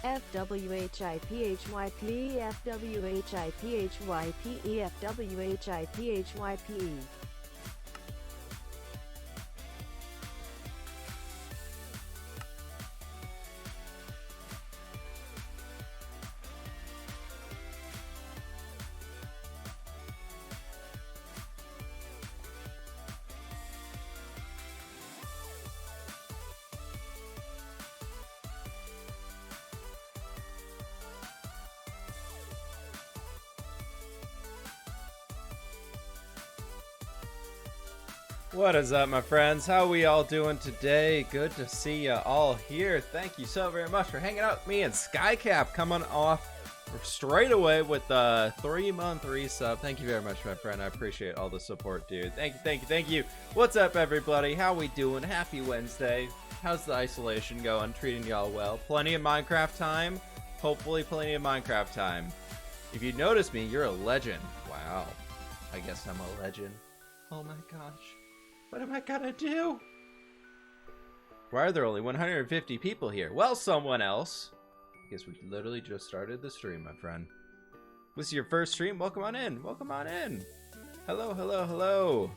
fWhiphype fWhiphype fWhiphype. What is up, my friends? How we all doing today? Good to see you all here. Thank you so very much for hanging out with me and Skycap coming off straight away with the 3-month resub. Thank you very much, my friend. I appreciate all the support, dude. Thank you. What's up, everybody? How we doing? Happy Wednesday. How's the isolation going? Treating y'all well? Plenty of Minecraft time? Hopefully plenty of Minecraft time. If you notice me, you're a legend. Wow. I guess I'm a legend. Oh my gosh. What am I gonna do? Why are there only 150 people here? Well, someone else. I guess we literally just started the stream, my friend. This is your first stream? Welcome on in. Welcome on in. Hello, hello, hello.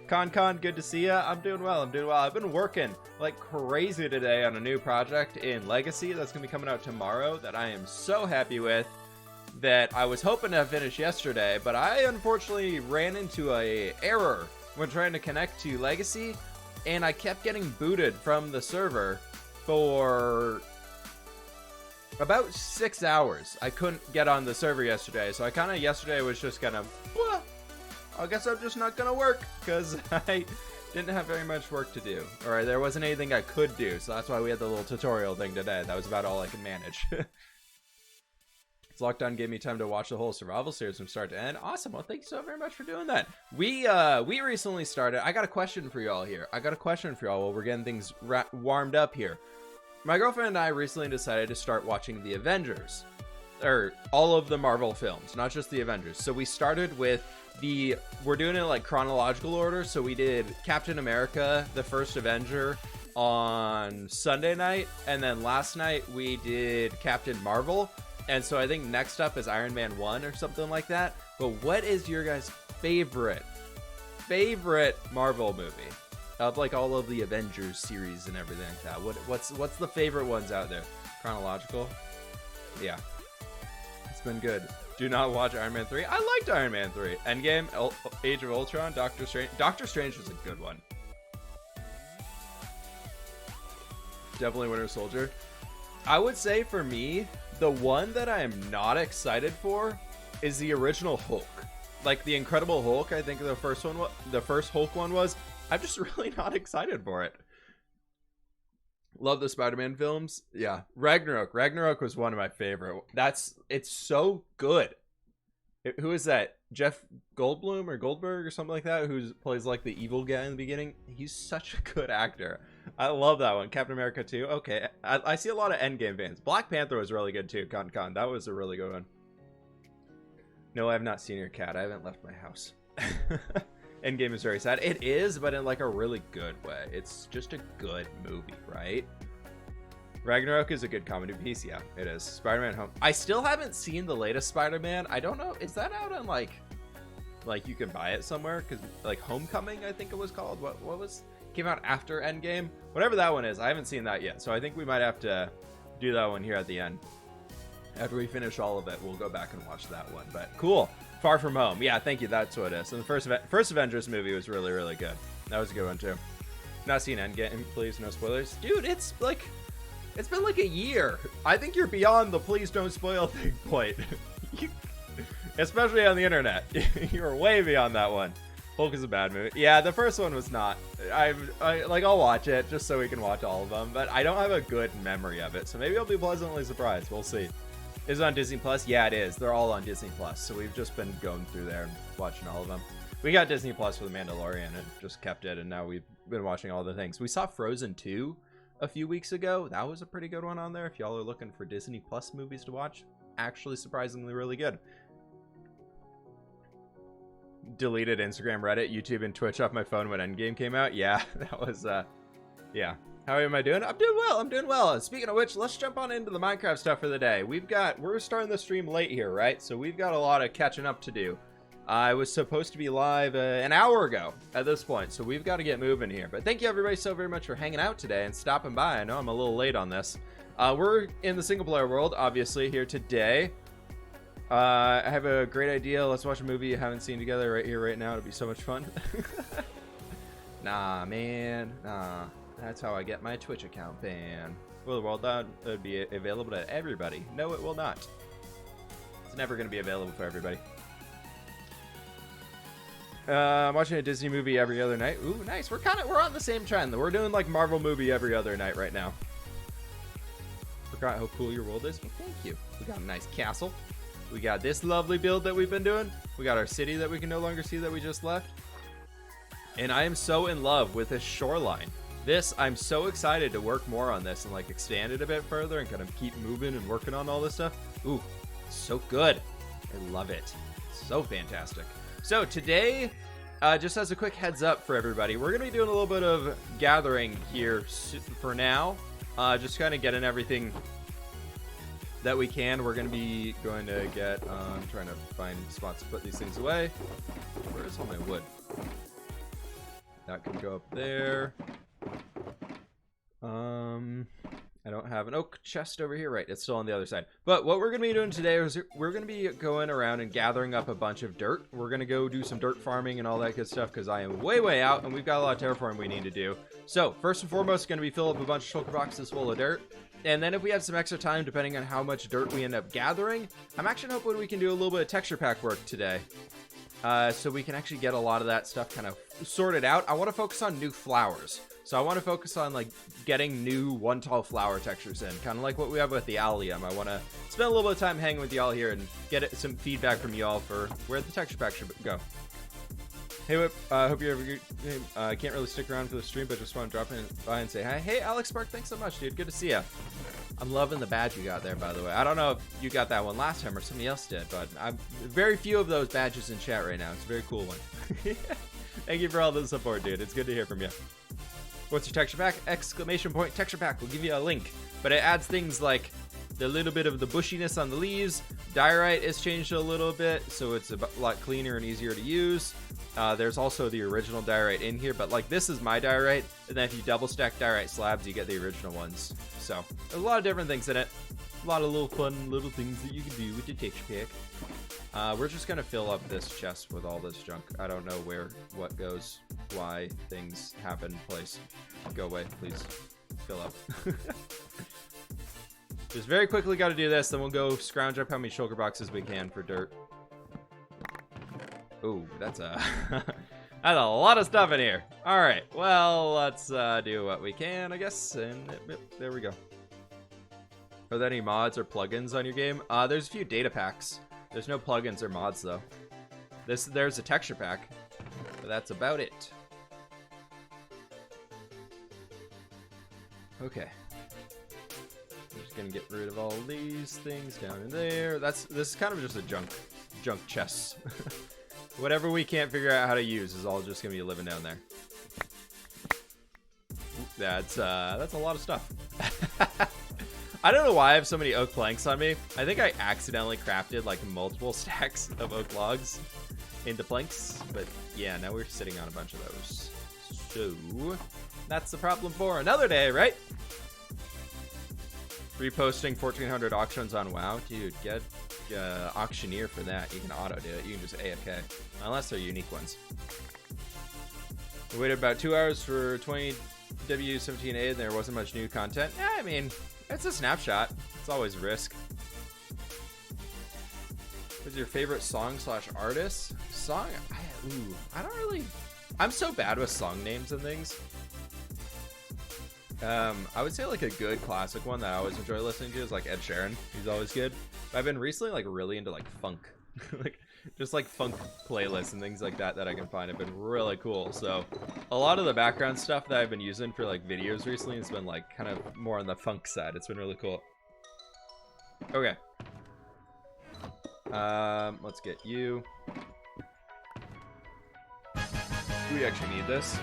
Con, good to see ya. I'm doing well. I've been working like crazy today on a new project in Legacy that's gonna be coming out tomorrow that I am so happy with, that I was hoping to finish yesterday, but I unfortunately ran into a error when trying to connect to Legacy, and I kept getting booted from the server for about 6 hours. I couldn't get on the server yesterday, so I kind of yesterday was just gonna, I guess I'm just not gonna work, because I didn't have very much work to do, or there wasn't anything I could do, so that's why we had the little tutorial thing today. That was about all I could manage. Lockdown gave me time to watch the whole survival series from start to end. Awesome. Well, thank you so very much for doing that. We recently started. I got a question for y'all here. While we're getting things warmed up here. My girlfriend and I recently decided to start watching the Avengers, or all of the Marvel films, not just the Avengers. So we started with we're doing it in like chronological order. So we did Captain America, the first Avenger, on Sunday night, and then last night we did Captain Marvel. And so I think next up is Iron Man 1 or something like that. But what is your guys' favorite Marvel movie of like all of the Avengers series and everything like that? What's the favorite ones out there? Chronological? Yeah. It's been good. Do not watch Iron Man 3. I liked Iron Man 3. Endgame, Age of Ultron, Doctor Strange. Doctor Strange was a good one. Definitely Winter Soldier. I would say for me, the one that I am not excited for is the original Hulk. Like the Incredible Hulk, I think the first Hulk one was. I'm just really not excited for it. Love the Spider-Man films. Yeah. Ragnarok was one of my favorite. It's so good. Who is that? Jeff Goldblum or Goldberg or something like that, who plays like the evil guy in the beginning. He's such a good actor. I love that one. Captain America 2. Okay. I see a lot of Endgame fans. Black Panther was really good too. Con. That was a really good one. No, I have not seen your cat. I haven't left my house. Endgame is very sad. It is, but in like a really good way. It's just a good movie, right? Ragnarok is a good comedy piece. Yeah, it is. Spider-Man Home. I still haven't seen the latest Spider-Man. I don't know. Is that out on like you can buy it somewhere? Because like Homecoming, I think it was called. What was... Came out after Endgame, whatever that one is. I haven't seen that yet, so I think we might have to do that one here at the end. After we finish all of it, we'll go back and watch that one. But cool. Far From Home. Yeah, thank you. That's what it is. And the first Avengers movie was really, really good. That was a good one too. Not seen Endgame, please. No spoilers, dude. It's been like a year. I think you're beyond the please don't spoil thing point. Especially on the internet. You're way beyond that one. Hulk is a bad movie. Yeah, the first one was not. I'll watch it just so we can watch all of them, but I don't have a good memory of it, so maybe I'll be pleasantly surprised. We'll see. Is it on Disney Plus? Yeah, it is. They're all on Disney Plus, so we've just been going through there and watching all of them. We got Disney Plus for The Mandalorian and just kept it, and now we've been watching all the things. We saw Frozen 2 a few weeks ago. That was a pretty good one on there. If y'all are looking for Disney Plus movies to watch, actually surprisingly really good. Deleted Instagram, Reddit, YouTube, and Twitch off my phone when Endgame came out. Yeah, that was, yeah. How am I doing? I'm doing well. I'm doing well. Speaking of which, let's jump on into the Minecraft stuff for the day. We're starting the stream late here, right? So we've got a lot of catching up to do. I was supposed to be live an hour ago at this point, so we've got to get moving here. But thank you everybody so very much for hanging out today and stopping by. I know I'm a little late on this. We're in the single player world, obviously, here today. I have a great idea. Let's watch a movie you haven't seen together right here, right now. It'll be so much fun. Nah, man. Nah. That's how I get my Twitch account banned. Will the world would be available to everybody? No, it will not. It's never going to be available for everybody. I'm watching a Disney movie every other night. Ooh, nice. We're on the same trend. We're doing like Marvel movie every other night right now. Forgot how cool your world is. Well, thank you. We got a nice castle. We got this lovely build that we've been doing. We got our city that we can no longer see that we just left. And I am so in love with this shoreline. I'm so excited to work more on this and like expand it a bit further and kind of keep moving and working on all this stuff. Ooh, so good. I love it. So fantastic. So today, just as a quick heads up for everybody, we're going to be doing a little bit of gathering here for now. Just kind of getting everything that we can. We're going to be going to get, trying to find spots to put these things away. Where's all my wood? That can go up there. I don't have an oak chest over here. Right, it's still on the other side. But what we're going to be doing today is we're going to be going around and gathering up a bunch of dirt. We're going to go do some dirt farming and all that good stuff because I am way out and we've got a lot of terraforming we need to do. So first and foremost, going to be fill up a bunch of shulker boxes full of dirt. And then if we have some extra time, depending on how much dirt we end up gathering, I'm actually hoping we can do a little bit of texture pack work today. So we can actually get a lot of that stuff kind of sorted out. I want to focus on new flowers. So I want to focus on like getting new one tall flower textures in, kind of like what we have with the allium. I want to spend a little bit of time hanging with y'all here and get some feedback from y'all for where the texture pack should go. Hey Whip, hope you're having a good game. I can't really stick around for the stream, but just want to drop in by and say hi. Hey Alex Spark, thanks so much, dude. Good to see ya. I'm loving the badge you got there, by the way. I don't know if you got that one last time or somebody else did, but I'm very few of those badges in chat right now. It's a very cool one. Thank you for all the support, dude. It's good to hear from you. What's your texture pack? Exclamation point texture pack. We'll give you a link. But it adds things like the little bit of the bushiness on the leaves. Diorite is changed a little bit, so it's a lot cleaner and easier to use. There's also the original diorite in here, but like this is my diorite, and then if you double stack diorite slabs, you get the original ones. So there's a lot of different things in it. A lot of little fun little things that you can do with the texture pack. We're just gonna fill up this chest with all this junk. I don't know where, what goes, why things happen, place. Go away, please. Fill up. Just very quickly got to do this, then we'll go scrounge up how many shulker boxes we can for dirt. Ooh, that's a that's a lot of stuff in here. All right, well, let's do what we can, I guess. And there we go. Are there any mods or plugins on your game? There's a few data packs. There's no plugins or mods though. There's a texture pack, but that's about it. Okay. I'm just gonna get rid of all these things down in there. This is kind of just a junk chest. Whatever we can't figure out how to use is all just gonna be living down there. That's a lot of stuff. I don't know why I have so many oak planks on me. I think I accidentally crafted like multiple stacks of oak logs into planks, but yeah, now we're sitting on a bunch of those. So that's the problem for another day, right? Reposting 1400 auctions on WoW. Dude, get auctioneer for that. You can auto do it. You can just AFK. Unless they're unique ones. We waited about 2 hours for 20W17A and there wasn't much new content. Yeah, I mean, it's a snapshot. It's always a risk. What's your favorite song/artist? Song? I don't really... I'm so bad with song names and things. I would say like a good classic one that I always enjoy listening to is like Ed Sheeran. He's always good. But I've been recently like really into like funk. Like just like funk playlists and things like that I can find have been really cool. So a lot of the background stuff that I've been using for like videos recently has been like kind of more on the funk side. It's been really cool. Okay. Let's get you. We actually need this.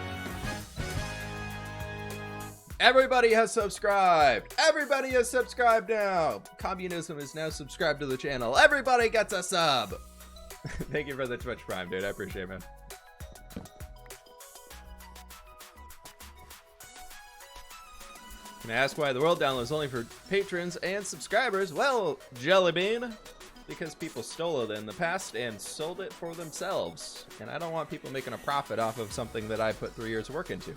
Everybody has subscribed. Everybody is subscribed now. Communism is now subscribed to the channel. Everybody gets a sub. Thank you for the Twitch Prime, dude. I appreciate it, man. Can I ask why the world download is only for patrons and subscribers? Well, Jellybean, because people stole it in the past and sold it for themselves. And I don't want people making a profit off of something that I put 3 years of work into.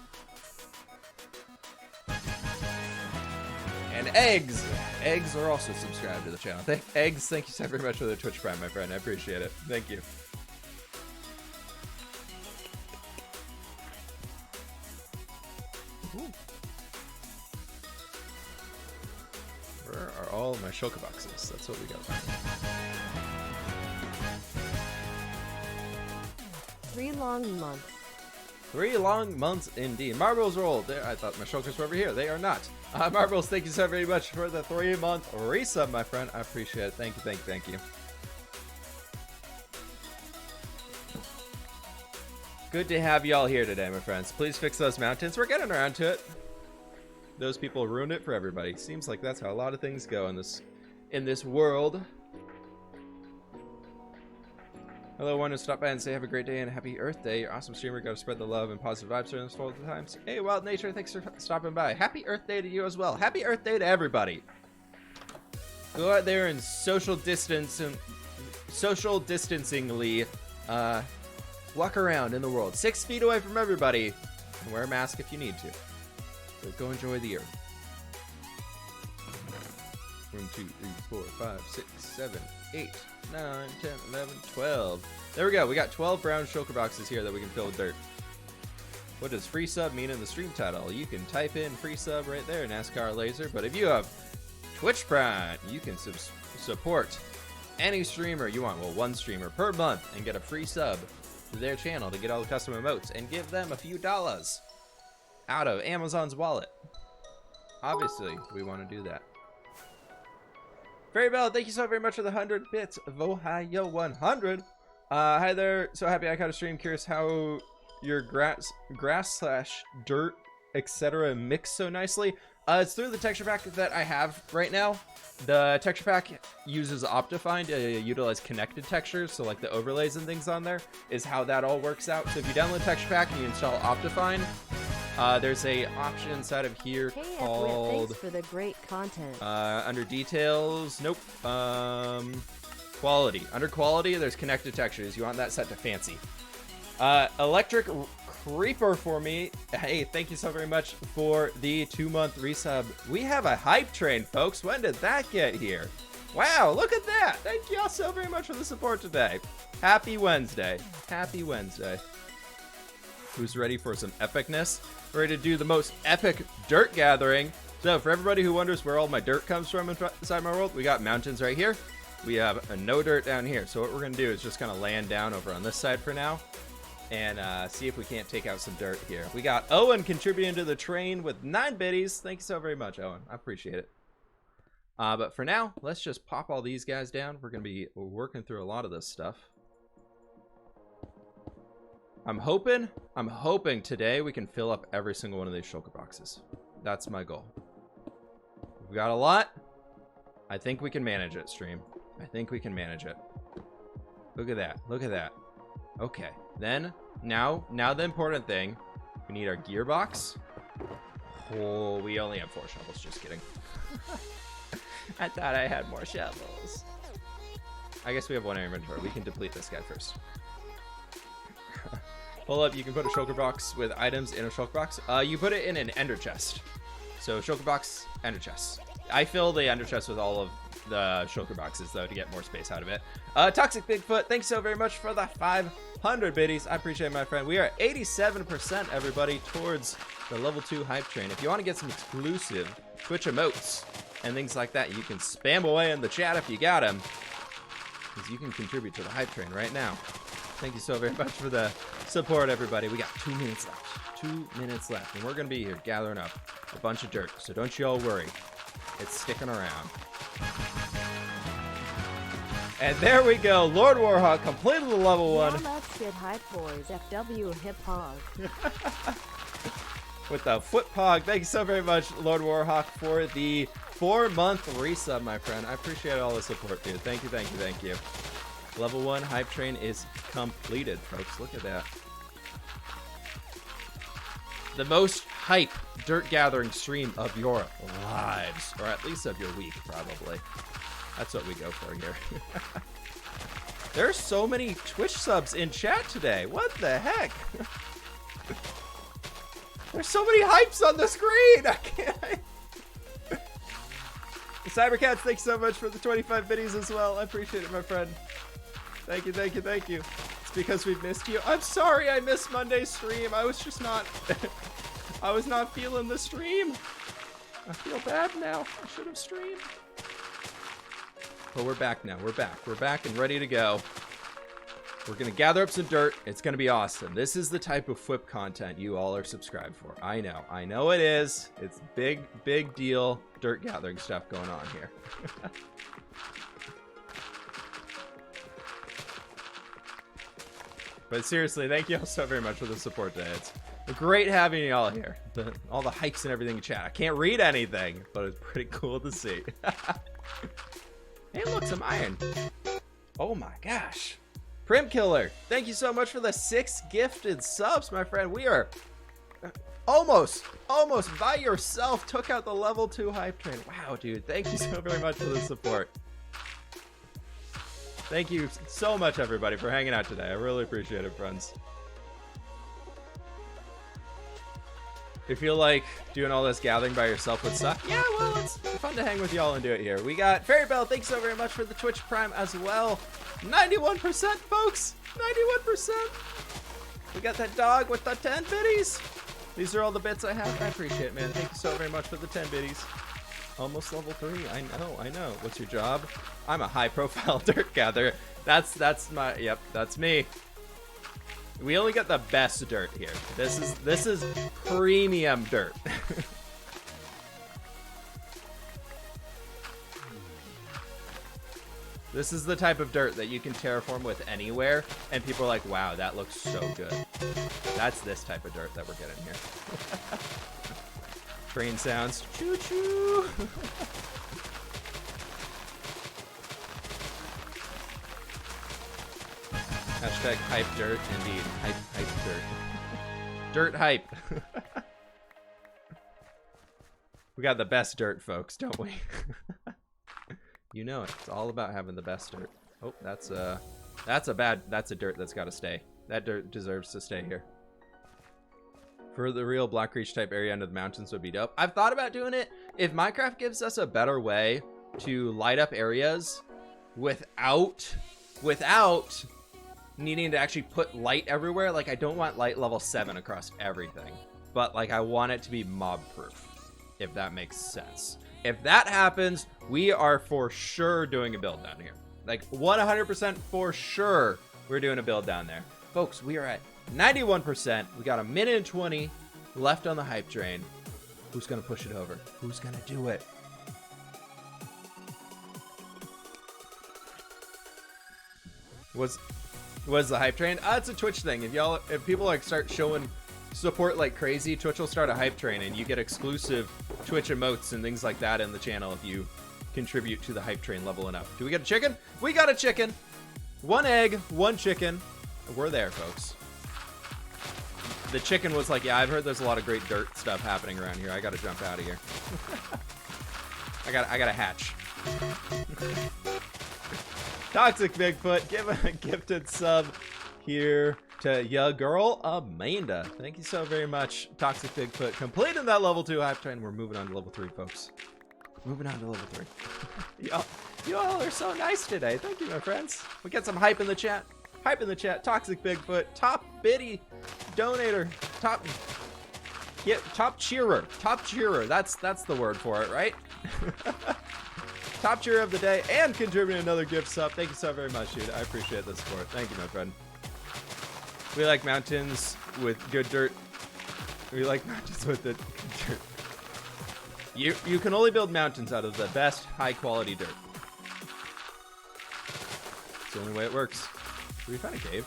And Eggs. Eggs are also subscribed to the channel. Eggs, thank you so very much for the Twitch Prime, my friend. I appreciate it. Thank you. Ooh. Where are all my shulker boxes? That's what we got. 3 long months. 3 long months indeed. Marbles rolled. There, I thought my shulkers were over here. They are not. Marbles, thank you so very much for the 3-month resub, my friend. I appreciate it. Thank you, thank you, thank you. Good to have y'all here today, my friends. Please fix those mountains. We're getting around to it. Those people ruined it for everybody. Seems like that's how a lot of things go in this world. Hello, one to stop by and say have a great day and happy Earth Day. You're awesome streamer. Got to spread the love and positive vibes during this full times. Hey, Wild Nature, thanks for stopping by. Happy Earth Day to you as well. Happy Earth Day to everybody. Go out there and social distancingly walk around in the world 6 feet away from everybody and wear a mask if you need to. So go enjoy the Earth. 1, 2, 3, 4, 5, 6, 7, 8, 9, 10, 11, 12. There we go. We got 12 brown shulker boxes here that we can fill with dirt. What does free sub mean in the stream title? You can type in free sub right there, NASCAR Laser. But if you have Twitch Prime, you can support any streamer you want. Well, one streamer per month and get a free sub to their channel to get all the custom emotes and give them a few dollars out of Amazon's wallet. Obviously, we want to do that. Fairy Bell, thank you so very much for the 100 bits of Ohio 100. Hi there. So happy I caught a stream. Curious how your grass / dirt, etc. mix so nicely. It's through the texture pack that I have right now. The texture pack uses Optifine to utilize connected textures, so like the overlays and things on there is how that all works out. So if you download the texture pack and you install Optifine, there's a option inside of here called thanks for the great content. Under details, nope. Quality. Under quality, there's connected textures. You want that set to fancy. Electric Creeper for me. Hey, thank you so very much for the 2-month resub. We have a hype train, folks. When did that get here? Wow, look at that. Thank you all so very much for the support today. Happy Wednesday. Happy Wednesday. Who's ready for some epicness? Ready to do the most epic dirt gathering. So for everybody who wonders where all my dirt comes from inside my world, we got mountains right here. We have a no dirt down here. So what we're going to do is just kind of land down over on this side for now and see if we can't take out some dirt here. We got Owen contributing to the train with 9 biddies. Thank you so very much, Owen. I appreciate it. But for now, let's just pop all these guys down. We're going to be working through a lot of this stuff. I'm hoping today we can fill up every single one of these shulker boxes. That's my goal. We've got a lot. I think we can manage it, stream. I think we can manage it. Look at that. Look at that. Okay. Then, now the important thing. We need our gearbox. Oh, we only have 4 shovels. Just kidding. I thought I had more shovels. I guess we have 1 inventory. We can deplete this guy first. Pull up, you can put a shulker box with items in a shulker box. You put it in an ender chest. So shulker box, ender chest. I fill the ender chest with all of the shulker boxes though to get more space out of it. Toxic Bigfoot, thanks so very much for the 500 biddies. I appreciate it, my friend. We are at 87%, everybody, towards the level 2 hype train. If you want to get some exclusive Twitch emotes and things like that, you can spam away in the chat if you got them, because you can contribute to the hype train right now. Thank you so very much for the support, everybody. We got 2 minutes left. 2 minutes left. And we're going to be here gathering up a bunch of dirt. So don't you all worry. It's sticking around. And there we go. Lord Warhawk completed the level 1. Yeah, let's get hype boys. FW hip hop. with the foot pog. Thank you so very much, Lord Warhawk, for the 4-month resub, my friend. I appreciate all the support, dude. Thank you, thank you, thank you. Level 1 hype train is completed, folks. Look at that. The most hype dirt gathering stream of your lives, or at least of your week, probably. That's what we go for here. There's so many Twitch subs in chat today. What the heck? There's so many hypes on the screen. I can't. Cybercats, thank you so much for the 25 biddies as well. I appreciate it, my friend. Thank you, thank you, thank you. It's because we've missed you. I'm sorry I missed Monday's stream. I was just not... I was not feeling the stream. I feel bad now. I should have streamed. But we're back now. We're back. We're back and ready to go. We're going to gather up some dirt. It's going to be awesome. This is the type of fWhip content you all are subscribed for. I know. I know it is. It's big, big deal dirt gathering stuff going on here. But seriously, thank you all so very much for the support today. It's great having you all here. All the hypes and everything in chat. I can't read anything, but it's pretty cool to see. Hey, look, some iron. Oh my gosh. Prim Killer, thank you so much for the 6 gifted subs, my friend. We are almost by yourself took out the level 2 hype train. Wow, dude. Thank you so very much for the support. Thank you so much, everybody, for hanging out today. I really appreciate it, friends. You feel like doing all this gathering by yourself would suck? Yeah, well, it's fun to hang with y'all and do it here. We got Fairy Bell, thanks so very much for the Twitch Prime as well. 91%, folks! 91%! We got that dog with the 10 biddies! These are all the bits I have. I appreciate it, man. Thank you so very much for the 10 biddies. Almost level 3. I know. What's your job? I'm a high-profile dirt gatherer. That's my... Yep, that's me. We only got the best dirt here. This is premium dirt. This is the type of dirt that you can terraform with anywhere, and people are like, wow, that looks so good. That's this type of dirt that we're getting here. Train sounds. Choo-choo. Hashtag hype dirt, indeed. Hype dirt. Dirt hype. We got the best dirt, folks, don't we? You know it. It's all about having the best dirt. Oh, that's a dirt that's got to stay. That dirt deserves to stay here. For the real Black Reach type area under the mountains would be dope. I've thought about doing it. If Minecraft gives us a better way to light up areas without needing to actually put light everywhere, like I don't want light level 7 across everything, but like I want it to be mob proof, if that makes sense. If that happens, we are for sure doing a build down here. Like 100% for sure we're doing a build down there. Folks, we are at 91%. We got a minute and 20 left on the hype train. Who's gonna push it over? Who's gonna do it? Was the hype train? It's a Twitch thing. If people like start showing support like crazy, Twitch will start a hype train and you get exclusive Twitch emotes and things like that in the channel if you contribute to the hype train level enough. Do we get a chicken? We got a chicken. 1 egg, 1 chicken. We're there, folks. The chicken was like, yeah, I've heard there's a lot of great dirt stuff happening around here. I gotta jump out of here. I gotta hatch. Toxic Bigfoot, give a gifted sub here to ya girl Amanda. Thank you so very much, Toxic Bigfoot. Completing that level 2 hype train. We're moving on to level 3, folks. Moving on to level 3. You all are so nice today. Thank you, my friends. We get some hype in the chat. Hype in the chat. Toxic Bigfoot, top biddy donator, top cheerer. Top cheerer. That's the word for it, right? Top cheerer of the day and contributing another gift sub. Thank you so very much, dude. I appreciate the support. Thank you, my friend. We like mountains with good dirt. We like mountains with the good dirt. You can only build mountains out of the best high quality dirt. It's the only way it works. Did we find a cave?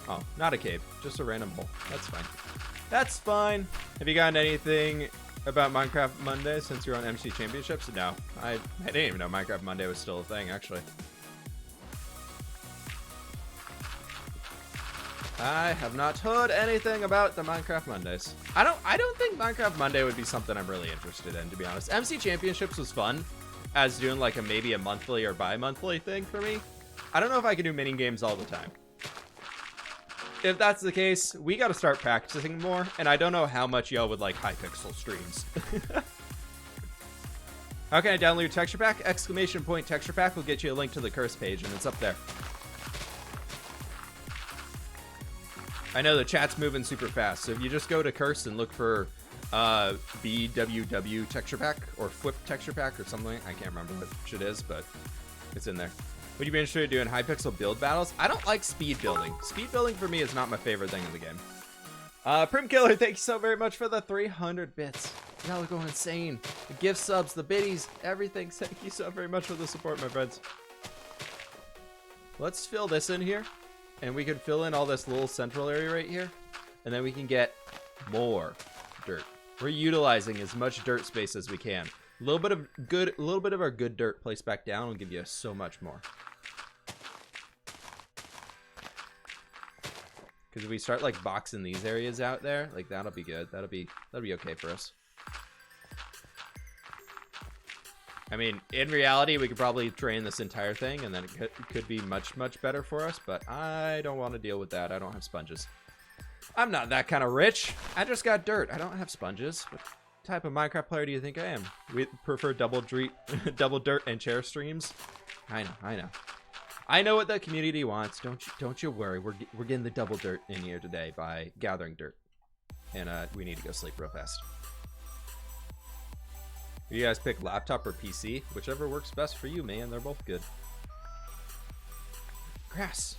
Oh, not a cave. Just a random hole. That's fine. That's fine. Have you gotten anything about Minecraft Monday since you're on MC Championships? No, I didn't even know Minecraft Monday was still a thing, actually. I have not heard anything about the Minecraft Mondays. I don't think Minecraft Monday would be something I'm really interested in, to be honest. MC Championships was fun as doing like maybe a monthly or bi-monthly thing for me. I don't know if I can do mini games all the time. If that's the case, we got to start practicing more, and I don't know how much y'all would like high-pixel streams. How can I download your texture pack? Exclamation point texture pack will get you a link to the curse page, and it's up there. I know the chat's moving super fast, so if you just go to curse and look for BWW texture pack or fWhip texture pack or something, I can't remember which it is, but it's in there. Would you be interested in doing high pixel build battles? I don't like speed building. Speed building for me is not my favorite thing in the game. Prim Killer, thank you so very much for the 300 bits. Y'all are going insane. The gift subs, the biddies, everything. Thank you so very much for the support, my friends. Let's fill this in here, and we can fill in all this little central area right here, and then we can get more dirt. We're utilizing as much dirt space as we can. A little bit of our good dirt placed back down will give you so much more. Because if we start like boxing these areas out there, like that'll be good. That'll be okay for us. I mean, in reality, we could probably drain this entire thing, and then it could be much better for us. But I don't want to deal with that. I don't have sponges. I'm not that kind of rich. I just got dirt. I don't have sponges. What type of Minecraft player do you think I am? We prefer double dirt and chair streams. I know. I know what the community wants. Don't you worry. We're getting the double dirt in here today by gathering dirt, and we need to go sleep real fast. You guys pick laptop or PC, whichever works best for you, man. They're both good. Grass.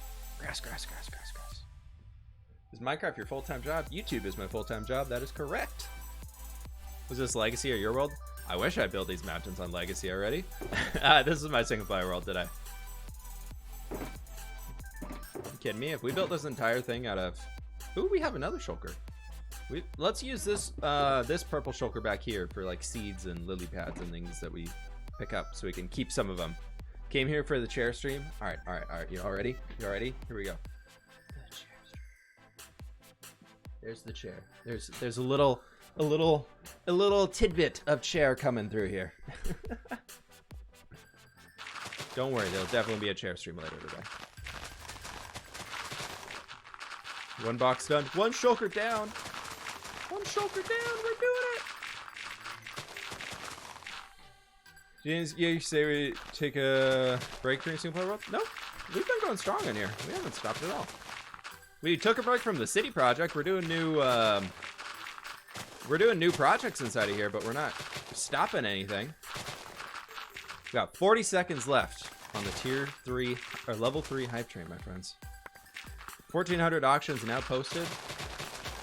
Is Minecraft your full-time job? YouTube is my full-time job. That is correct. Was this Legacy or your world? I wish I built these mountains on Legacy already. This is my single-player world today. You kidding me? If we built this entire thing out of... Ooh, we have another shulker. Let's use this this purple shulker back here for like seeds and lily pads and things that we pick up so we can keep some of them. Came here for the chair stream. All right. You all ready? You all ready? Here we go. There's the chair. There's a little tidbit of chair coming through here. Don't worry, there'll definitely be a chair stream later today. One box done. One shulker down. One shulker down. We're doing it. You say we take a break during single player world? No, we've been going strong in here. We haven't stopped at all. We took a break from the city project. We're doing new projects inside of here, but we're not stopping anything. We got 40 seconds left on the tier 3 or level 3 hype train, my friends. 1,400 auctions now posted.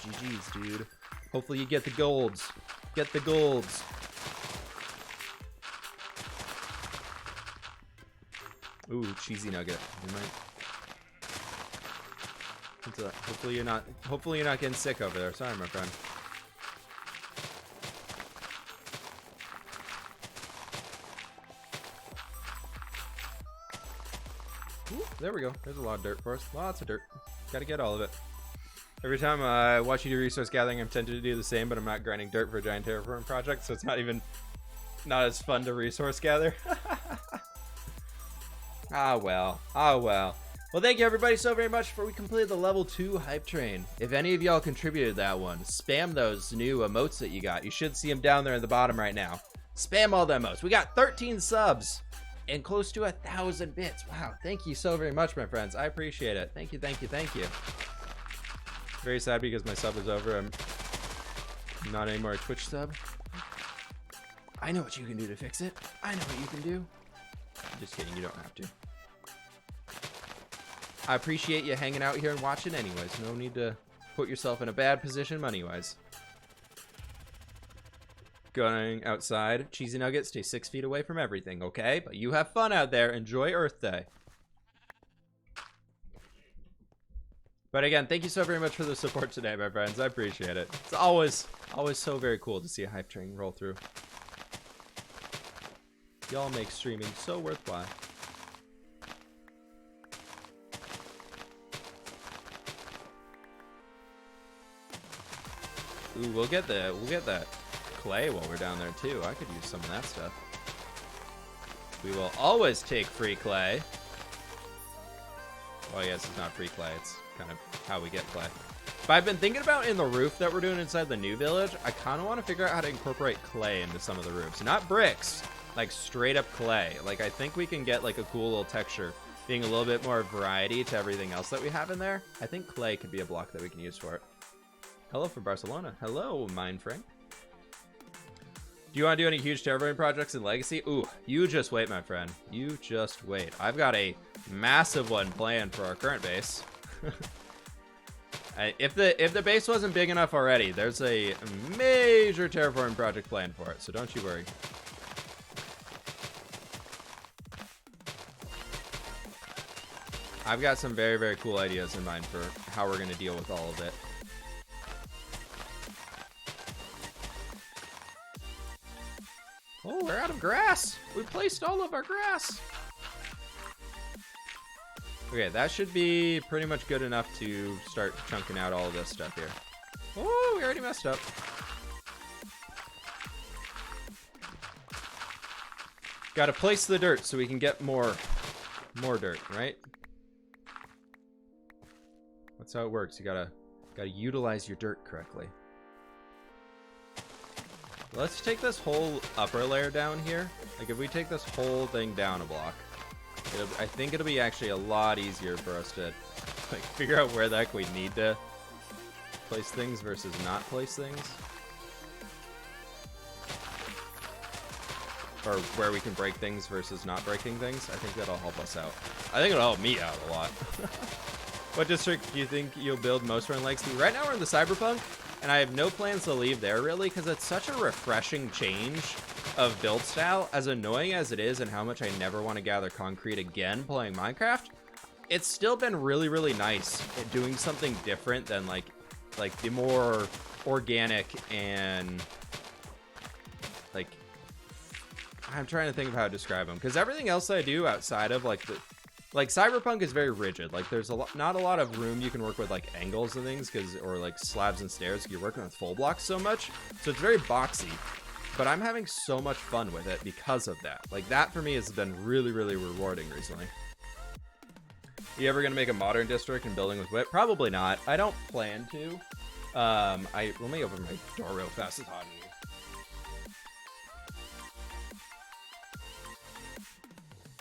GG's, dude. Hopefully you get the golds. Get the golds. Ooh, cheesy nugget. You might. Hopefully you're not getting sick over there. Sorry, my friend. Ooh, there we go. There's a lot of dirt for us. Lots of dirt. Gotta get all of it. Every time I watch you do resource gathering, I'm tempted to do the same, but I'm not grinding dirt for a giant terraforming project, so it's not as fun to resource gather. Ah well. Well, thank you everybody so very much for we completed the level 2 hype train. If any of y'all contributed that one, spam those new emotes that you got. You should see them down there in the bottom right now. Spam all the emotes. We got 13 subs and close to 1,000 bits. Wow, thank you so very much, my friends. I appreciate it. Thank you. Very sad because my sub is over. I'm not anymore a Twitch sub. I know what you can do to fix it. I know what you can do. Just kidding, you don't have to. I appreciate you hanging out here and watching anyways. No need to put yourself in a bad position money-wise. Going outside. Cheesy Nugget, stay 6 feet away from everything, okay? But you have fun out there. Enjoy Earth Day. But again, thank you so very much for the support today, my friends. I appreciate it. It's always so very cool to see a hype train roll through. Y'all make streaming so worthwhile. Ooh, we'll get that clay while we're down there too. I could use some of that stuff. We will always take free clay. Well, I guess it's not free clay. It's kind of how we get clay. But I've been thinking about in the roof that we're doing inside the new village, I kind of want to figure out how to incorporate clay into some of the roofs. Not bricks, like straight up clay. Like I think we can get like a cool little texture, being a little bit more variety to everything else that we have in there. I think clay could be a block that we can use for it. Hello from Barcelona. Hello, Mind Frank. Do you want to do any huge terraforming projects in Legacy? Ooh, you just wait, my friend. You just wait. I've got a massive one planned for our current base. If the base wasn't big enough already, there's a major terraforming project planned for it, so don't you worry. I've got some very, very cool ideas in mind for how we're going to deal with all of it. Oh, we're out of grass. We placed all of our grass. Okay, that should be pretty much good enough to start chunking out all of this stuff here. Oh, we already messed up. Got to place the dirt so we can get more dirt, right? That's how it works. You gotta utilize your dirt correctly. Let's take this whole upper layer down here. Like if we take this whole thing down a block, I think it'll be actually a lot easier for us to like figure out where the heck we need to place things versus not place things. Or where we can break things versus not breaking things. I think that'll help us out. I think it'll help me out a lot. What district do you think you'll build most for in Legacy? Right now we're in the Cyberpunk, and I have no plans to leave there really, because it's such a refreshing change of build style. As annoying as it is and how much I never want to gather concrete again playing Minecraft, it's still been really, really nice at doing something different than like the more organic and like, I'm trying to think of how to describe them, because everything else I do outside of like Cyberpunk is very rigid. Like there's not a lot of room you can work with like angles and things, or like slabs and stairs. You're working with full blocks so much, so it's very boxy. But I'm having so much fun with it because of that. Like that for me has been really, really rewarding recently. You ever gonna make a modern district and building with fWhip? Probably not. I don't plan to. Let me open my door real fast. It's hot in here.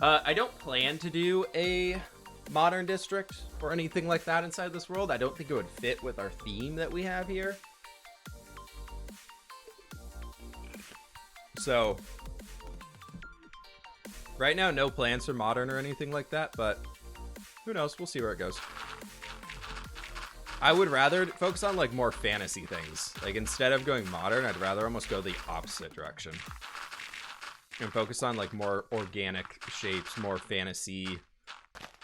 I don't plan to do a modern district or anything like that inside this world. I don't think it would fit with our theme that we have here. So, right now, no plans for modern or anything like that, but who knows? We'll see where it goes. I would rather focus on like more fantasy things. Like instead of going modern, I'd rather almost go the opposite direction. And focus on like more organic shapes, more fantasy,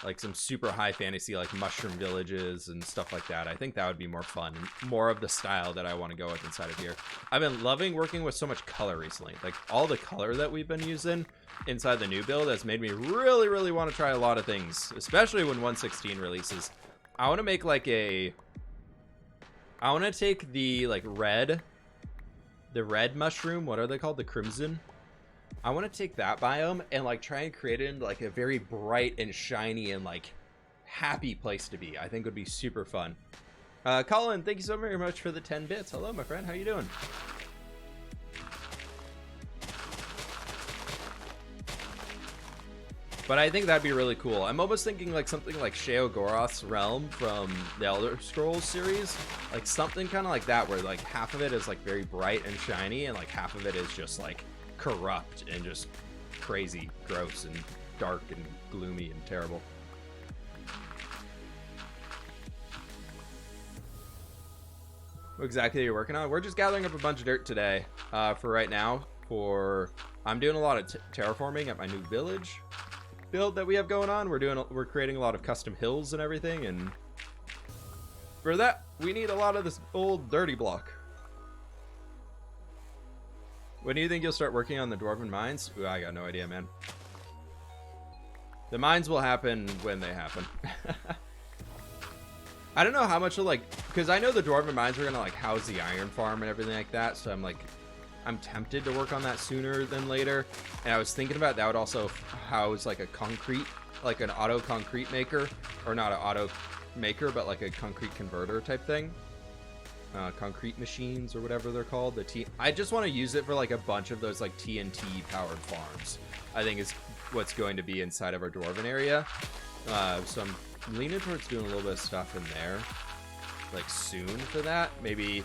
like some super high fantasy like mushroom villages and stuff like that. I think that would be more fun and more of the style that I want to go with inside of here. I've been loving working with so much color recently. Like all the color that we've been using inside the new build has made me really, really want to try a lot of things, especially when 1.16 releases. I want to make like I want to take the like red mushroom. What are they called? The crimson. I want to take that biome and like try and create it into like a very bright and shiny and like happy place to be. I think would be super fun. Colin, thank you so very much for the 10 bits. Hello, my friend. How you doing? But I think that'd be really cool. I'm almost thinking like something like Sheogorath's realm from the Elder Scrolls series. Like something kind of like that, where like half of it is like very bright and shiny and like half of it is just like corrupt and just crazy, gross and dark and gloomy and terrible. What exactly are you working on? We're just gathering up a bunch of dirt today for right now. I'm doing a lot of terraforming at my new village build that we have going on. We're creating a lot of custom hills and everything, and For that, we need a lot of this old dirty block. When do you think you'll start working on the Dwarven mines? Ooh, I got no idea, man. The mines will happen when they happen. I don't know how much of, like, because I know the Dwarven mines are gonna like house the iron farm and everything like that, so I'm tempted to work on that sooner than later. And I was thinking about that would also house like a concrete, like an auto concrete maker, or not an auto maker, but like a concrete converter type thing. Concrete machines or whatever they're called. I just want to use it for like a bunch of those like TNT powered farms. I think is what's going to be inside of our Dwarven area. So I'm leaning towards doing a little bit of stuff in there, like soon for that. Maybe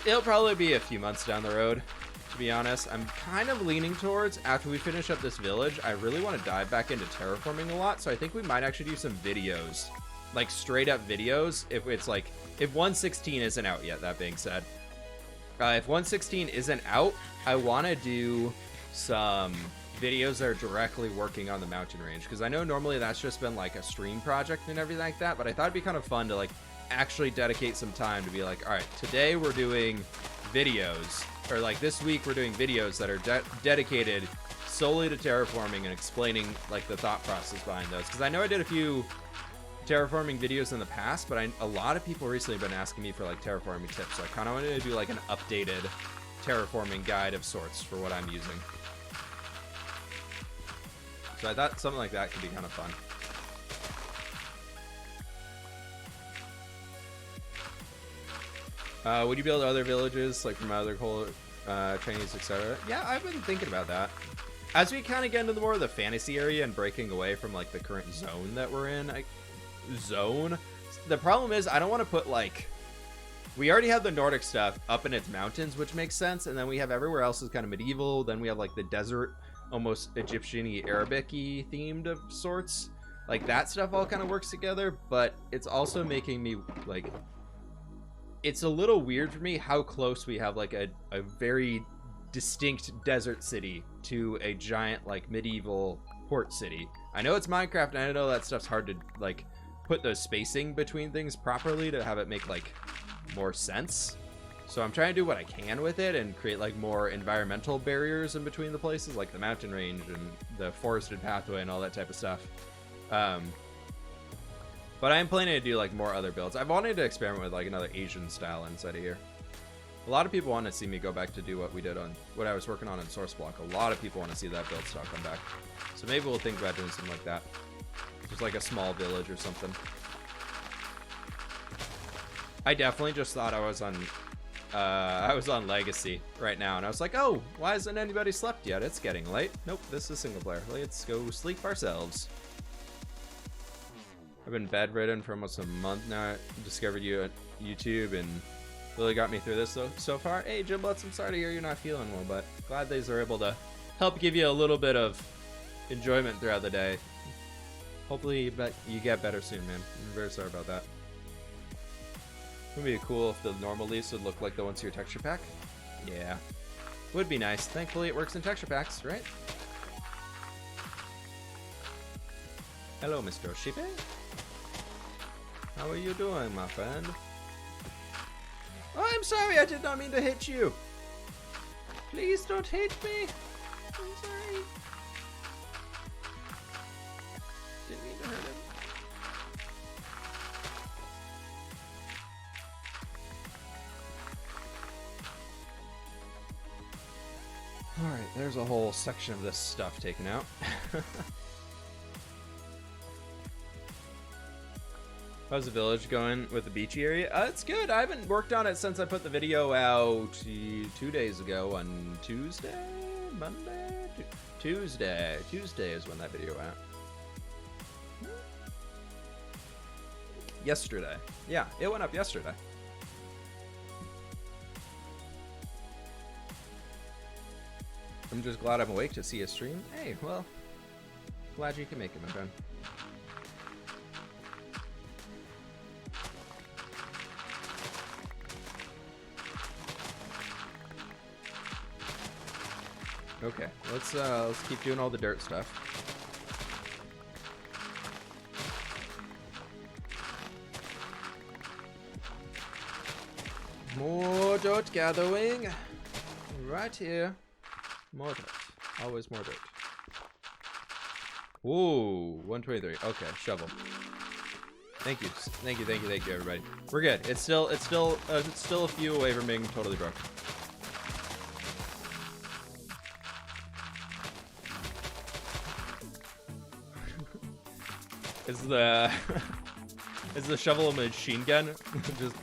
it'll probably be a few months down the road, to be honest. I'm kind of leaning towards, after we finish up this village, I really want to dive back into terraforming a lot. So I think we might actually do some videos, like straight up videos. If it's like, if 1.16 isn't out yet, that being said, if 1.16 isn't out, I want to do some videos that are directly working on the mountain range, because I know normally that's just been like a stream project and everything like that, but I thought it'd be kind of fun to like actually dedicate some time to be like, all right, today we're doing videos, or like this week we're doing videos that are dedicated solely to terraforming and explaining like the thought process behind those, because I know I did a few terraforming videos in the past, but a lot of people recently have been asking me for like terraforming tips, so I kind of wanted to do like an updated terraforming guide of sorts for what I'm using. So I thought something like that could be kind of fun. Would you build other villages, like from other Chinese, etc.? Yeah, I've been thinking about that. As we kind of get into the more of the fantasy area and breaking away from like the current zone that we're in, the problem is I don't want to put like, we already have the Nordic stuff up in its mountains, which makes sense, and then we have everywhere else is kind of medieval. Then we have like the desert, almost Egyptian-y, Arabic-y themed of sorts. Like that stuff all kind of works together, but it's also making me like, it's a little weird for me how close we have like a very distinct desert city to a giant like medieval port city. I know it's Minecraft, and I know that stuff's hard to like put those spacing between things properly to have it make like more sense. So I'm trying to do what I can with it and create like more environmental barriers in between the places, like the mountain range and the forested pathway and all that type of stuff. But I am planning to do like more other builds. I've wanted to experiment with like another Asian style inside of here. A lot of people want to see me go back to do what we did on what I was working on in Source Block. A lot of people want to see that build style come back. So maybe we'll think about doing something like that. Just like a small village or something. I definitely just thought I was on Legacy right now, and I was like, oh, why hasn't anybody slept yet? It's getting late. Nope, this is single player. Let's go sleep ourselves. I've been bedridden for almost a month now. I discovered you at YouTube and really got me through this so far. Hey, Giblets, I'm sorry to hear you're not feeling well, but glad these are able to help give you a little bit of enjoyment throughout the day. Hopefully you get better soon, man. I'm very sorry about that. It would be cool if the normal leaves would look like the ones in your texture pack. Yeah, would be nice. Thankfully, it works in texture packs, right? Hello, Mr. Oshipe. How are you doing, my friend? Oh, I'm sorry. I did not mean to hit you. Please don't hit me. I'm sorry. Didn't mean to hurt him. Alright, there's a whole section of this stuff taken out. How's the village going with the beachy area? It's good. I haven't worked on it since I put the video out 2 days ago on Tuesday? Monday? Tuesday. Tuesday is when that video went out. Yesterday. Yeah, it went up yesterday. I'm just glad I'm awake to see a stream. Hey, well, glad you can make it, my friend. Okay, let's keep doing all the dirt stuff. More dirt gathering. Right here. More dirt. Always more dirt. Ooh, 123. Okay, shovel. Thank you, everybody. We're good. It's still a few away from being totally broke. Is the shovel a machine gun? Just.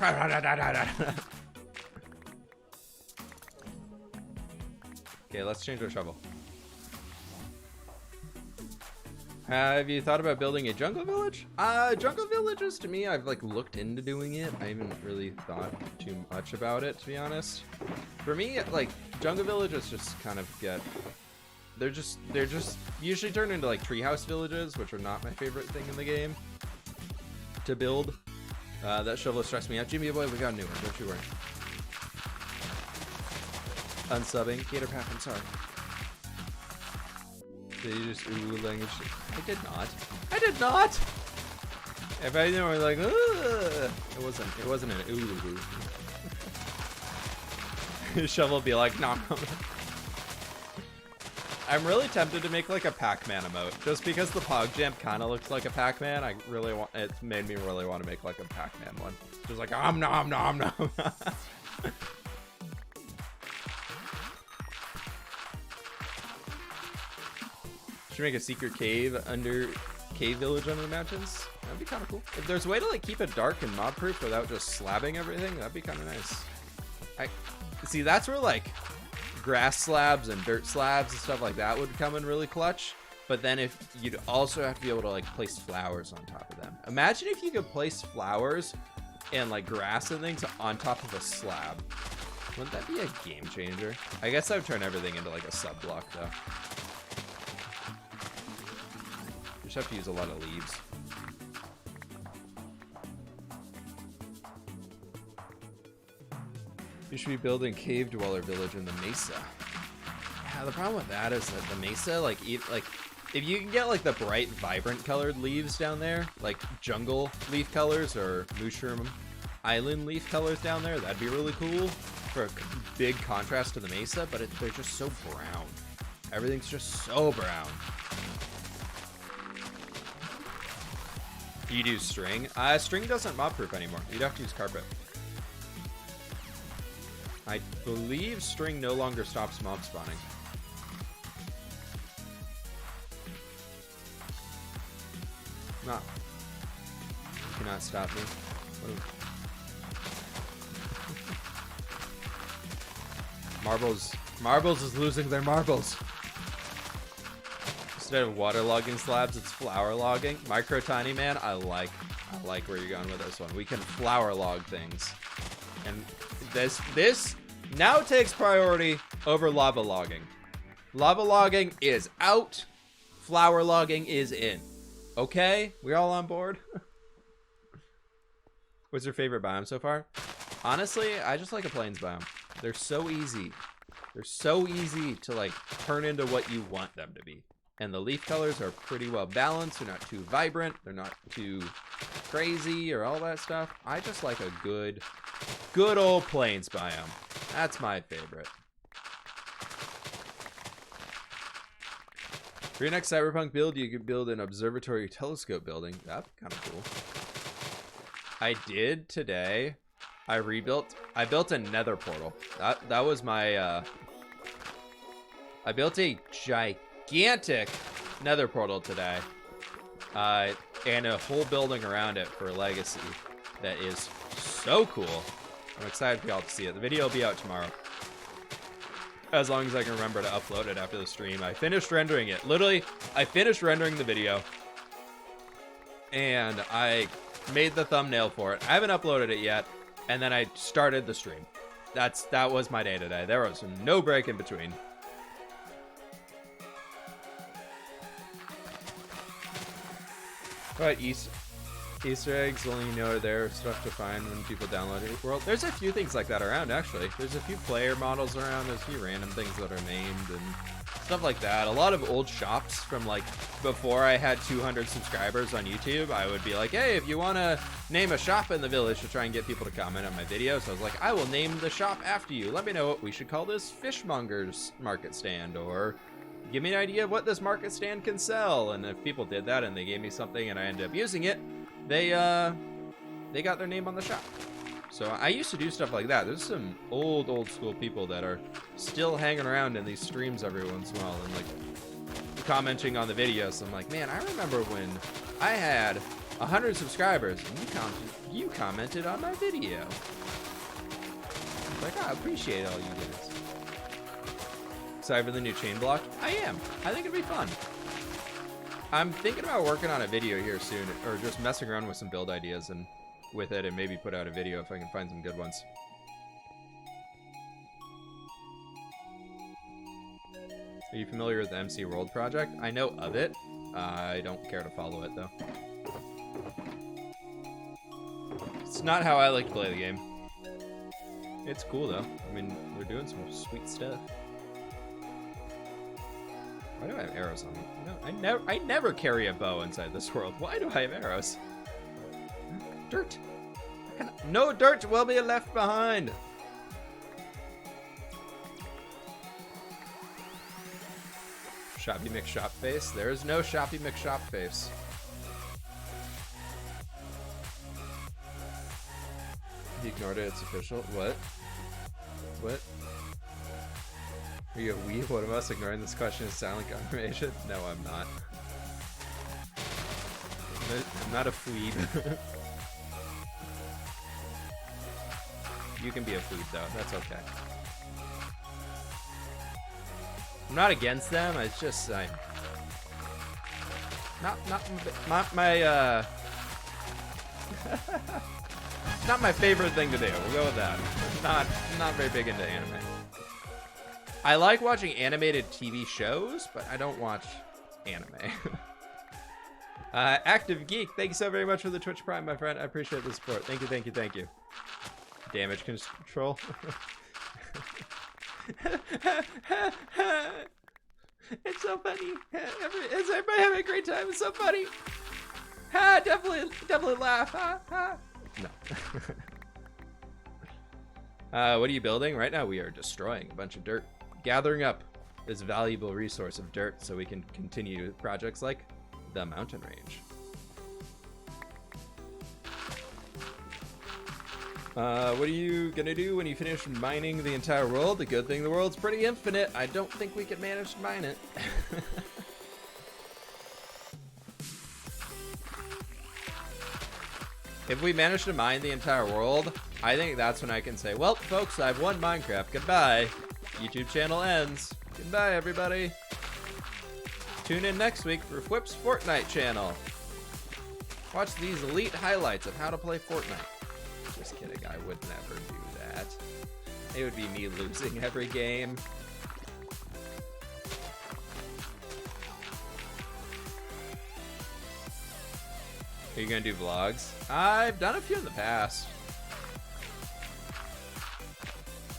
Okay, let's change our shovel. Have you thought about building a jungle village? Jungle villages, to me, I've like looked into doing it. I haven't really thought too much about it, to be honest. For me, like jungle villages just kind of get, they're just usually turned into like treehouse villages, which are not my favorite thing in the game to build. That shovel stressed me out. Jimmy boy, we got a new one, don't you worry. Unsubbing, Gator Path, I'm sorry. Did you just ooh language? I did not. I did not! If I knew, like, ugh. It wasn't an ooh. His shovel would be like, nom nom. I'm really tempted to make like a Pac-Man emote, just because the Pog Jump kind of looks like a Pac-Man. I really want. It's made me really want to make like a Pac-Man one, just like nom nom nom. Should make a secret cave village under the mountains. That'd be kind of cool. If there's a way to like keep it dark and mob proof without just slabbing everything, that'd be kind of nice. I see, that's where like grass slabs and dirt slabs and stuff like that would come in really clutch. But then if you'd also have to be able to like place flowers on top of them. Imagine if you could place flowers and like grass and things on top of a slab. Wouldn't that be a game changer? I guess that would turn everything into like a sub block though. You just have to use a lot of leaves. You should be building cave dweller village in the mesa. Yeah, the problem with that is that the mesa, like if you can get like the bright, vibrant colored leaves down there, like jungle leaf colors or mushroom island leaf colors down there, that'd be really cool for a big contrast to the mesa. But they're just so brown. Everything's just so brown. You do string? String doesn't mob proof anymore. You'd have to use carpet. I believe string no longer stops mob spawning. No. You cannot stop me. Marbles is losing their marbles. Instead of waterlogging slabs, it's flower logging. Micro Tiny Man, I like where you're going with this one. We can flower log things. And this now takes priority over lava logging. Lava logging is out. Flower logging is in. Okay? We all on board? What's your favorite biome so far? Honestly, I just like a plains biome. They're so easy. They're so easy to like turn into what you want them to be. And the leaf colors are pretty well balanced. They're not too vibrant. They're not too crazy or all that stuff. I just like a good old plains biome. That's my favorite. For your next cyberpunk build, you could build an observatory telescope building. That'd be kind of cool. I did today. I built a nether portal. That was my, I built a gigantic nether portal today. And a whole building around it for Legacy that is so cool. I'm excited for y'all to see it. The video will be out tomorrow. As long as I can remember to upload it after the stream. I finished rendering it. Literally, I finished rendering the video. And I made the thumbnail for it. I haven't uploaded it yet. And then I started the stream. That was my day today. There was no break in between. Alright, Easter eggs, only you know are there, stuff to find when people download it. Well, there's a few things like that around, actually. There's a few player models around, there's a few random things that are named and Stuff like that. A lot of old shops from like before I had 200 subscribers on YouTube. I would be like, hey, if you want to name a shop in the village to try and get people to comment on my videos, I was like, I will name the shop after you. Let me know what we should call this fishmonger's market stand, or give me an idea of what this market stand can sell. And if people did that and they gave me something and I ended up using it, they got their name on the shop. So I used to do stuff like that. There's some old school people that are still hanging around in these streams every once in a while and like commenting on the videos. I'm like, man, I remember when I had 100 subscribers and you commented on my video. I'm like, I appreciate all you guys. Excited for the new chain block? I am. I think it'd be fun. I'm thinking about working on a video here soon, or just messing around with some build ideas and with it, and maybe put out a video if I can find some good ones. Are you familiar with the MC World project? I know of it. I don't care to follow it though. It's not how I like to play the game. It's cool though. I mean, we're doing some sweet stuff. Why do I have arrows on me? No, I never carry a bow inside this world. Why do I have arrows? Dirt. No dirt will be left behind. Shoppy McShop face. There is no Shoppy McShop face. You ignored it. It's official. What? What? Are you a weeb? One of us ignoring this question is silent confirmation? No, I'm not. I'm not a fweeb. You can be a fweeb though. That's okay. I'm not against them. It's just not my not my favorite thing to do. We'll go with that. Not very big into anime. I like watching animated TV shows, but I don't watch anime. Active Geek, thank you so very much for the Twitch Prime, my friend. I appreciate the support. Thank you, thank you, thank you. Damage control. It's so funny. Is everybody having a great time? It's so funny. Ha! Definitely laugh. Ha! Ha! No. What are you building? Right now we are destroying a bunch of dirt. Gathering up this valuable resource of dirt so we can continue projects like the mountain range. What are you gonna do when you finish mining the entire world? The good thing, the world's pretty infinite. I don't think we can manage to mine it. If we manage to mine the entire world, I think that's when I can say, well, folks, I've won Minecraft. Goodbye. YouTube channel ends. Goodbye, everybody. Tune in next week for fWhip's Fortnite channel. Watch these elite highlights of how to play Fortnite. Just kidding, I would never do that. It would be me losing every game. Are you gonna do vlogs? I've done a few in the past.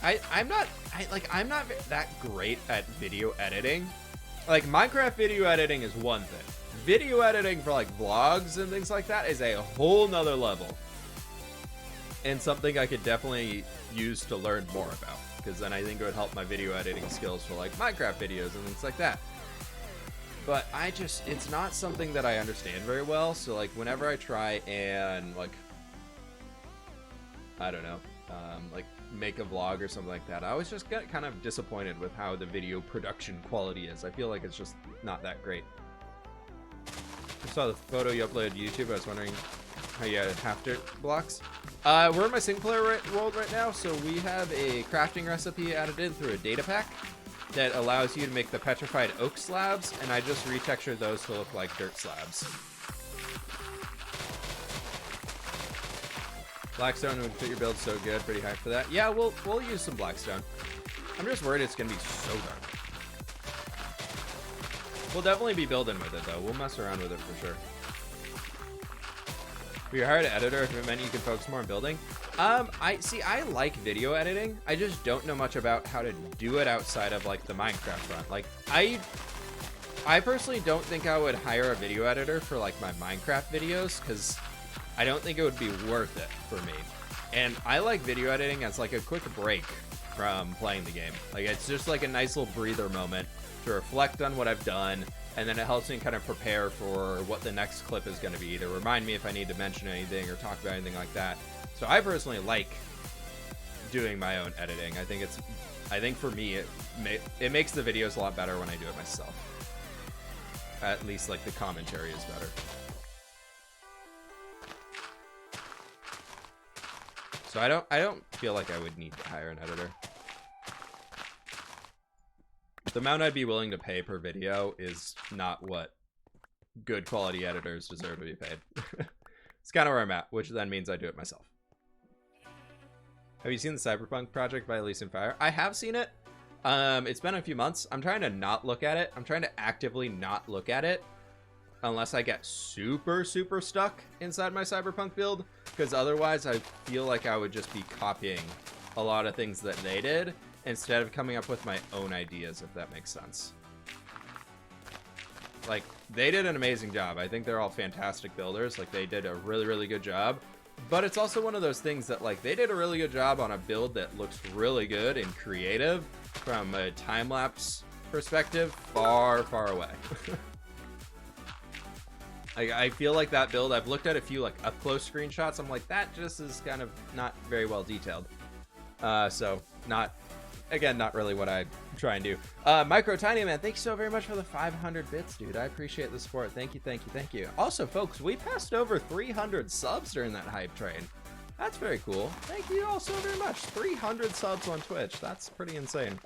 I'm not that great at video editing. Like, Minecraft video editing is one thing. Video editing for like vlogs and things like that is a whole nother level. And something I could definitely use to learn more about, because then I think it would help my video editing skills for like Minecraft videos and things like that. But it's not something that I understand very well, so like whenever I try and like, I don't know, like make a vlog or something like that, I always just get kind of disappointed with how the video production quality is. I feel like it's just not that great. I saw the photo you uploaded to YouTube. I was wondering how you had half dirt blocks. We're in my single player world right now, so we have a crafting recipe added in through a data pack that allows you to make the petrified oak slabs, and I just retextured those to look like dirt slabs. Blackstone would fit your build so good. Pretty hyped for that. Yeah, we'll use some Blackstone. I'm just worried it's gonna be so dark. We'll definitely be building with it though. We'll mess around with it for sure. If you hired an editor, if it meant you could focus more on building. I like video editing. I just don't know much about how to do it outside of like the Minecraft front. Like I personally don't think I would hire a video editor for like my Minecraft videos because I don't think it would be worth it for me. And I like video editing as like a quick break from playing the game. Like it's just like a nice little breather moment to reflect on what I've done, and then it helps me kind of prepare for what the next clip is going to be. Either remind me if I need to mention anything or talk about anything like that. So I personally like doing my own editing. I think for me it makes the videos a lot better when I do it myself. At least like the commentary is better. So I don't feel like I would need to hire an editor. The amount I'd be willing to pay per video is not what good quality editors deserve to be paid. It's kind of where I'm at, which then means I do it myself. Have you seen the Cyberpunk project by Elise and Fire? I have seen it. It's been a few months. I'm trying to not look at it. I'm trying to actively not look at it unless I get super, super stuck inside my Cyberpunk build, because otherwise I feel like I would just be copying a lot of things that they did instead of coming up with my own ideas, if that makes sense. Like, they did an amazing job. I think they're all fantastic builders. Like, they did a really, really good job. But it's also one of those things that, like, they did a really good job on a build that looks really good and creative from a time-lapse perspective far, far away. I feel like that build, I've looked at a few, like, up-close screenshots. I'm like, that just is kind of not very well detailed. So, not really what I try and do. Micro Tiny Man, thank you so very much for the 500 bits, dude. I appreciate the support. Thank you, thank you, thank you. Also, folks, we passed over 300 subs during that hype train. That's very cool. Thank you all so very much. 300 subs on Twitch. That's pretty insane.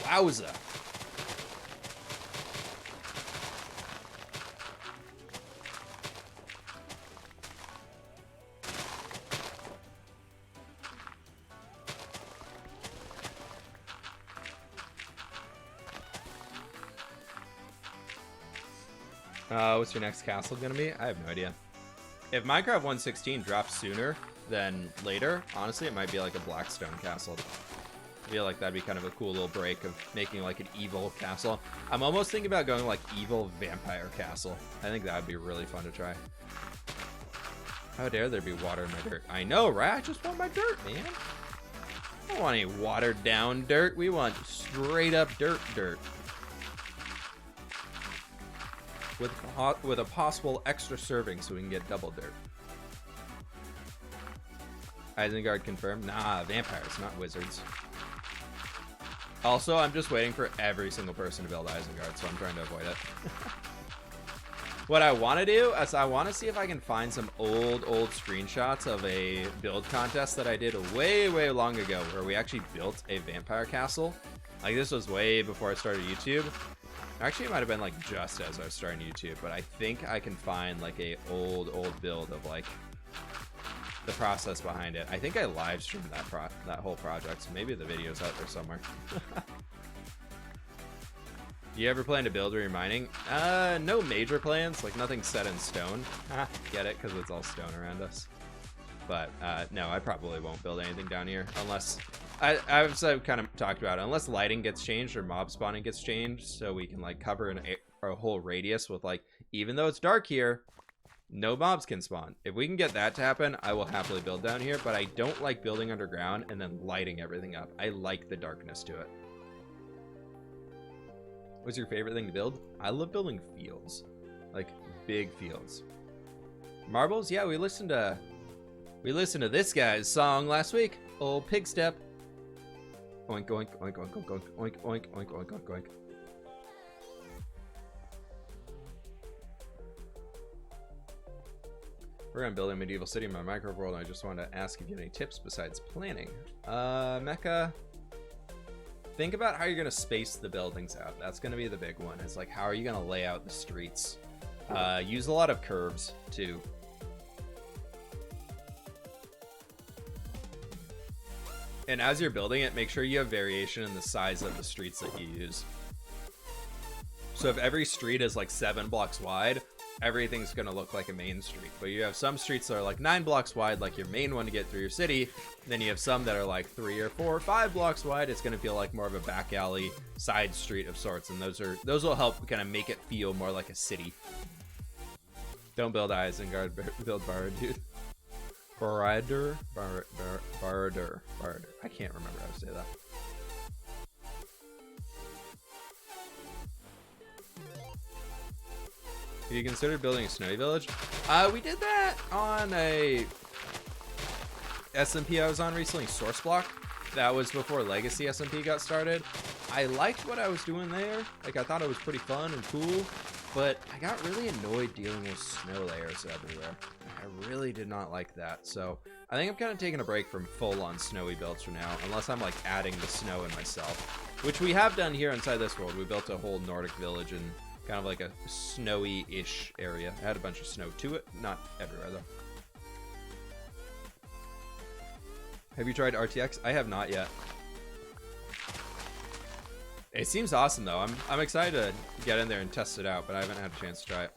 Wowza. What's your next castle gonna be? I have no idea. If Minecraft 1.16 drops sooner than later, honestly, it might be like a Blackstone castle. I feel like that'd be kind of a cool little break of making like an evil castle. I'm almost thinking about going like evil vampire castle. I think that would be really fun to try. How dare there be water in my dirt? I know, right? I just want my dirt, man. I don't want any watered down dirt. We want straight up dirt. With a possible extra serving so we can get double dirt. Isengard confirmed. Nah, vampires, not wizards. Also, I'm just waiting for every single person to build Isengard, so I'm trying to avoid it. What I want to do is I want to see if I can find some old screenshots of a build contest that I did way long ago where we actually built a vampire castle. Like, this was way before I started YouTube. Actually, it might have been like just as I was starting YouTube, but I think I can find like a old build of like the process behind it. I think I live streamed that whole project, so maybe the video's out there somewhere. Do you ever plan to build where you're mining? No major plans, like nothing set in stone. Get it? Because it's all stone around us. But no, I probably won't build anything down here unless... I've kind of talked about it. Unless lighting gets changed or mob spawning gets changed, so we can like cover a whole radius with like, even though it's dark here, no mobs can spawn. If we can get that to happen, I will happily build down here, but I don't like building underground and then lighting everything up. I like the darkness to it. What's your favorite thing to build? I love building fields, like big fields. Marbles? Yeah, we listened to this guy's song last week. Old Pig Step. Oink, oink, oink, oink, oink, oink, oink, oink, oink, oink, oink, oink. We're gonna build a medieval city in my Minecraft world, and I just wanted to ask if you have any tips besides planning. Mecha, think about how you're gonna space the buildings out. That's gonna be the big one. It's like, how are you gonna lay out the streets? Use a lot of curves too. And as you're building it, make sure you have variation in the size of the streets that you use. So if every street is like 7 blocks wide, everything's going to look like a main street. But you have some streets that are like 9 blocks wide, like your main one to get through your city. Then you have some that are like 3 or 4 or 5 blocks wide. It's going to feel like more of a back alley side street of sorts. And those will help kind of make it feel more like a city. Don't build Isengard, build Barad. Barad. I can't remember how to say that. Have you considered building a snowy village? We did that on a SMP I was on recently, Source Block. That was before Legacy SMP got started. I liked what I was doing there. Like, I thought it was pretty fun and cool, but I got really annoyed dealing with snow layers everywhere. I really did not like that. So I think I'm kind of taking a break from full-on snowy builds for now, unless I'm like adding the snow in myself, which we have done here inside this world. We built a whole Nordic village and kind of like a snowy-ish area. It had a bunch of snow to it, not everywhere though. Have you tried RTX? I have not yet. It seems awesome though. I'm excited to get in there and test it out, but I haven't had a chance to try it.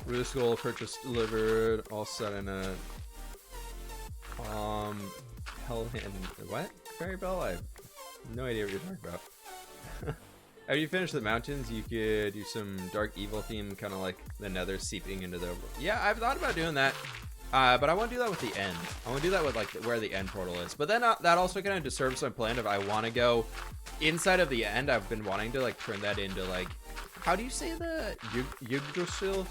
Really school purchase delivered, all set in a Hellhand. What? Fairy Bell? I have no idea what you're talking about. After you finish the mountains, you could do some dark evil theme, kind of like the Nether seeping into the. Yeah, I've thought about doing that, but I want to do that with the end. I want to do that with like where the end portal is. But then that also kind of disturbs my plan if I want to go inside of the end. I've been wanting to like turn that into like. How do you say the Yggdrasil?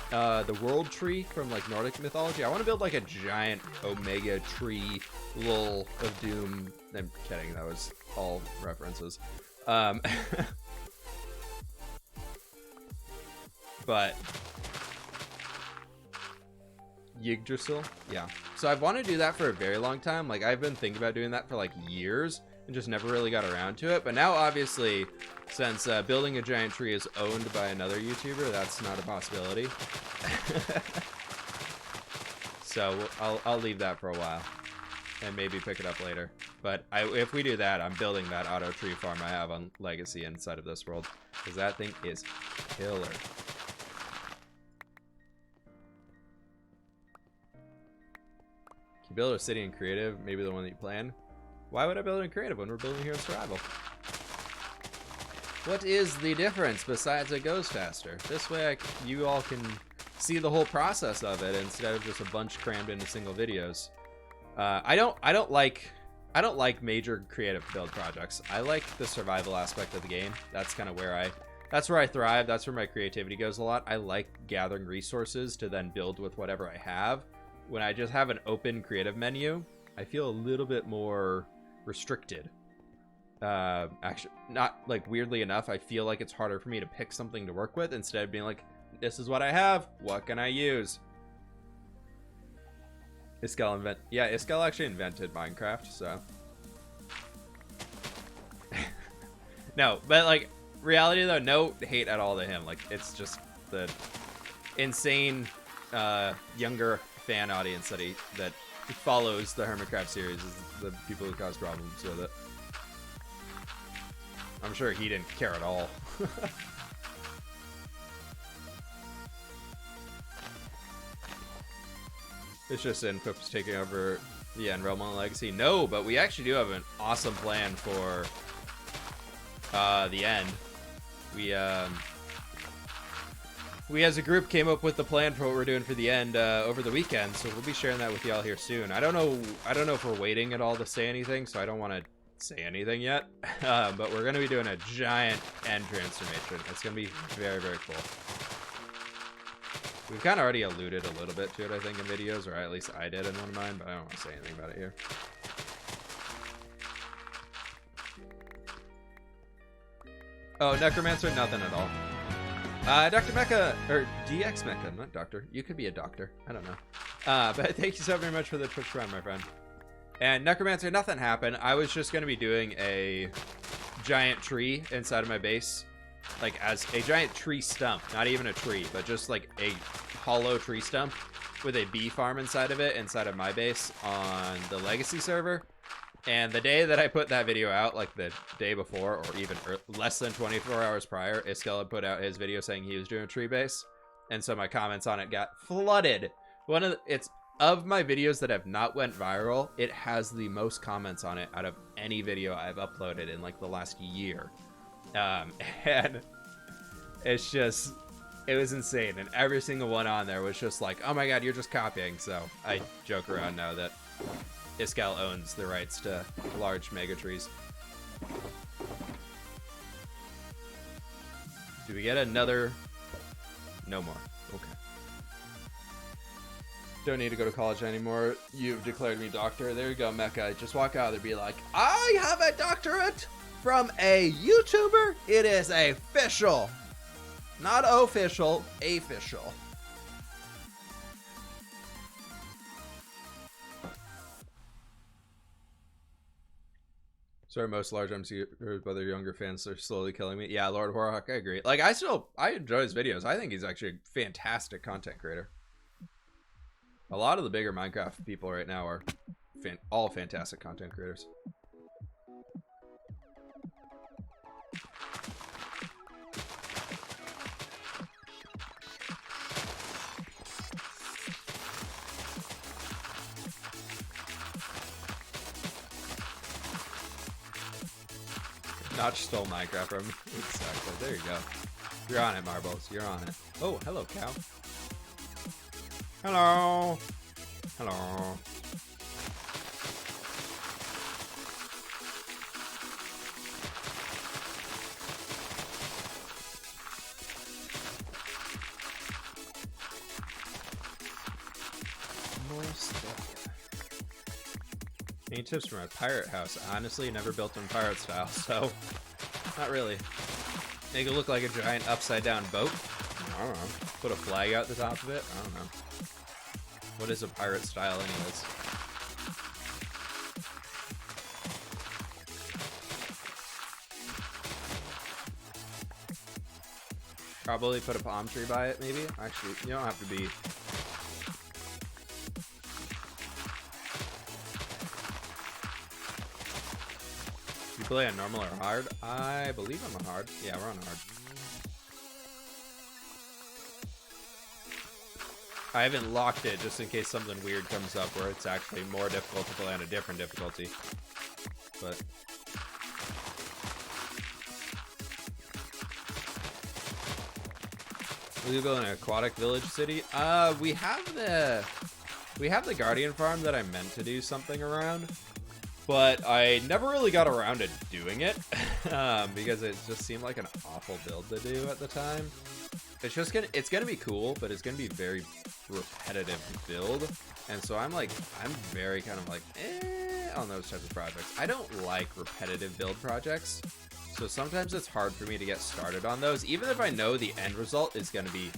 The world tree from like Nordic mythology. I want to build like a giant omega tree, lull of doom. I'm kidding. That was all references. But Yggdrasil, yeah. So I've wanted to do that for a very long time. Like I've been thinking about doing that for like years and just never really got around to it. But now, obviously, since building a giant tree is owned by another YouTuber, that's not a possibility. So I'll leave that for a while and maybe pick it up later. But if we do that, I'm building that auto tree farm I have on Legacy inside of this world, because that thing is killer. Can you build a city in creative? Maybe the one that you plan? Why would I build it in creative when we're building here in survival? What is the difference besides it goes faster? This way you all can see the whole process of it instead of just a bunch crammed into single videos. I don't like major creative build projects. I like the survival aspect of the game. That's kind of where that's where I thrive. That's where my creativity goes a lot. I like gathering resources to then build with whatever I have. When I just have an open creative menu, I feel a little bit more restricted. Actually, not like weirdly enough, I feel like it's harder for me to pick something to work with instead of being like, this is what I have, what can I use? Iskel Iskel actually invented Minecraft, so. No, but like, reality though, no hate at all to him. Like, it's just the insane younger fan audience that follows the Hermitcraft series is the people who cause problems with it. I'm sure he didn't care at all. It's just fWhip's taking over the end realm on Legacy. No, but we actually do have an awesome plan for the end. We as a group came up with the plan for what we're doing for the end over the weekend, so we'll be sharing that with y'all here soon. I don't know if we're waiting at all to say anything, so I don't want to say anything yet. But we're going to be doing a giant end transformation. It's going to be very, very cool. We've kind of already alluded a little bit to it, I think, in videos, or at least I did in one of mine, but I don't want to say anything about it here. Oh, Necromancer, nothing at all. Dr. Mecha, or DX Mecha, not Doctor. You could be a doctor. I don't know. But thank you so very much for the Twitch Prime, my friend. And Necromancer, nothing happened. I was just going to be doing a giant tree inside of my base. Like, as a giant tree stump. Not even a tree, but just like a hollow tree stump with a bee farm inside of it, inside of my base on the legacy server. And the day that I put that video out, like the day before, or even less than 24 hours prior, Iskel had put out his video saying he was doing a tree base. And so my comments on it got flooded. It's of my videos that have not went viral, it has the most comments on it out of any video I've uploaded in like the last year. And it's just, it was insane. And every single one on there was just like, oh my god, you're just copying. So I joke around now that Iskel owns the rights to large mega trees. Do we get another? No more. Okay. Don't need to go to college anymore. You've declared me doctor. There you go, Mecca. Just walk out there and be like, I have a doctorate from a YouTuber. It is official. Not official, official. Sorry, most large MCers, but their younger fans are slowly killing me. Yeah, Lord Warhawk, I agree. Like, I enjoy his videos. I think he's actually a fantastic content creator. A lot of the bigger Minecraft people right now are all fantastic content creators. Notch stole Minecraft from me. Exactly. There you go. You're on it, Marbles. You're on it. Oh, hello, cow. Hello. Hello. More stuff. Any tips from a pirate house? Honestly, never built in pirate style, so not really. Make it look like a giant upside down boat. I don't know. Put a flag out the top of it. I don't know. What is a pirate style anyways? Probably put a palm tree by it, maybe? Actually, you don't have to be... You play on normal or hard? I believe I'm on hard. Yeah, we're on hard. I haven't locked it just in case something weird comes up where it's actually more difficult to play on a different difficulty. But will you build an aquatic village city? We have the Guardian farm that I meant to do something around, but I never really got around to doing it because it just seemed like an awful build to do at the time. It's gonna be cool, but it's gonna be very repetitive build, and so I'm very kind of like on those types of projects. I don't like repetitive build projects, so sometimes it's hard for me to get started on those, even if I know the end result is gonna be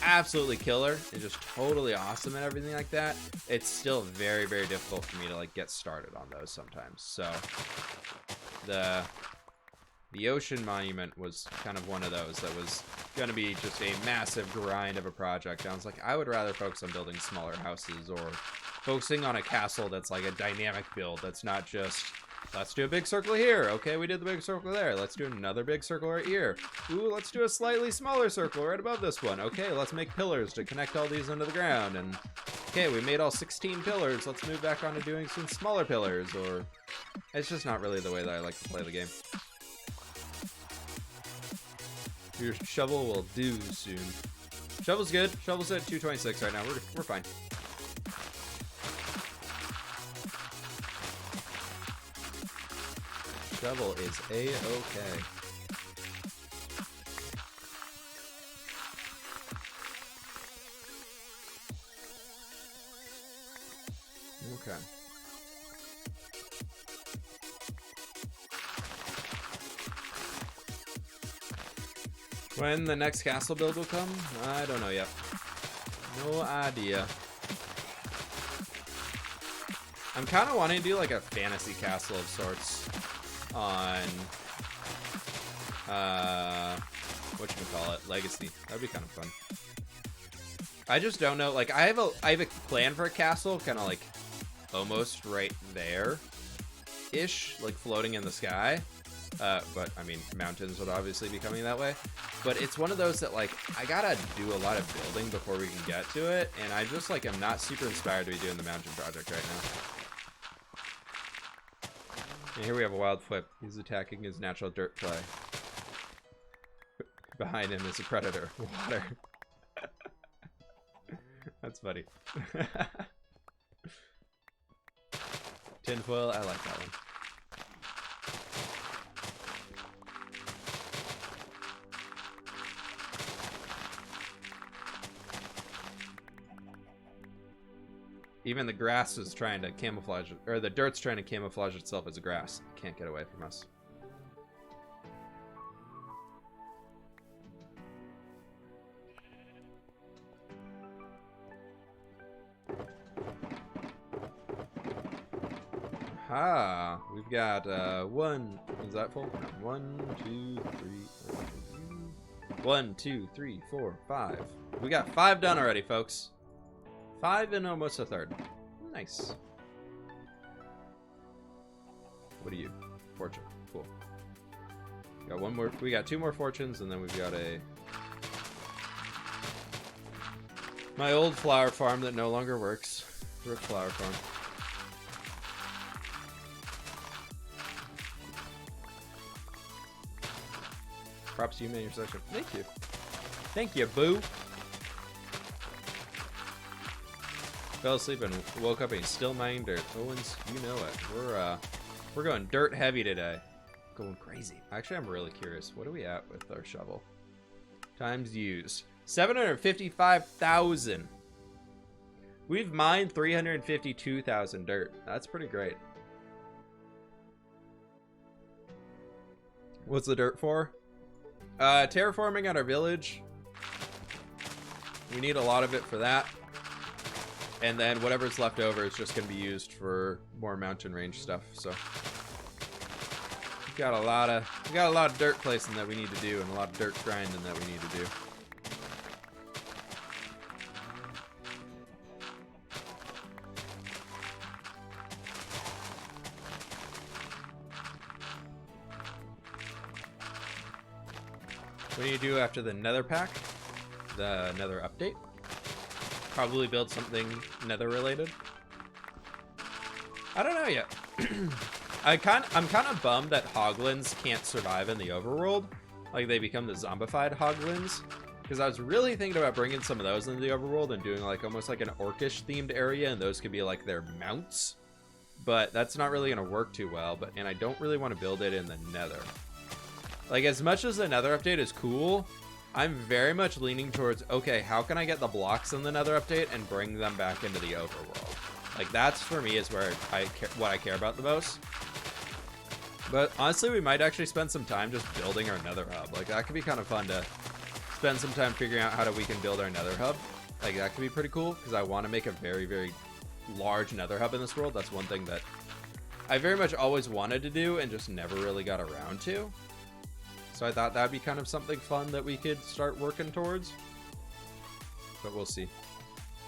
absolutely killer and just totally awesome and everything like that. It's still very, very difficult for me to like get started on those sometimes. So the ocean monument was kind of one of those that was going to be just a massive grind of a project. I was like, I would rather focus on building smaller houses or focusing on a castle that's like a dynamic build. That's not just, let's do a big circle here. Okay, we did the big circle there. Let's do another big circle right here. Ooh, let's do a slightly smaller circle right above this one. Okay, let's make pillars to connect all these into the ground. And okay, we made all 16 pillars. Let's move back on to doing some smaller pillars. Or it's just not really the way that I like to play the game. Your shovel will do soon. Shovel's good. Shovel's at 226 right now. We're fine. Shovel is a-okay. Okay. When the next castle build will come? I don't know yet. No idea. I'm kind of wanting to do like a fantasy castle of sorts on whatchamacallit, Legacy. That'd be kind of fun. I just don't know. Like, I have a plan for a castle, kind of like almost right there-ish, like floating in the sky. But I mean, mountains would obviously be coming that way. But it's one of those that, like, I gotta do a lot of building before we can get to it, and I just, like, am not super inspired to be doing the mountain project right now. And here we have a wild fWhip. He's attacking his natural dirt play. Behind him is a predator. Water. That's funny. Tinfoil, I like that one. Even the grass is trying to camouflage, or the dirt's trying to camouflage itself as a grass. It can't get away from us. Ah, we've got one. Is that full? 1, 2, 3, 1, 2, 3, 4, 5. We got 5 done already, folks. 5 and almost a third. Nice. What are you? Fortune. Cool. Got one more. We got 2 more fortunes, and then we've got my old flower farm that no longer works. RIP flower farm. Props to you, man, your section. Thank you. Thank you, boo. Fell asleep and woke up and he's still mining dirt. Owens, you know it. We're going dirt heavy today. Going crazy. Actually, I'm really curious. What are we at with our shovel? Times used. 755,000. We've mined 352,000 dirt. That's pretty great. What's the dirt for? Terraforming at our village. We need a lot of it for that. And then whatever's left over is just going to be used for more mountain range stuff. So we got a lot of dirt placing that we need to do, and a lot of dirt grinding that we need to do. What do you do after the nether pack? The nether update? Probably build something nether related. I don't know yet. I'm kind of bummed that hoglins can't survive in the overworld. Like, they become the zombified hoglins. Because I was really thinking about bringing some of those into the overworld and doing like almost like an orcish themed area, and those could be like their mounts. But that's not really going to work too well. And I don't really want to build it in the nether. Like, as much as the nether update is cool, I'm very much leaning towards, okay, how can I get the blocks in the nether update and bring them back into the overworld? Like, that's for me is where what I care about the most. But honestly, we might actually spend some time just building our nether hub. Like, that could be kind of fun to spend some time figuring out how we can build our nether hub. Like, that could be pretty cool, because I want to make a very, very large nether hub in this world. That's one thing that I very much always wanted to do and just never really got around to. So I thought that'd be kind of something fun that we could start working towards. But we'll see.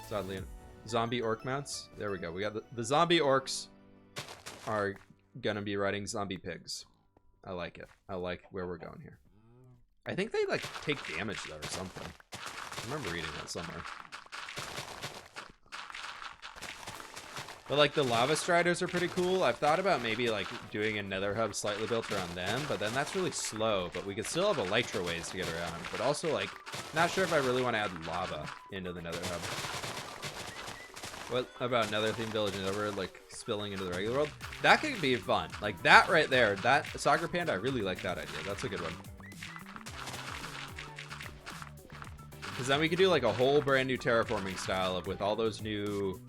Sadly, zombie orc mounts. There we go. We got the zombie orcs are gonna be riding zombie pigs. I like it. I like where we're going here. I think they like take damage though or something. I remember reading that somewhere. But like the lava striders are pretty cool. I've thought about maybe like doing a nether hub slightly built around them, but then that's really slow. But we could still have elytra ways to get around. But also like, not sure if I really want to add lava into the nether hub. What about nether themed village and over like spilling into the regular world? That could be fun. Like that right there, that soccer panda, I really like that idea. That's a good one. Because then we could do like a whole brand new terraforming style of with all those new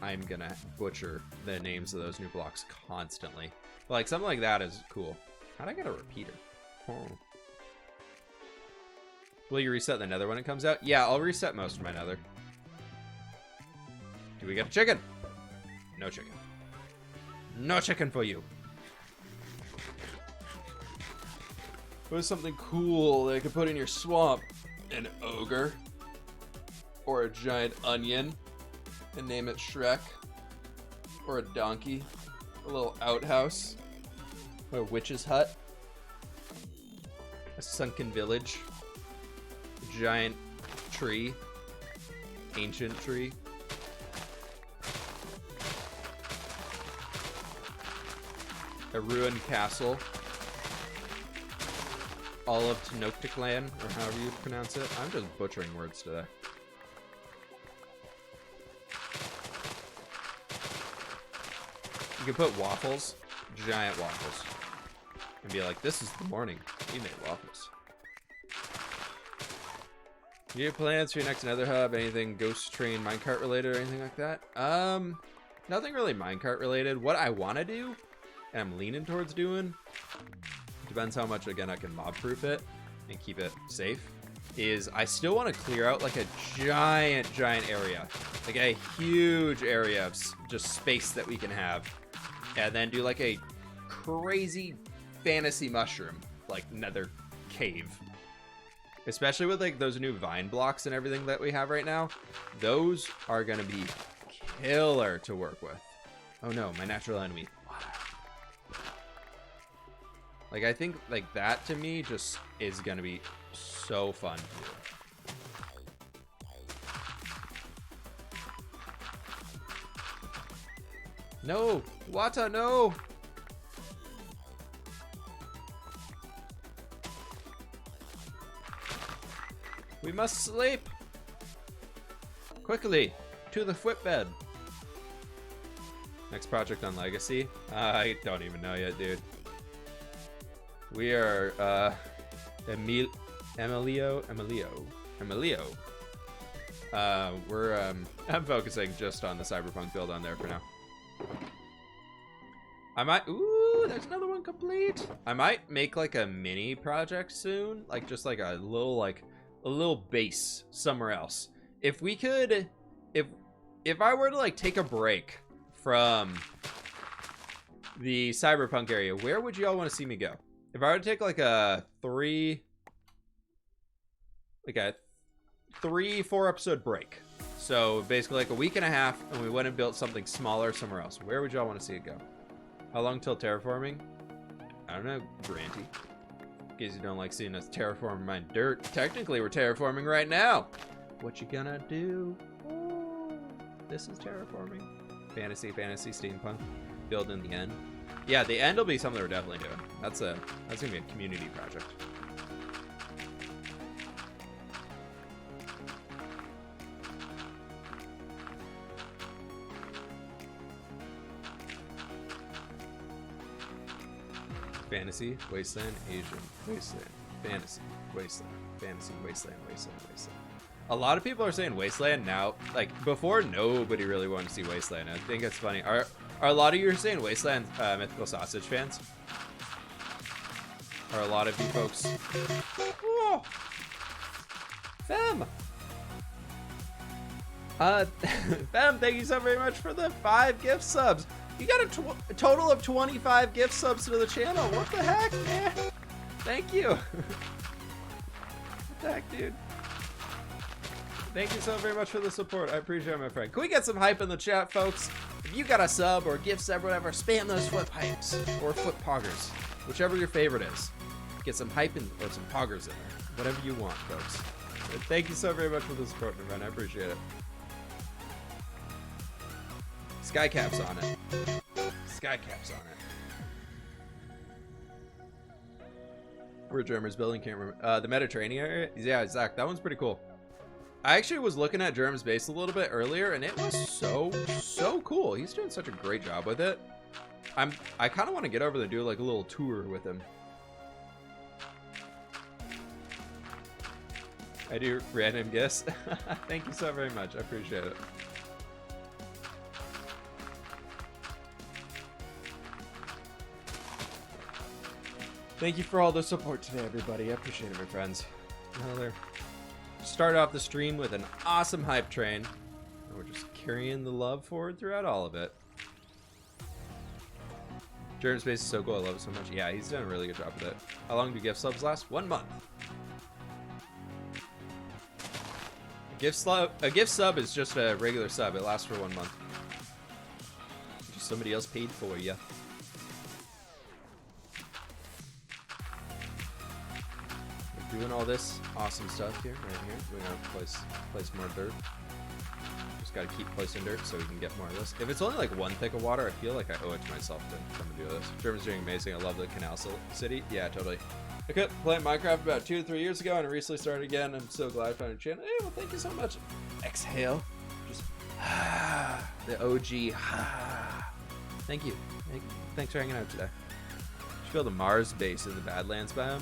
I'm gonna butcher the names of those new blocks constantly. But like something like that is cool. How'd I get a repeater? Oh. Will you reset the nether when it comes out? Yeah, I'll reset most of my nether. Do we get a chicken? No chicken. No chicken for you. What is something cool that I could put in your swamp? An ogre. Or a giant onion. And name it Shrek. Or a donkey. A little outhouse. Or a witch's hut. A sunken village. A giant tree. Ancient tree. A ruined castle. All of Tenochtitlan, or however you pronounce it. I'm just butchering words today. You can put waffles, giant waffles, and be like, this is the morning. We made waffles. You have plans for your next Nether hub? Anything Ghost Train minecart related or anything like that? Nothing really minecart related. What I want to do, and I'm leaning towards doing, depends how much, again, I can mob proof it and keep it safe, is I still want to clear out like a giant area, like a huge area of just space that we can have, and then do like a crazy fantasy mushroom, like nether cave. Especially with like those new vine blocks and everything that we have right now. Those are gonna be killer to work with. Oh no, my natural enemy. Like, I think like that to me just is gonna be so fun to do. No, Wata, no. We must sleep. Quickly, to the fWhip bed. Next project on Legacy? I don't even know yet, dude. We are, Emilio. I'm focusing just on the Cyberpunk build on there for now. I might, ooh, there's another one complete. I might make like a mini project soon. Like just like a little base somewhere else. If we could, if I were to like take a break from the Cyberpunk area, where would you all want to see me go? If I were to take like a 3-4 episode break, so basically like a week and a half, and we went and built something smaller somewhere else, where would y'all want to see it go? How long till terraforming? I don't know, Granty. In case you don't like seeing us terraform my dirt. Technically, we're terraforming right now. What you gonna do? Ooh, this is terraforming. Fantasy, steampunk. Build in the end. Yeah, the end will be something we're definitely doing. That's gonna be a community project. Fantasy, wasteland, Asian, wasteland, fantasy, wasteland, fantasy, wasteland, wasteland, wasteland. A lot of people are saying wasteland now. Like before, nobody really wanted to see wasteland. I think it's funny. Are a lot of you saying wasteland mythical sausage fans? Are a lot of you folks? Oh, Fem. Fem, thank you so very much for the 5 gift subs. You got a total of 25 gift subs to the channel. What the heck, man? Thank you. What the heck, dude? Thank you so very much for the support. I appreciate it, my friend. Can we get some hype in the chat, folks? If you got a sub or a gift sub or whatever, spam those fWhip hypes or fWhip poggers, whichever your favorite is. Get some hype in, or some poggers in there. Whatever you want, folks. But thank you so very much for the support, my friend. I appreciate it. Skycap's on it. Skycap's on it. Where Germer's building, can't remember. The Mediterranean area? Yeah, Zach, that one's pretty cool. I actually was looking at Germ's base a little bit earlier, and it was so cool. He's doing such a great job with it. I kind of want to get over there and do like a little tour with him. I do random gifts. Thank you so very much. I appreciate it. Thank you for all the support today, everybody. I appreciate it, my friends. Start off the stream with an awesome hype train, and we're just carrying the love forward throughout all of it. German Space is so cool. I love it so much. Yeah, he's done a really good job with it. How long do gift subs last? 1 month. A gift sub is just a regular sub. It lasts for 1 month. Just somebody else paid for you. We're doing all this awesome stuff here, right here. We're gonna place more dirt. Just gotta keep placing dirt so we can get more of this. If it's only like 1 thick of water, I feel like I owe it to myself to come and do this. German's doing amazing. I love the canal city. Yeah, totally. I quit playing Minecraft about 2 to 3 years ago and I recently started again. I'm so glad I found your channel. Hey, well, thank you so much. Exhale. Just the OG. Thank you. Thanks for hanging out today. Just feel the Mars base in the Badlands biome.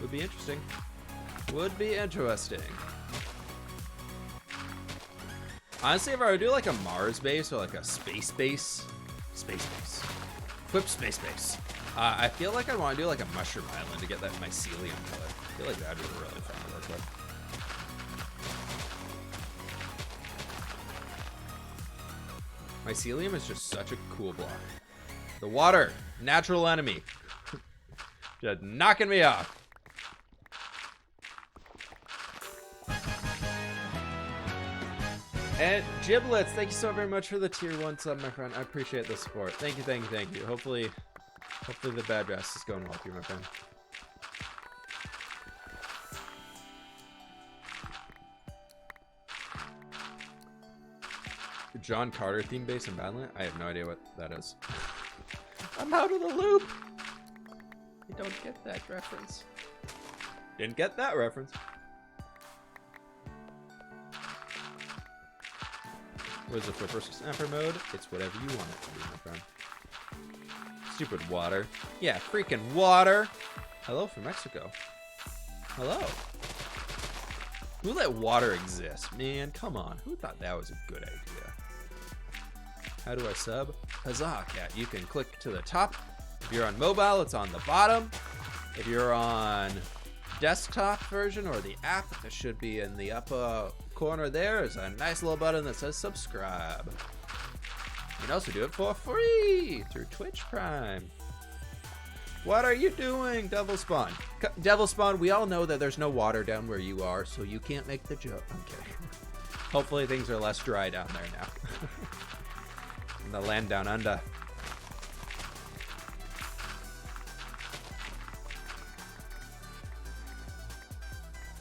Would be interesting. Would be interesting. Honestly, if I would do like a Mars base or like a space base, fWhip space base. I feel like I want to do like a mushroom island to get that mycelium color. I feel like that would be really fun to work with. Mycelium is just such a cool block. The water, natural enemy. Just knocking me off. And Giblets, thank you so very much for the tier 1 sub, my friend. I appreciate the support. Thank you, thank you, thank you. Hopefully the bad dress is going well with you, my friend. John Carter theme base in Badland? I have no idea what that is. I'm out of the loop! I don't get that reference. Didn't get that reference. What is it for first snapper mode? It's whatever you want it to be, my friend. Stupid water. Yeah, freaking water. Hello from Mexico. Hello. Who let water exist? Man, come on. Who thought that was a good idea? How do I sub? Huzzah, cat. You can click to the top. If you're on mobile, it's on the bottom. If you're on desktop version or the app, it should be in the upper corner. There is a nice little button that says subscribe. You can also do it for free through Twitch Prime. What are you doing, Devil Spawn? Devil Spawn, we all know that there's no water down where you are, so you can't make the joke. I'm kidding. Hopefully things are less dry down there now. In the land down under.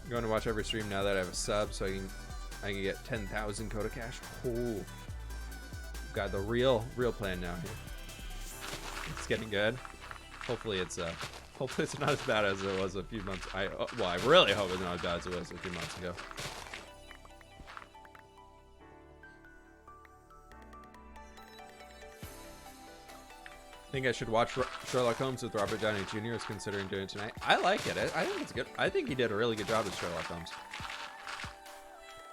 I'm going to watch every stream now that I have a sub, so I can get 10,000 Coda Cash. Oh. Got the real plan now here. It's getting good. Hopefully it's not as bad as it was a few months. I really hope it's not as bad as it was a few months ago. I think I should watch Sherlock Holmes with Robert Downey Jr. is considering doing it tonight. I like it. I think it's good. I think he did a really good job as Sherlock Holmes.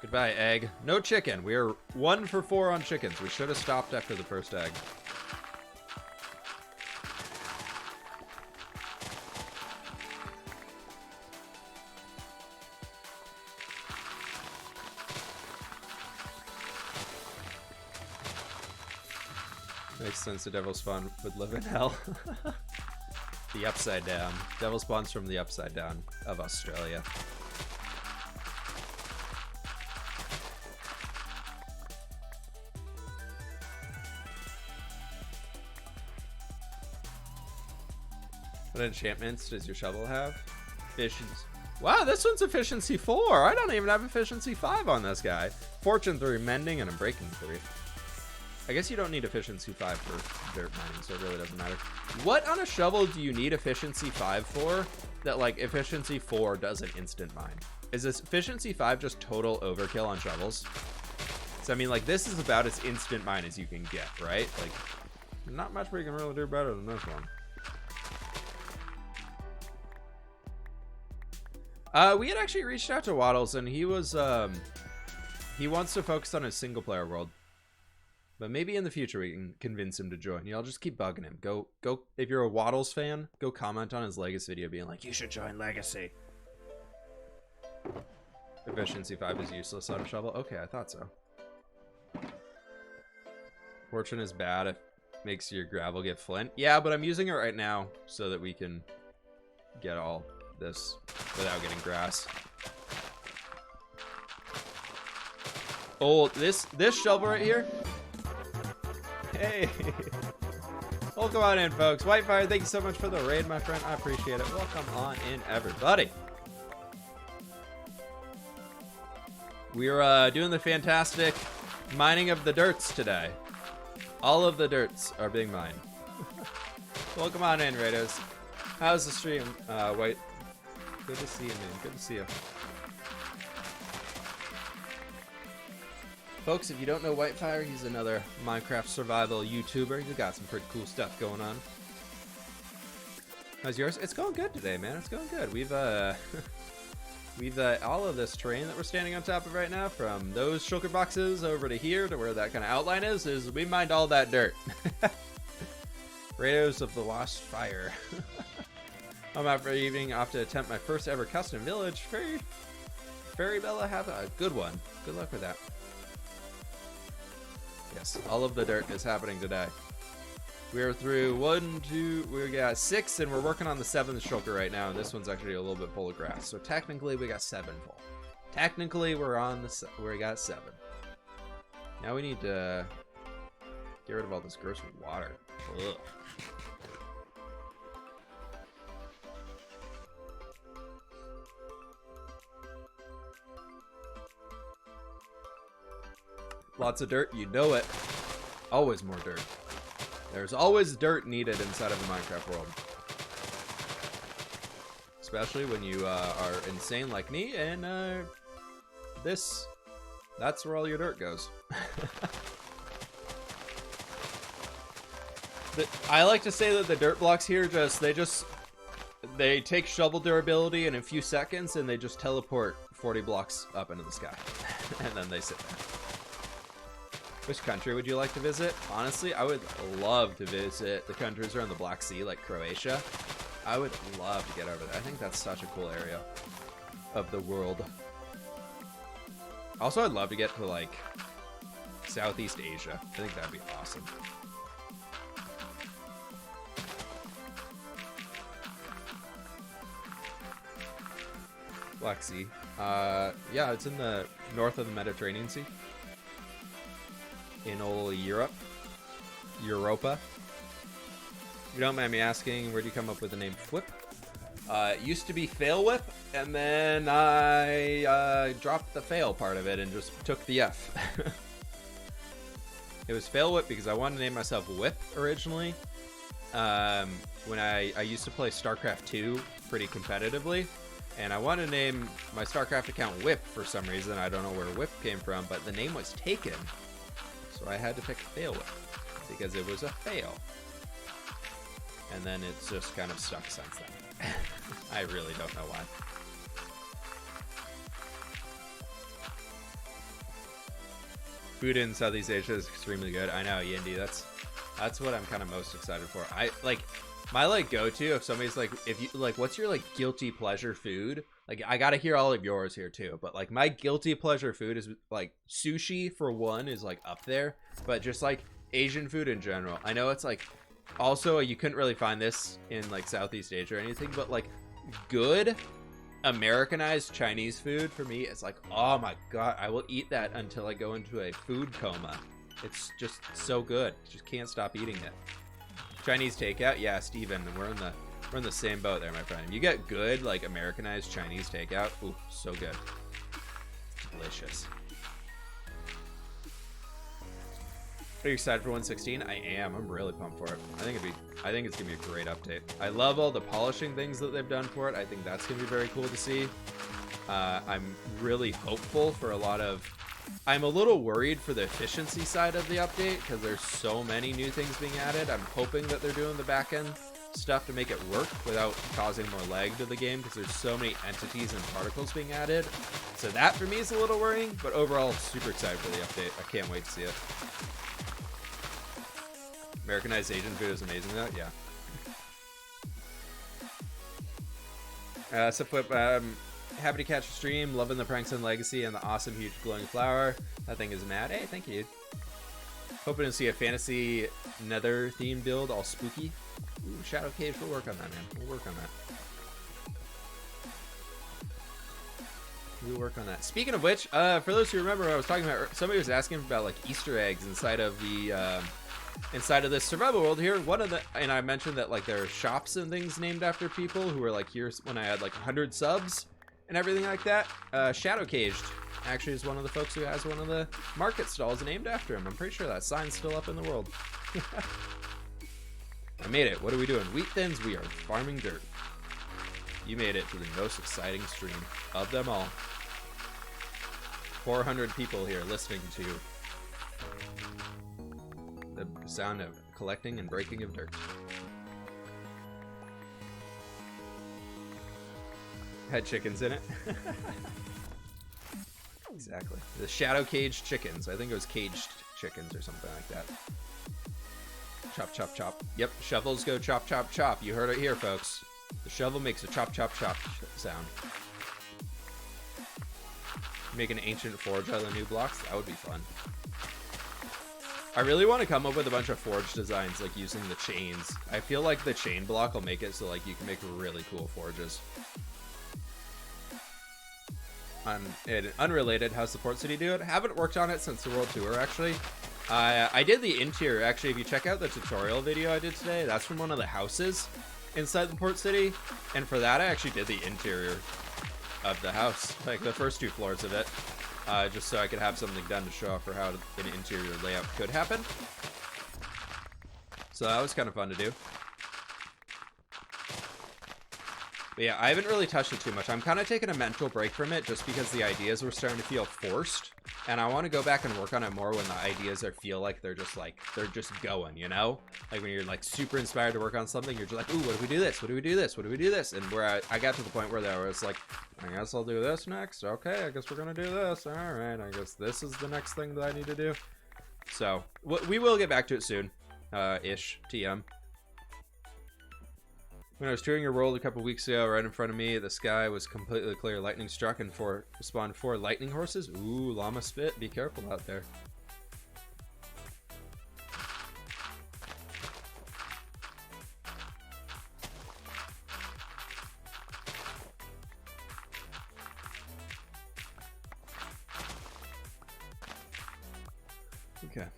Goodbye, egg. No chicken. We are 1 for 4 on chickens. We should have stopped after the first egg. Makes sense the Devil Spawn would live in hell. The upside down. Devil Spawn's from the upside down of Australia. What enchantments does your shovel have? Efficiency. Wow, this one's efficiency 4. I don't even have efficiency 5 on this guy. Fortune 3, mending, and a breaking 3. I guess you don't need efficiency 5 for dirt mining, so it really doesn't matter. What on a shovel do you need efficiency 5 for that like efficiency 4 doesn't instant mine? Is this efficiency 5 just total overkill on shovels? So I mean, like, this is about as instant mine as you can get, right? Like, not much we can really do better than this one. We had actually reached out to Waddles, and he was, he wants to focus on his single-player world. But maybe in the future we can convince him to join. I'll just keep bugging him. Go, if you're a Waddles fan, go comment on his Legacy video being like, you should join Legacy. Efficiency 5 is useless on a shovel? Okay, I thought so. Fortune is bad. Makes your gravel get flint. Yeah, but I'm using it right now so that we can get all this without getting grass. Oh, this shovel right here. Hey. Welcome on in, folks. Whitefire, thank you so much for the raid, my friend. I appreciate it. Welcome on in, everybody. We're doing the fantastic mining of the dirts today. All of the dirts are being mined. Welcome on in, Raiders. How's the stream, White? Good to see you, man. Good to see you. Folks, if you don't know Whitefire, he's another Minecraft survival YouTuber. He's got some pretty cool stuff going on. How's yours? It's going good today, man. It's going good. We've all of this terrain that we're standing on top of right now, from those shulker boxes over to here to where that kind of outline is we mined all that dirt. Raiders of the Lost Fire. I'm out for the evening, off to attempt my first ever custom village. Fairy Bella, have a good one. Good luck with that. Yes, all of the dirt is happening today. We're through 1, 2, we got 6, and we're working on the 7th shulker right now, and this one's actually a little bit full of grass. So technically, we got 7 full. Technically, we got 7. Now we need to get rid of all this gross water. Ugh. Lots of dirt, you know it. Always more dirt. There's always dirt needed inside of a Minecraft world. Especially when you are insane like me, and that's where all your dirt goes. I like to say that the dirt blocks here they take shovel durability in a few seconds, and they just teleport 40 blocks up into the sky. And then they sit there. Which country would you like to visit? Honestly, I would love to visit the countries around the Black Sea, like Croatia. I would love to get over there. I think that's such a cool area of the world. Also, I'd love to get to, like, Southeast Asia. I think that'd be awesome. Black Sea. Yeah, it's in the north of the Mediterranean Sea. In old Europa. If you don't mind me asking, where do you come up with the name fWhip? It used to be fWhip, and then I dropped the fail part of it and just took the F. It was fWhip because I wanted to name myself Whip originally. When I used to play Starcraft 2 pretty competitively, and I wanted to name my Starcraft account Whip for some reason. I don't know where Whip came from, but the name was taken. So I had to pick fWhip because it was a fail. And then it's just kind of stuck since then. I really don't know why. Food in Southeast Asia is extremely good. I know, Yindi, that's what I'm kind of most excited for. My go-to, if somebody's like, if you like, what's your guilty pleasure food? Like, I gotta hear all of yours here too, but my guilty pleasure food is sushi for one is up there, but just Asian food in general. I know it's also you couldn't really find this in Southeast Asia or anything, but good Americanized Chinese food for me is oh my god, I will eat that until I go into a food coma. It's just so good. Just can't stop eating it. Chinese takeout, yeah, Steven, we're in the same boat there, my friend. If you get good Americanized Chinese takeout, ooh, so good. Delicious. Are you excited for 116? I am. I'm really pumped for it. I think it's gonna be a great update. I love all the polishing things that they've done for it. I think that's gonna be very cool to see. I'm really hopeful for a lot of. I'm a little worried for the efficiency side of the update because there's so many new things being added. I'm hoping that they're doing the back end stuff to make it work without causing more lag to the game because there's so many entities and particles being added. So that for me is a little worrying, but overall super excited for the update. I can't wait to see it. Americanized Asian food is amazing though, yeah. So fWhip, happy to catch a stream, loving the pranks and legacy and the awesome huge glowing flower. That thing is mad. Hey, thank you. Hoping to see a fantasy nether theme build, all spooky. Ooh, Shadow Cage, we'll work on that, man. We'll work on that. We'll work on that. Speaking of which, for those who remember, I was talking about, somebody was asking about like Easter eggs inside of the inside of this survival world here. One of the, and I mentioned that like there are shops and things named after people who were like, here's when I had like 100 subs and everything like that. Shadow Caged actually is one of the folks who has one of the market stalls named after him. I'm pretty sure that sign's still up in the world. I made it. What are we doing? Wheat thins. We are farming dirt. You made it to the most exciting stream of them all. 400 people here listening to the sound of collecting and breaking of dirt. Had chickens in it. Exactly. The shadow caged chickens. I think it was caged chickens or something like that. Chop, chop, chop. Yep, shovels go chop, chop, chop. You heard it here, folks. The shovel makes a chop, chop, chop sound. Make an ancient forge out of the new blocks. That would be fun. I really want to come up with a bunch of forge designs, like using the chains. I feel like the chain block will make it so like you can make really cool forges. And unrelated, how's the port city do it? Haven't worked on it since the world tour, actually. I did the interior. Actually, if you check out the tutorial video I did today, that's from one of the houses inside the port city. And for that, I actually did the interior of the house, like the first 2 floors of it, just so I could have something done to show off for how an interior layout could happen. So that was kind of fun to do. But yeah, I haven't really touched it too much. I'm kind of taking a mental break from it just because the ideas were starting to feel forced. And I want to go back and work on it more when the ideas feel like they're just going, you know? Like when you're like super inspired to work on something, you're just like, ooh, what if we do this? What do we do this? What do we do this? And where I got to the point where I was like, I guess I'll do this next. Okay, I guess we're going to do this. All right, I guess this is the next thing that I need to do. So we will get back to it soon, ish, TM. When I was touring your world a couple weeks ago, right in front of me, the sky was completely clear. Lightning struck and spawned 4 lightning horses. Ooh, llama spit. Be careful out there. Okay.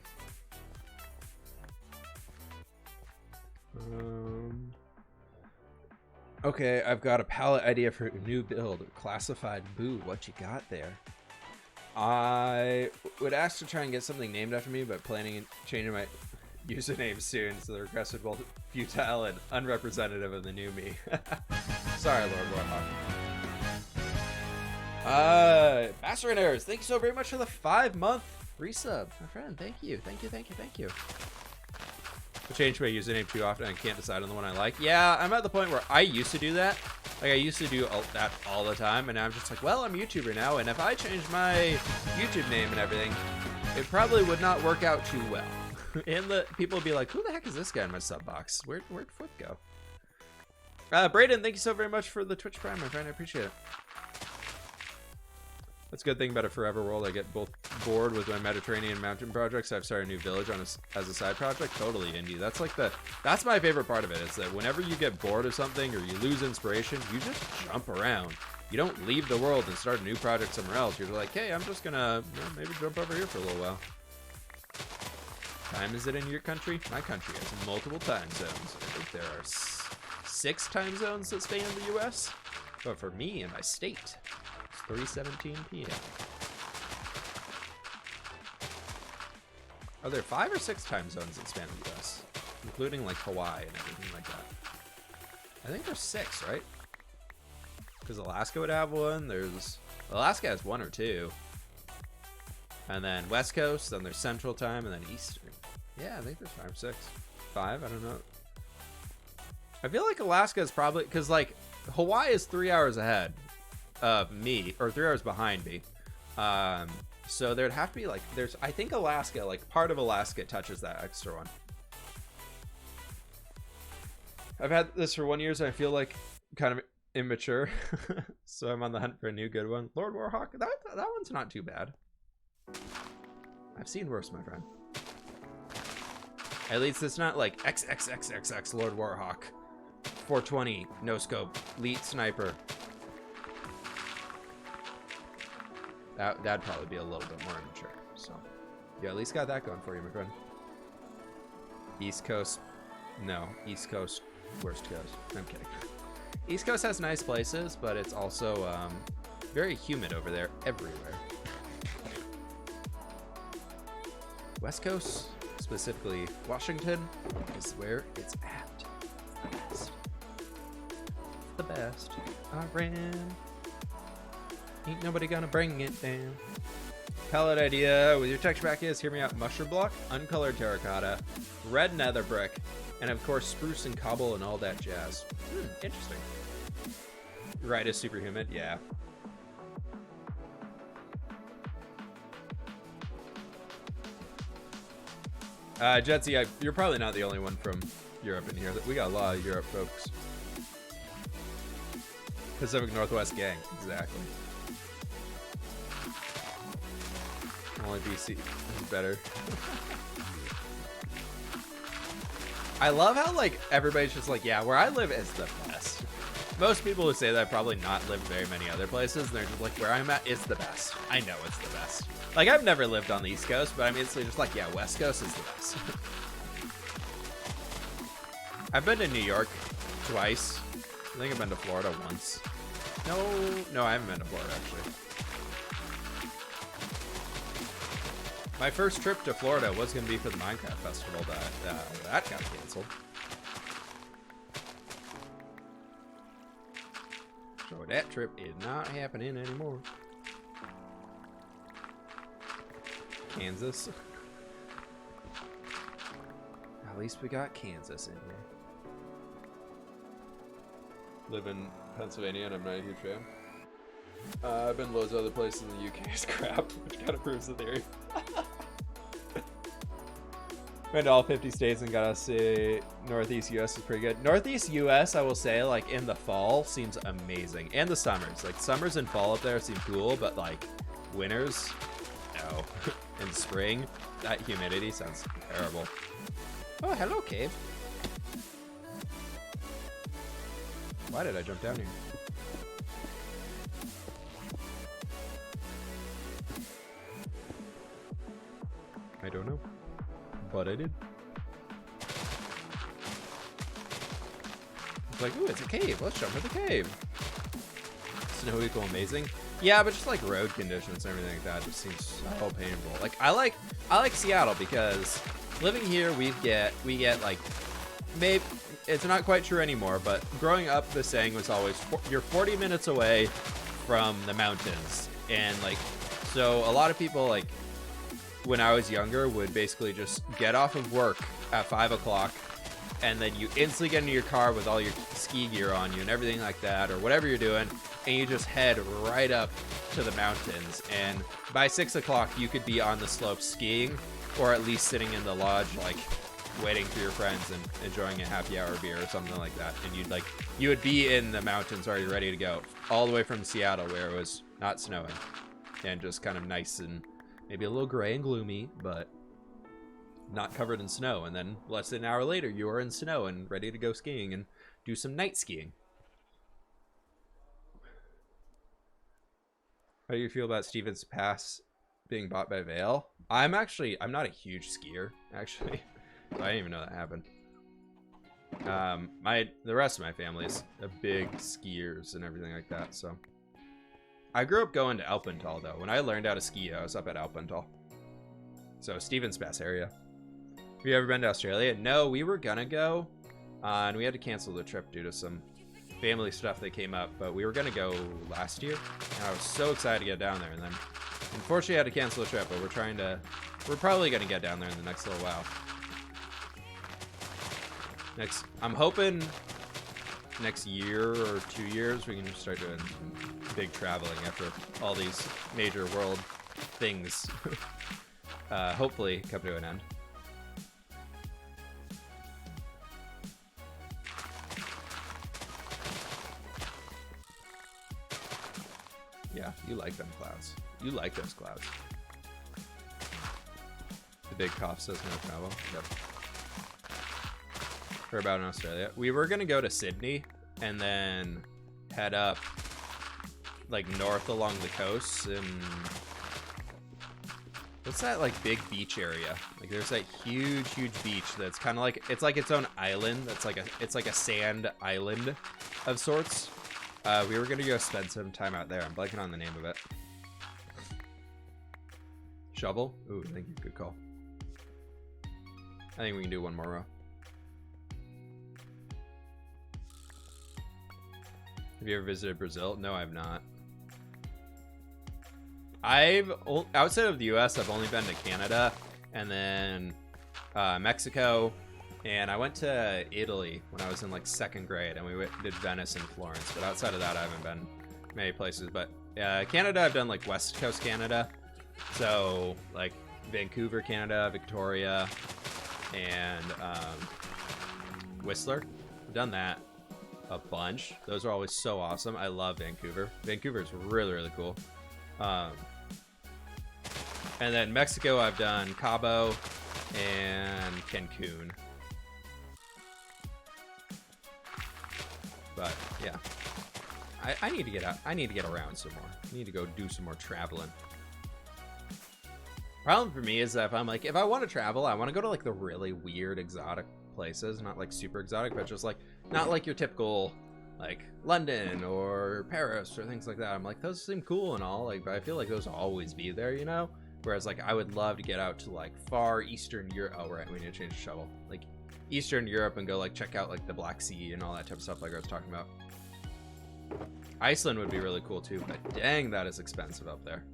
Okay, I've got a palette idea for a new build. Classified. Boo, what you got there? I would ask to try and get something named after me, but planning on changing my username soon, so the request would both futile and unrepresentative of the new me. Sorry, Lord Warhawk. Master, thank you so very much for the 5-month resub, my friend. Thank you, thank you, thank you, thank you. I change my username too often. I can't decide on the one I like. Yeah, I'm at the point where I used to do that. Like I used to do that all the time, and now I'm just like, well, I'm a YouTuber now, and if I change my YouTube name and everything, it probably would not work out too well. And the people would be like, who the heck is this guy in my sub box? Where'd fWhip go? Brayden, thank you so very much for the Twitch Prime, my friend. I appreciate it. That's a good thing about a forever world. I get both bored with my Mediterranean mountain projects. I've started a new village on as a side project. Totally indie. That's my favorite part of it. Is that whenever you get bored of something or you lose inspiration, you just jump around. You don't leave the world and start a new project somewhere else. You're like, hey, I'm just gonna maybe jump over here for a little while. Time is it in your country? My country has multiple time zones. I think there are 6 time zones that stay in the U.S. But for me and my state, 3:17 p.m. Are there 5 or 6 time zones that span the U.S., including like Hawaii and everything like that? I think there's 6, right? Because Alaska would have one. Alaska has 1 or 2, and then West Coast. Then there's Central Time, and then Eastern. Yeah, I think there's 5 or 6. 5? I don't know. I feel like Alaska is probably because like Hawaii is 3 hours ahead of me, or 3 hours behind me, so there'd have to be like I think Alaska, like part of Alaska touches that extra one. I've had this for 1 year, so I feel like kind of immature. So I'm on the hunt for a new good one. Lord Warhawk, that one's not too bad. I've seen worse, my friend. At least it's not like XXXXX Lord Warhawk, 420 no scope, elite sniper. That'd probably be a little bit more immature. So, you at least got that going for you, my friend. East Coast, no. East Coast, worst coast. I'm kidding. East Coast has nice places, but it's also very humid over there everywhere. West Coast, specifically Washington, is where it's at. It's the best. I ran. Ain't nobody gonna bring it down. Palette idea with your texture pack is, hear me out, mushroom block, uncolored terracotta, red nether brick, and of course spruce and cobble and all that jazz. Interesting. Right, is super humid, yeah. Jetsy, you're probably not the only one from Europe in here. We got a lot of Europe folks. Pacific Northwest gang, exactly. Only BC is better. I love how like everybody's just like, yeah, where I live is the best. Most people who say that probably not lived very many other places, and they're just like, where I'm at is the best. I know it's the best. Like, I've never lived on the East Coast, but I'm instantly just like, yeah, West Coast is the best. I've been to New York twice. I think I've been to Florida once. No, I haven't been to Florida, actually. My first trip to Florida was going to be for the Minecraft Festival, but that got canceled. So that trip is not happening anymore. Kansas. At least we got Kansas in here. Live in Pennsylvania and I'm not a huge fan. I've been loads of other places in the UK is crap, which kind of proves the theory. Went to all 50 states and gotta say Northeast US is pretty good. Northeast US, I will say, like in the fall seems amazing. And the summers. Like summers and fall up there seem cool, but like winters, no. In spring, that humidity sounds terrible. Oh, hello, cave. Why did I jump down here? I don't know, but I did. It's like, ooh, it's a cave. Let's jump for the cave. Snow equal amazing. Yeah, but just like road conditions and everything like that just seems so painful. Like I like Seattle because living here we get like maybe it's not quite true anymore, but growing up the saying was always you're 40 minutes away from the mountains, and like so a lot of people like when I was younger would basically just get off of work at 5 o'clock and then you instantly get into your car with all your ski gear on you and everything like that or whatever you're doing, and you just head right up to the mountains, and by 6 o'clock you could be on the slope skiing or at least sitting in the lodge like waiting for your friends and enjoying a happy hour beer or something like that, and you would be in the mountains already ready to go all the way from Seattle where it was not snowing and just kind of nice and maybe a little gray and gloomy, but not covered in snow. And then less than an hour later, you are in snow and ready to go skiing and do some night skiing. How do you feel about Stevens Pass being bought by Vale? I'm not a huge skier, actually. So I didn't even know that happened. The rest of my family is a big skiers and everything like that, so. I grew up going to Alpental, though. When I learned how to ski, I was up at Alpental. So, Stevens Pass area. Have you ever been to Australia? No, we were gonna go, and we had to cancel the trip due to some family stuff that came up, but we were gonna go last year, and I was so excited to get down there, and then unfortunately I had to cancel the trip, but we're probably gonna get down there in the next little while. I'm hoping next year or 2 years we can start doing big traveling after all these major world things hopefully come to an end. Yeah, you like them clouds. You like those clouds. The big cough says no travel. Yep. for about in Australia. We were gonna go to Sydney and then head up like north along the coast and what's that like big beach area? Like there's that huge beach that's kind of like it's like its own island. That's like a sand island of sorts. We were gonna go spend some time out there. I'm blanking on the name of it. Shovel? Ooh, thank you. Good call. I think we can do one more row. Have you ever visited Brazil? No, I've not. Outside of the US, I've only been to Canada and then Mexico, and I went to Italy when I was in like 2nd grade, and we did Venice and Florence. But outside of that, I haven't been many places. But Canada, I've done like West Coast Canada, so like Vancouver, Canada, Victoria, and Whistler. I've done that a bunch. Those are always so awesome. I love Vancouver. Vancouver is really cool. And then Mexico, I've done Cabo and Cancun. But yeah, I need to get out. I need to get around some more. I need to go do some more traveling. Problem for me is that if I want to travel, I want to go to like the really weird exotic places, not like super exotic, but just like not like your typical like London or Paris or things like that. I'm like, those seem cool and all, like, but I feel like those will always be there, you know? Whereas like I would love to get out to like far Eastern Europe. Oh right, we need to change the shovel. Like Eastern Europe and go like check out like the Black Sea and all that type of stuff like I was talking about. Iceland would be really cool too, but dang, that is expensive up there.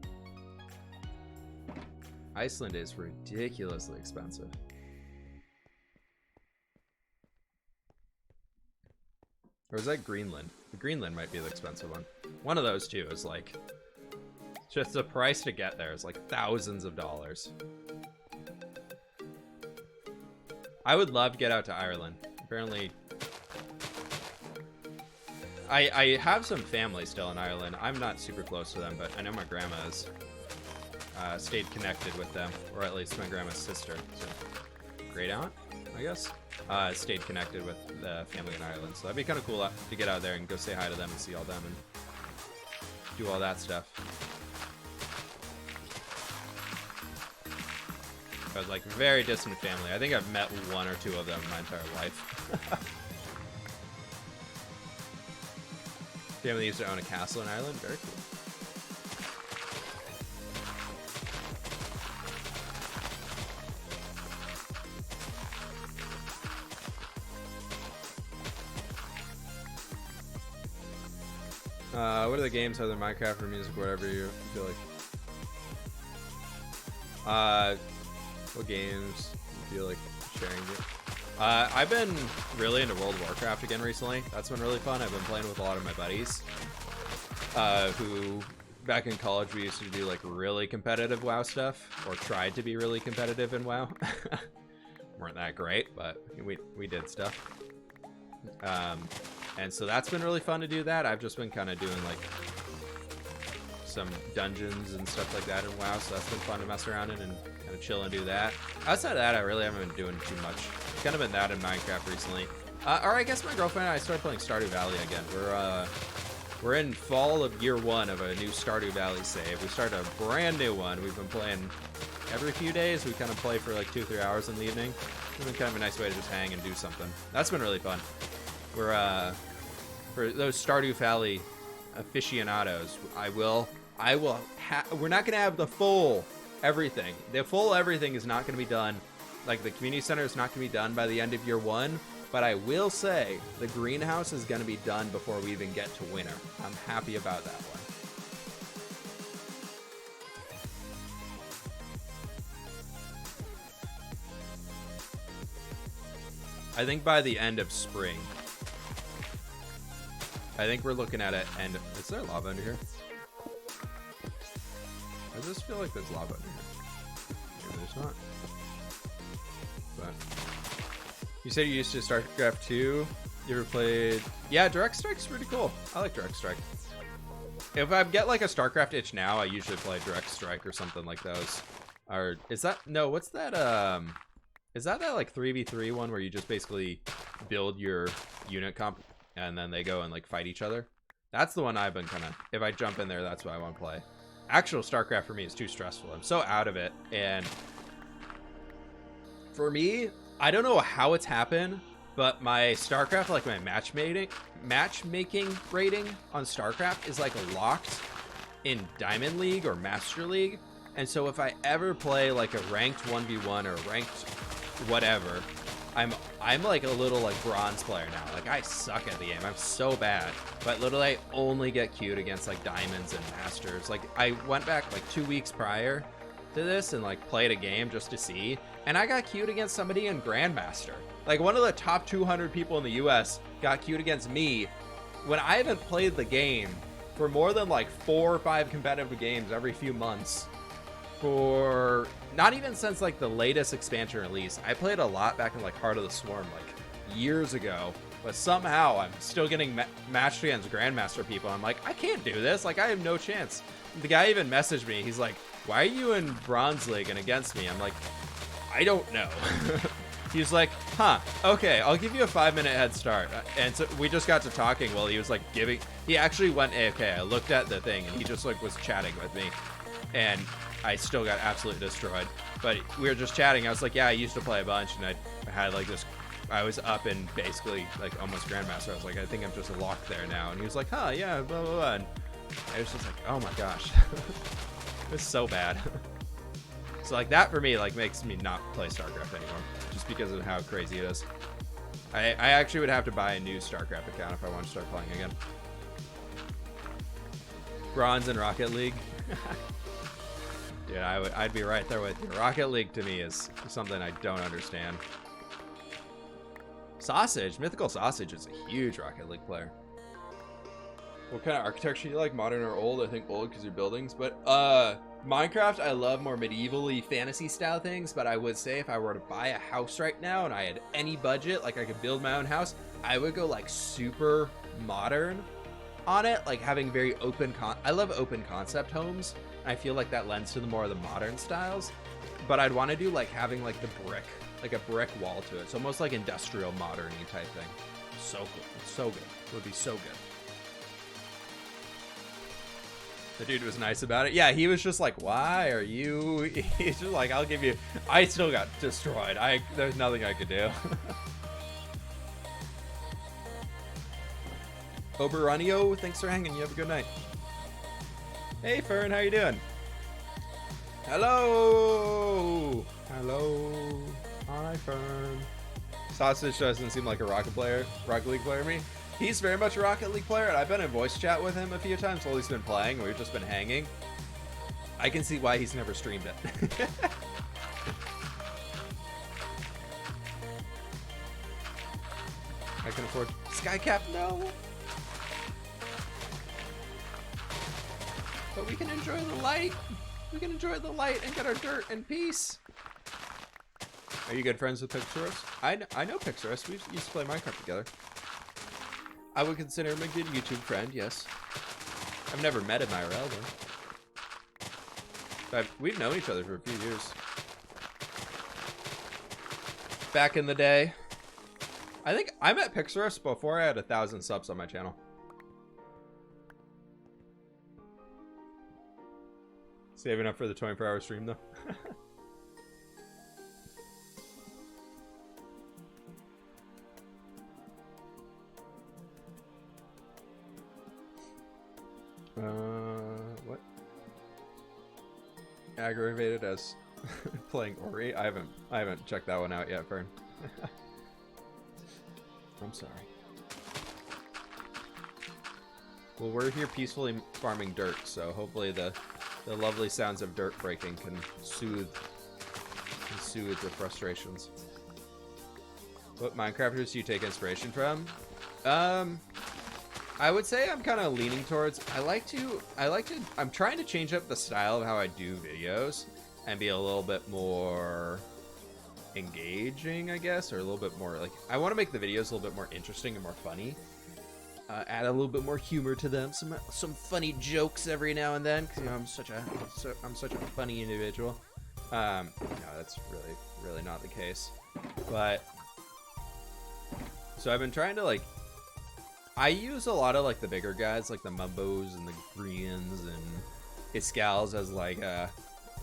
Iceland is ridiculously expensive. Or is that Greenland? Greenland might be the expensive one. One of those two is like, just the price to get there is like thousands of dollars. I would love to get out to Ireland. Apparently, I have some family still in Ireland. I'm not super close to them, but I know my grandma has stayed connected with them, or at least my grandma's sister, so great aunt, I guess, stayed connected with the family in Ireland. So that'd be kind of cool to get out there and go say hi to them and see all them and do all that stuff. But like very distant family. I think I've met one or two of them in my entire life. Family used to own a castle in Ireland. Very cool. What are the games other than Minecraft or music, whatever you feel like? What games you feel like sharing? I've been really into World of Warcraft again recently. That's been really fun. I've been playing with a lot of my buddies, who back in college we used to do like really competitive WoW stuff, or tried to be really competitive in WoW. Weren't that great, but we did stuff. And so that's been really fun to do that. I've just been kind of doing like some dungeons and stuff like that in WoW, so that's been fun to mess around in and kind of chill and do that. Outside of that, I really haven't been doing too much. It's kind of been that in Minecraft recently. Or I guess my girlfriend and I started playing Stardew Valley again. We're in fall of year 1 of a new Stardew Valley save. We started a brand new one. We've been playing every few days. We kind of play for like 2-3 hours in the evening. It's been kind of a nice way to just hang and do something. That's been really fun. We're for those Stardew Valley aficionados, we're not gonna have the full everything. The full everything is not gonna be done. Like the community center is not gonna be done by the end of year 1, but I will say the greenhouse is gonna be done before we even get to winter. I'm happy about that one. I think by the end of spring. I think we're looking at it, and is there lava under here? I just feel like there's lava under here. Maybe there's not. But you said you used to Starcraft 2. You ever played? Yeah, Direct Strike's pretty cool. I like Direct Strike. If I get like a Starcraft itch now, I usually play Direct Strike or something like those. Or is that no? What's that? Is that like 3v3 one where you just basically build your unit comp and then they go and like fight each other. That's the one I've been kind of, if I jump in there, that's what I want to play. Actual StarCraft for me is too stressful. I'm so out of it. And for me, I don't know how it's happened, but my StarCraft, like my matchmaking rating on StarCraft is like locked in Diamond League or Master League. And so if I ever play like a ranked 1v1 or ranked whatever, I'm like a little like bronze player now. Like I suck at the game. I'm so bad. But literally I only get queued against like diamonds and masters. Like I went back like 2 weeks prior to this and like played a game just to see. And I got queued against somebody in Grandmaster. Like one of the top 200 people in the US got queued against me when I haven't played the game for more than like 4 or 5 competitive games every few months. For not even since like the latest expansion release. I played a lot back in like Heart of the Swarm like years ago, but somehow I'm still getting matched against Grandmaster people. I'm like, I can't do this. Like I have no chance. The guy even messaged me. He's like, why are you in Bronze League and against me? I'm like, I don't know. He's like, huh, okay, I'll give you a 5-minute head start. And so we just got to talking while he was like he actually went AFK. I looked at the thing and he just like was chatting with me. And I still got absolutely destroyed. But we were just chatting. I was like, yeah, I used to play a bunch, and I had like this. I was up in basically like almost Grandmaster. I was like, I think I'm just locked there now. And he was like, huh, yeah, blah, blah, blah. And I was just like, oh my gosh. It's so bad. So like that for me like makes me not play StarCraft anymore. Just because of how crazy it is. I actually would have to buy a new StarCraft account if I want to start playing again. Bronze in Rocket League. Dude, I'd be right there with you. Rocket League to me is something I don't understand. Sausage, Mythical Sausage is a huge Rocket League player. What kind of architecture do you like? Modern or old? I think old because your buildings. But Minecraft, I love more medievally fantasy style things. But I would say if I were to buy a house right now and I had any budget, like I could build my own house, I would go like super modern on it. Like having very open I love open concept homes. I feel like that lends to the more of the modern styles, but I'd want to do like having like the brick, like a brick wall to it. It's almost like industrial modern-y type thing. So cool. It's so good. It would be so good. The dude was nice about it. Yeah, he was just like, why are you? He's just like, I'll give you. I still got destroyed. There's nothing I could do. Oberonio, thanks for hanging. You have a good night. Hey Fern, how you doing? Hello! Hello. Hi Fern. Sausage doesn't seem like a Rocket League player to me. He's very much a Rocket League player, and I've been in voice chat with him a few times while he's been playing. We've just been hanging. I can see why he's never streamed it. I can afford Skycap, no! But we can enjoy the light. We can enjoy the light and get our dirt in peace. Are you good friends with Pixarus? I know Pixarus. We used to play Minecraft together. I would consider him a good YouTube friend, yes. I've never met him IRL though. But we've known each other for a few years. Back in the day. I think I met Pixarus before I had 1,000 subs on my channel. Saving up for the 24-hour stream though. What? Aggravated as playing Ori? I haven't checked that one out yet, Fern. I'm sorry. Well, we're here peacefully farming dirt, so hopefully the lovely sounds of dirt breaking can soothe the frustrations. What Minecrafters do you take inspiration from? I would say I'm kind of leaning towards, I'm trying to change up the style of how I do videos and be a little bit more engaging, I guess, or a little bit more like, I want to make the videos a little bit more interesting and more funny. Add a little bit more humor to them, some funny jokes every now and then, because you know, I'm such a funny individual. No, that's really not the case. But So I've been trying to like, I use a lot of like the bigger guys, like the Mumbos and the Greens and Iskals as like,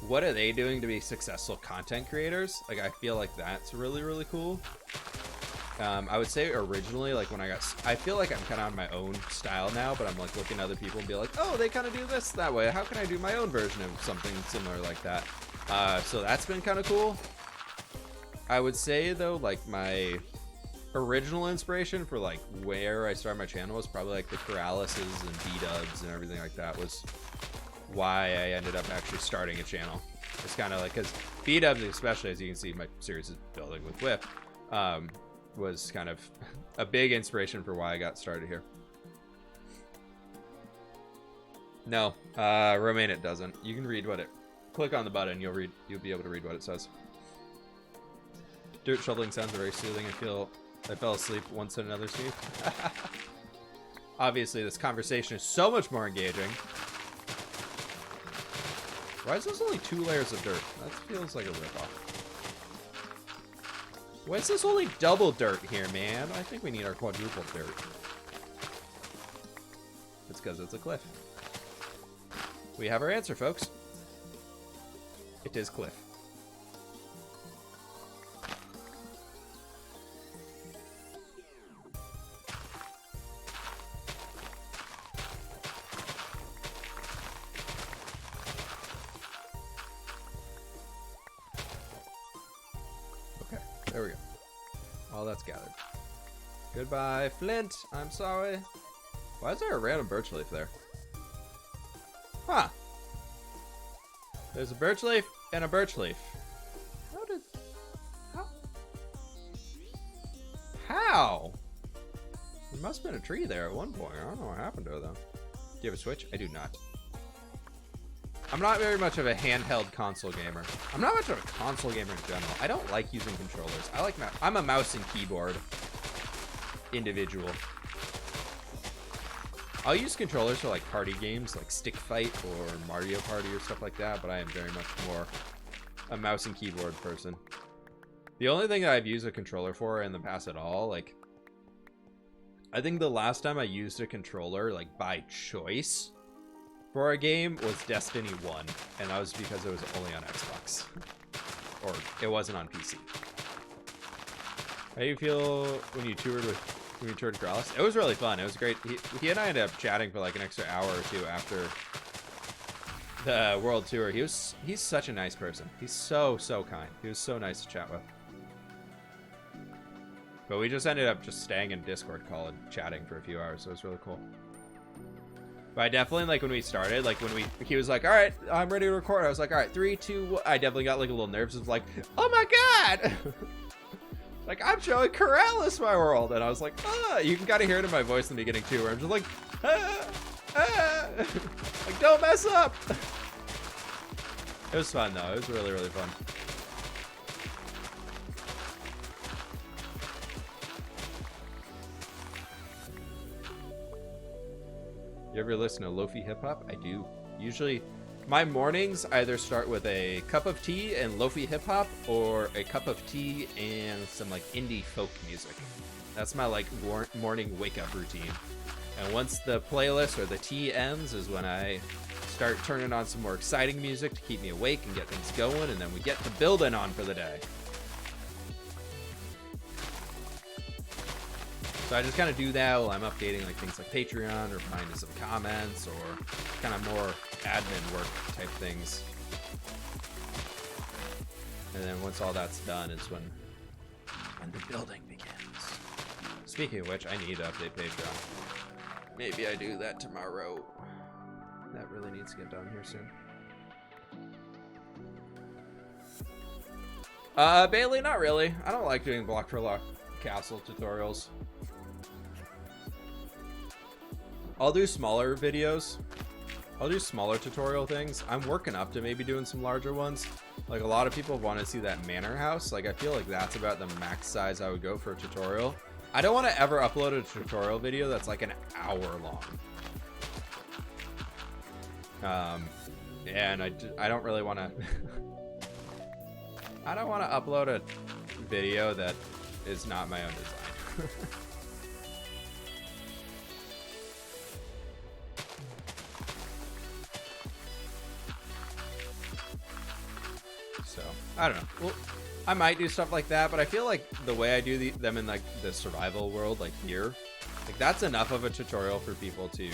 what are they doing to be successful content creators? Like, I feel like that's really, really cool. I would say originally, like when I feel like I'm kind of on my own style now, but I'm like looking at other people and be like, oh, they kind of do this that way. How can I do my own version of something similar like that? So that's been kind of cool. I would say though, like my original inspiration for like where I started my channel was probably like the Corralises and B-dubs and everything like that was why I ended up actually starting a channel. It's kind of like, because B-dubs, especially as you can see, my series is building with Whip, was kind of a big inspiration for why I got started here. No, Romaine, it doesn't. You can read what it. Click on the button, you'll be able to read what it says. Dirt shoveling sounds very soothing. I fell asleep once in another stream. Obviously, this conversation is so much more engaging. Why is this only 2 layers of dirt? That feels like a ripoff. Why is this only double dirt here, man? I think we need our quadruple dirt. It's because it's a cliff. We have our answer, folks. It is cliff. There we go. All that's gathered. Goodbye, Flint. I'm sorry. Why is there a random birch leaf there? Huh. There's a birch leaf and a birch leaf. How? There must have been a tree there at one point. I don't know what happened to it, though. Do you have a Switch? I do not. I'm not very much of a handheld console gamer. I'm not much of a console gamer in general. I don't like using controllers. I'm a mouse and keyboard individual. I'll use controllers for like party games like Stick Fight or Mario Party or stuff like that, but I am very much more a mouse and keyboard person. The only thing that I've used a controller for in the past at all, like, I think the last time I used a controller, like, by choice for a game was Destiny 1, and that was because it was only on Xbox. Or it wasn't on PC. How do you feel when you toured Corrales? It was really fun. It was great. He and I ended up chatting for like an extra hour or two after the world tour. He's such a nice person. He's so kind. He was so nice to chat with. But we just ended up just staying in Discord call and chatting for a few hours, so it was really cool. But I definitely, like, when we started, like, he was like, all right, I'm ready to record. I was like, all right, 3, 2, 1. I definitely got, like, a little nervous. It was like, oh, my God. Like, I'm showing Corrales my world. And I was like, ah. You can kind of hear it in my voice in the beginning, too, where I'm just like, ah, ah. Like, don't mess up. It was fun, though. It was really, really fun. You ever listen to Lofi hip hop? I do. Usually, my mornings either start with a cup of tea and Lofi hip hop, or a cup of tea and some like indie folk music. That's my like morning wake up routine. And once the playlist or the tea ends is when I start turning on some more exciting music to keep me awake and get things going, and then we get the building on for the day. So I just kind of do that while I'm updating like things like Patreon or replying to some comments or kind of more admin work type things. And then once all that's done is when the building begins. Speaking of which, I need to update Patreon. Maybe I do that tomorrow. That really needs to get done here soon. Bailey, not really. I don't like doing block for lock castle tutorials. I'll do smaller videos. I'll do smaller tutorial things. I'm working up to maybe doing some larger ones. Like, a lot of people want to see that manor house. Like, I feel like that's about the max size I would go for a tutorial. I don't want to ever upload a tutorial video that's like an hour long. And I don't really want to I don't want to upload a video that is not my own design. So I don't know. Well, I might do stuff like that, but I feel like the way I do them in like the survival world, like here, like that's enough of a tutorial for people to.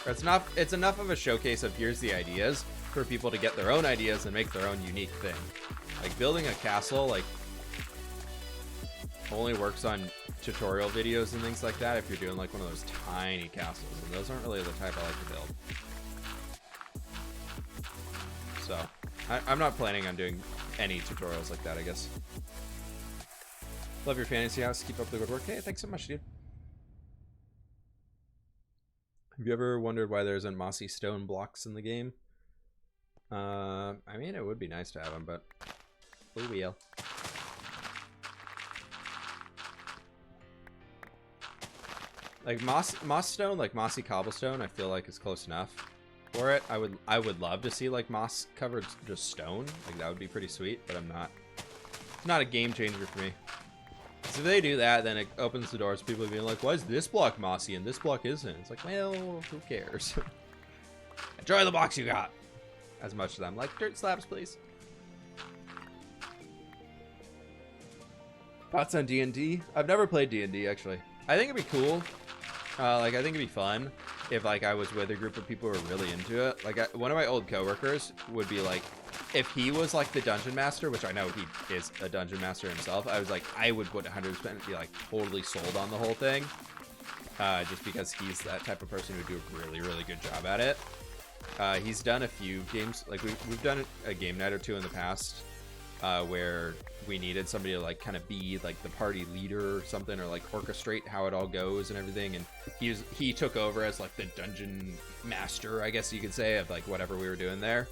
Or it's enough of a showcase of here's the ideas for people to get their own ideas and make their own unique thing. Like building a castle, like only works on tutorial videos and things like that if you're doing like one of those tiny castles, and those aren't really the type I like to build. So I'm not planning on doing any tutorials like that, I guess. Love your fantasy house. Keep up the good work. Hey, thanks so much, dude. Have you ever wondered why there isn't mossy stone blocks in the game? I mean, it would be nice to have them, but we will. Like moss stone, like mossy cobblestone, I feel like is close enough for it. I would love to see like moss covered just stone. Like that would be pretty sweet, but it's not a game changer for me. So if they do that, then it opens the doors to people being like, why is this block mossy and this block isn't? It's like, well, who cares? Enjoy the blocks you got. As much as I'm like, dirt slabs, please. Thoughts on D&D? I've never played D&D, actually. I think it'd be cool. Like, I think it'd be fun if, like, I was with a group of people who were really into it. Like, one of my old coworkers would be like, if he was like the dungeon master, which I know he is a dungeon master himself, I was like, I would 100% be like totally sold on the whole thing, just because he's that type of person who would do a really, really good job at it. He's done a few games, like we've done a game night or two in the past, where we needed somebody to like kind of be like the party leader or something, or like orchestrate how it all goes and everything. And he took over as like the dungeon master, I guess you could say, of like whatever we were doing there.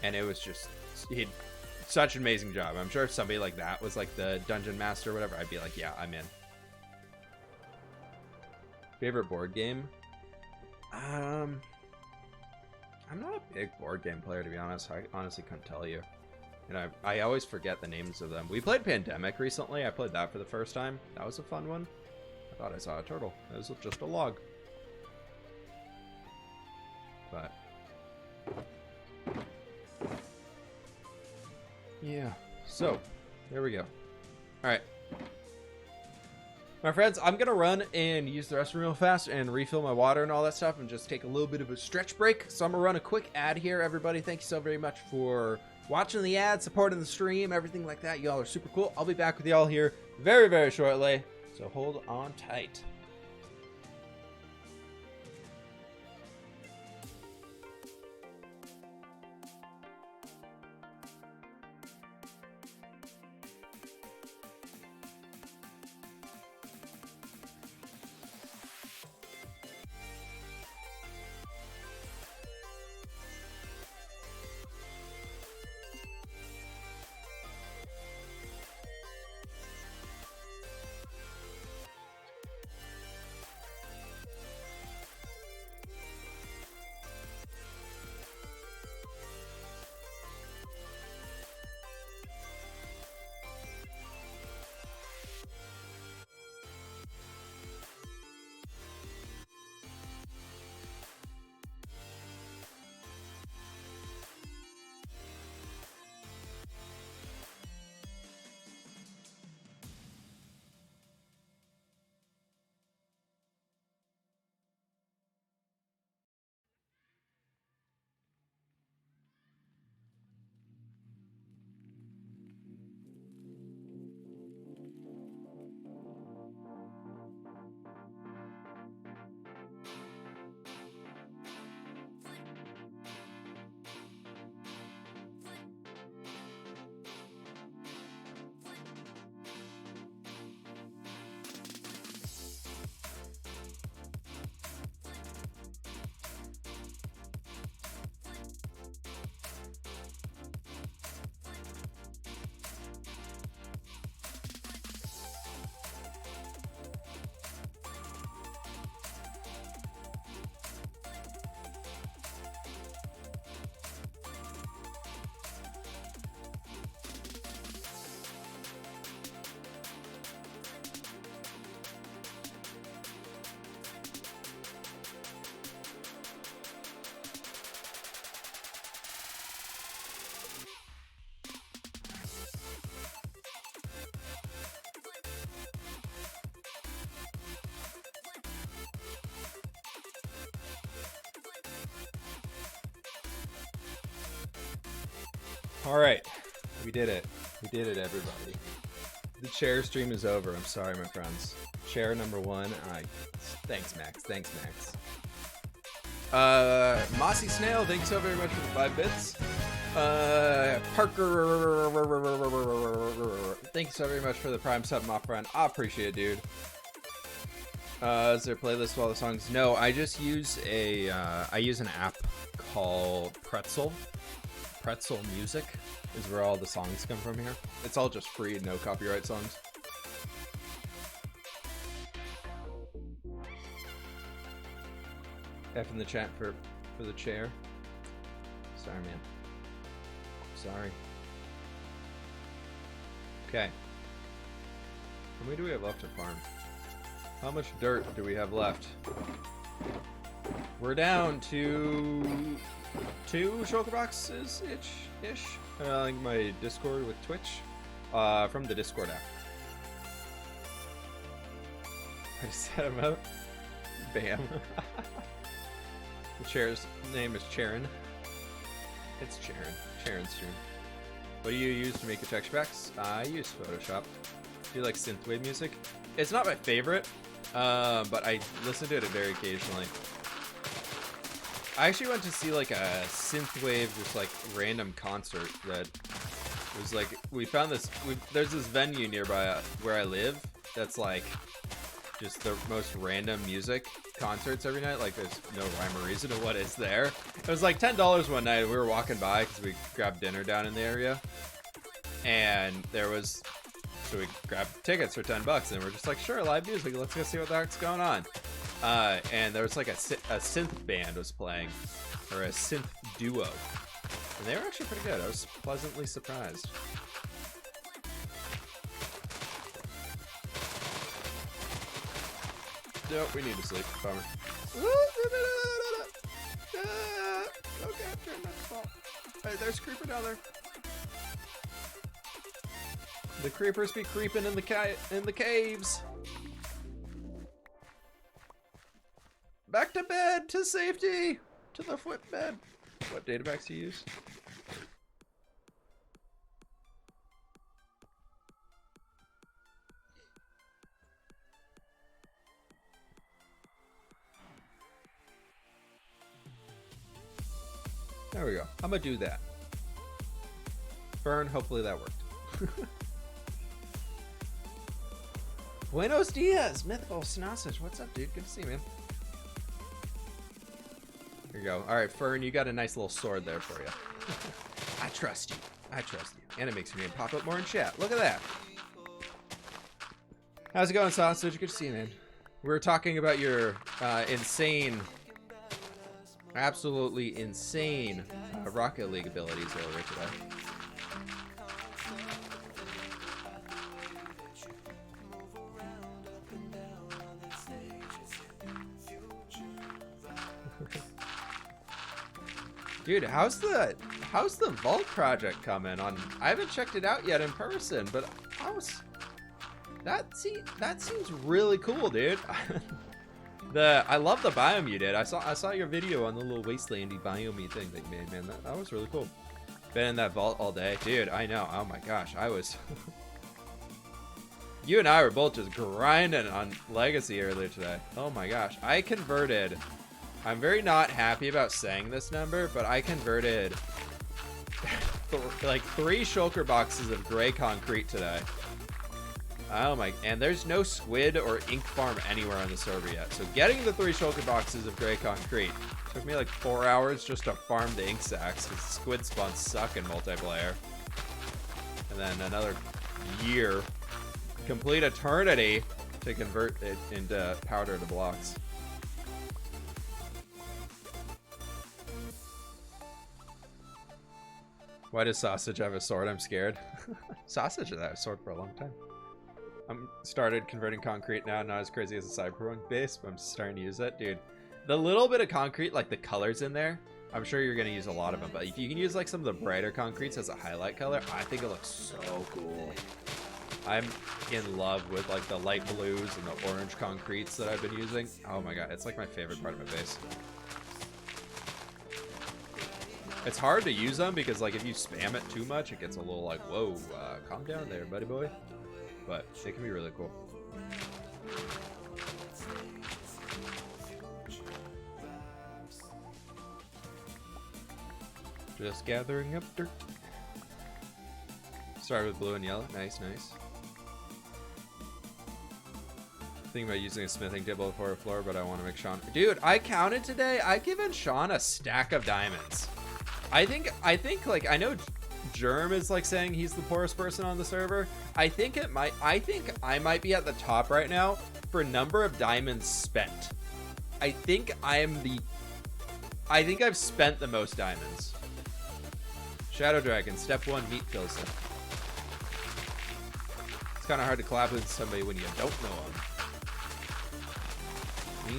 And it was just, he did such an amazing job. I'm sure if somebody like that was like the dungeon master or whatever, I'd be like, yeah, I'm in. Favorite board game? I'm not a big board game player, to be honest. I honestly couldn't tell you. And I always forget the names of them. We played Pandemic recently. I played that for the first time. That was a fun one. I thought I saw a turtle. It was just a log. But yeah, so there we go. All right, my friends, I'm gonna run and use the restroom real fast and refill my water and all that stuff and just take a little bit of a stretch break. So I'm gonna run a quick ad here. Everybody, thank you so very much for watching the ad, supporting the stream, everything like that. Y'all are super cool. I'll be back with y'all here very, very shortly, so hold on tight. All right, we did it. We did it, everybody. The chair stream is over. I'm sorry, my friends. Chair number 1. Thanks, Max. Thanks, Max. Mossy Snail, thank you so very much for the 5 bits. Parker, thank you so very much for the Prime sub, my friend. I appreciate it, dude. Is there a playlist of all the songs? No, I just use I use an app called Pretzel. Pretzel Music is where all the songs come from here. It's all just free, no copyright songs. F in the chat for the chair. Sorry, man. Sorry. Okay. How many do we have left to farm? How much dirt do we have left? We're down to 2 shulker boxes ish. Like my Discord with Twitch. From the Discord app. I just set him up. Bam. The chair's name is Charon. It's Charon. Charon's stream. What do you use to make your texture packs? I use Photoshop. Do you like synthwave music? It's not my favorite, but I listen to it very occasionally. I actually went to see like a synthwave, just like random concert that was like, we found this, there's this venue nearby where I live that's like just the most random music concerts every night. Like there's no rhyme or reason to what is there. It was like $10 one night. We were walking by because we grabbed dinner down in the area, and there was, so we grabbed tickets for $10 and we're just like, sure, live music, let's go see what the heck's going on. And there was like a synth band was playing, or a synth duo, and they were actually pretty good. I was pleasantly surprised. Nope, we need to sleep. Bummer. Okay, turn that spot. Hey, there's a creeper down there. The creepers be creeping in the caves. Back to bed, to safety, to the fWhip bed. What data packs do you use? There we go. I'm gonna do that. Burn, hopefully that worked. Buenos dias, Mythical Sausage. What's up, dude? Good to see you, man. Here you go. Alright, Fern, you got a nice little sword there for you. I trust you. I trust you. And it makes your name pop up more in chat. Look at that. How's it going, Sausage? Good to see you, man. We were talking about your insane, absolutely insane Rocket League abilities earlier today. Dude, how's the Vault project coming on? I haven't checked it out yet in person, but that seems really cool, dude. I love the biome you did. I saw your video on the little wastelandy biome thing that you made, man. That was really cool. Been in that vault all day, dude. I know. Oh my gosh, I was. You and I were both just grinding on Legacy earlier today. Oh my gosh, I converted. I'm very not happy about saying this number, but I converted like 3 shulker boxes of gray concrete today. Oh my, and there's no squid or ink farm anywhere on the server yet. So getting the 3 shulker boxes of gray concrete took me like 4 hours just to farm the ink sacks, because squid spawns suck in multiplayer. And then another year, complete eternity, to convert it into powder to blocks. Why does Sausage have a sword? I'm scared. Sausage has had a sword for a long time. I'm started converting concrete now, not as crazy as a Cyberpunk base, but I'm starting to use that. Dude, the little bit of concrete, like the colors in there, I'm sure you're going to use a lot of them, but if you can use like some of the brighter concretes as a highlight color, I think it looks so cool. I'm in love with like the light blues and the orange concretes that I've been using. Oh my god, it's like my favorite part of my base. It's hard to use them because, like, if you spam it too much, it gets a little like, whoa, calm down there, buddy boy. But they can be really cool. Just gathering up dirt. Start with blue and yellow. Nice, nice. Thinking about using a smithing table for a floor, but I want to make Sean. Dude, I counted today. I've given Sean a stack of diamonds. I think like, I know Germ is like saying he's the poorest person on the server. I think I might be at the top right now for number of diamonds spent. I think I've spent the most diamonds. Shadow Dragon, step 1, meat kills. It's kind of hard to collab with somebody when you don't know him.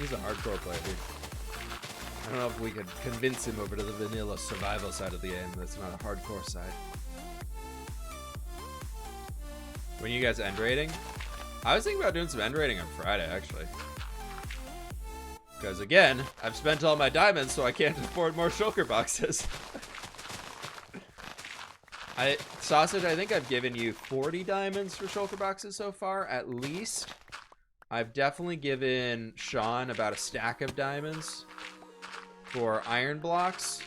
He's a hardcore player, dude. I don't know if we could convince him over to the vanilla survival side of the game. That's not a hardcore side. When you guys end raiding? I was thinking about doing some end raiding on Friday, actually. Because again, I've spent all my diamonds, so I can't afford more shulker boxes. Sausage, I think I've given you 40 diamonds for shulker boxes so far, at least. I've definitely given Sean about a stack of diamonds for iron blocks.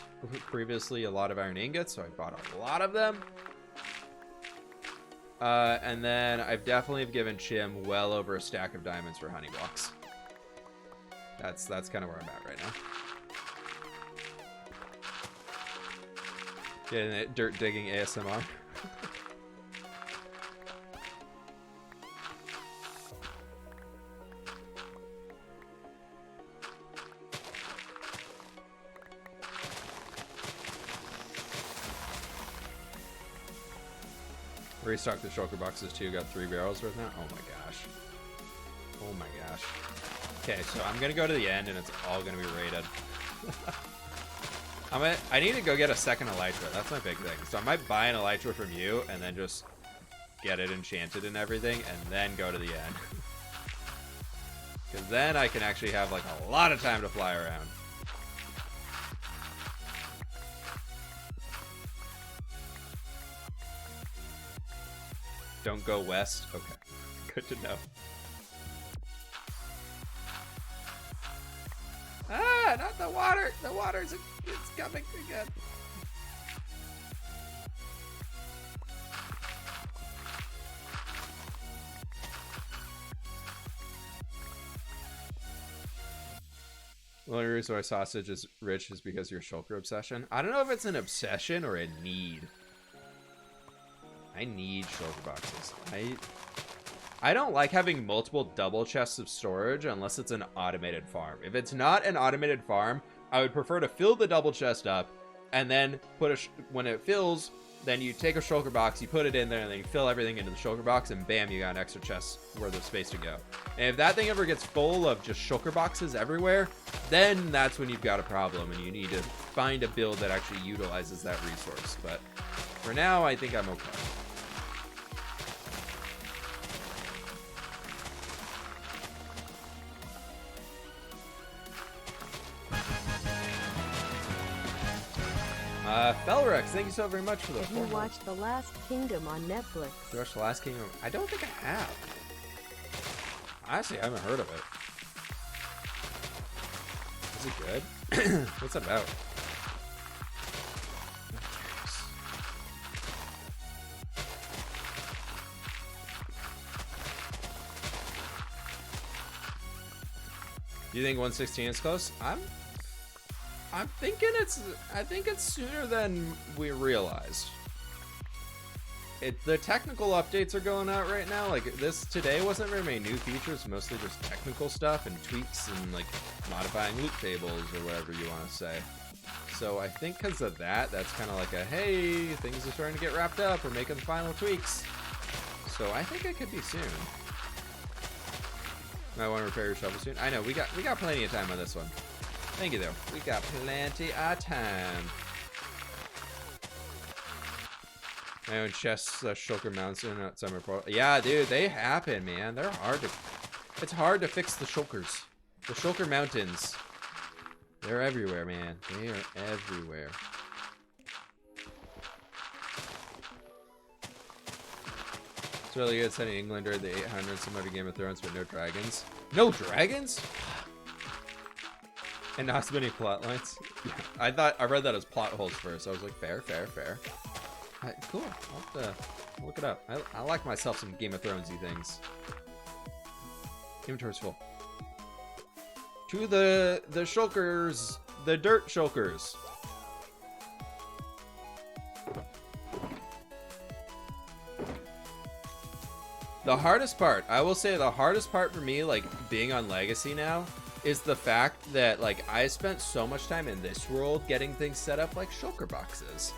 Previously, a lot of iron ingots, so I bought a lot of them. And then I've definitely given Chim well over a stack of diamonds for honey blocks. That's kind of where I'm at right now. Getting it, dirt digging ASMR. Restock the shulker boxes too. Got 3 barrels worth now. Oh my gosh. Oh my gosh. Okay, so I'm gonna go to the end and it's all gonna be raided. I need to go get a second elytra. That's my big thing. So I might buy an elytra from you and then just get it enchanted and everything and then go to the end. Because then I can actually have like a lot of time to fly around. Don't go west? Okay. Good to know. Ah, not the water! The water's it's coming again. The only reason why sausage is rich is because of your shulker obsession. I don't know if it's an obsession or a need. I need shulker boxes. I don't like having multiple double chests of storage unless it's an automated farm. If it's not an automated farm, I would prefer to fill the double chest up and then when it fills, then you take a shulker box, you put it in there, and then you fill everything into the shulker box, and bam, you got an extra chest worth of space to go. And if that thing ever gets full of just shulker boxes everywhere, then that's when you've got a problem, and you need to find a build that actually utilizes that resource. But for now, I think I'm okay. Felrex, thank you so very much for those. Have you watched The Last Kingdom on Netflix? You watched The Last Kingdom? I don't think I have. Honestly, I haven't heard of it. Is it good? What's it about? Do you think 116 is close? I'm thinking I think it's sooner than we realized. The technical updates are going out right now. Like this today wasn't very many new features, mostly just technical stuff and tweaks and like modifying loot tables or whatever you want to say. So I think because of that, that's kind of like a, hey, things are starting to get wrapped up. We're making the final tweaks. So I think it could be soon. Might want to repair your shovel soon. I know, we got plenty of time on this one. Thank you, though. We got plenty of time. My own chests, shulker mounts in at summer portal. Yeah, dude, they happen, man. They're hard to... It's hard to fix the shulkers. The shulker mountains. They're everywhere, man. They are everywhere. It's really good setting England during the 800s, similar to Game of Thrones, but no dragons. No dragons? And not so many plot lines. Yeah, I read that as plot holes first. I was like, fair. Cool. I'll have to look it up. I like myself some Game of Thronesy things. Inventory's full. To the shulkers, the dirt shulkers. The hardest part, I will say the hardest part for me, like, being on Legacy now, is the fact that, like, I spent so much time in this world getting things set up like shulker boxes.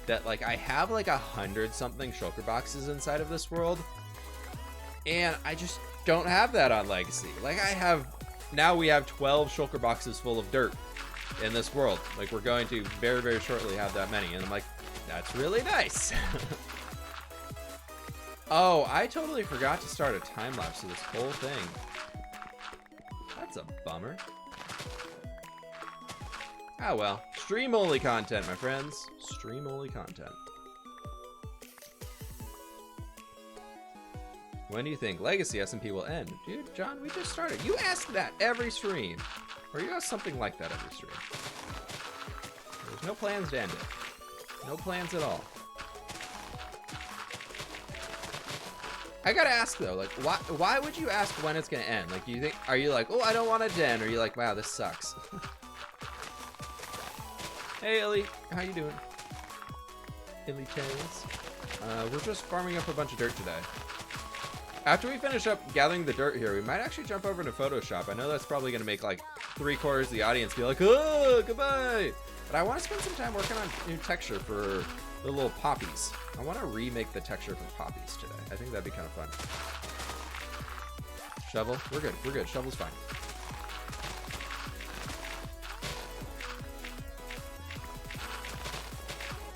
That, like, I have, like, 100-something shulker boxes inside of this world. And I just don't have that on Legacy. Like, now we have 12 shulker boxes full of dirt in this world. Like, we're going to very, very shortly have that many. And I'm like, that's really nice. Oh, I totally forgot to start a time lapse of this whole thing. That's a bummer. Ah well, stream only content, my friends. Stream only content. When do you think Legacy SMP will end? Dude, John, we just started. You ask that every stream. Or you ask something like that every stream. There's no plans to end it. No plans at all. I gotta ask though, like, why would you ask when it's gonna end? Like, are you like, oh, I don't want it to end, or are you like, wow, this sucks? Hey, Illy, how you doing? Illy Tails. We're just farming up a bunch of dirt today. After we finish up gathering the dirt here, we might actually jump over into Photoshop. I know that's probably gonna make like 3/4 of the audience be like, oh, goodbye. But I want to spend some time working on new texture for the little poppies. I want to remake the texture for poppies today. I think that'd be kind of fun. Shovel, we're good. Shovel's fine.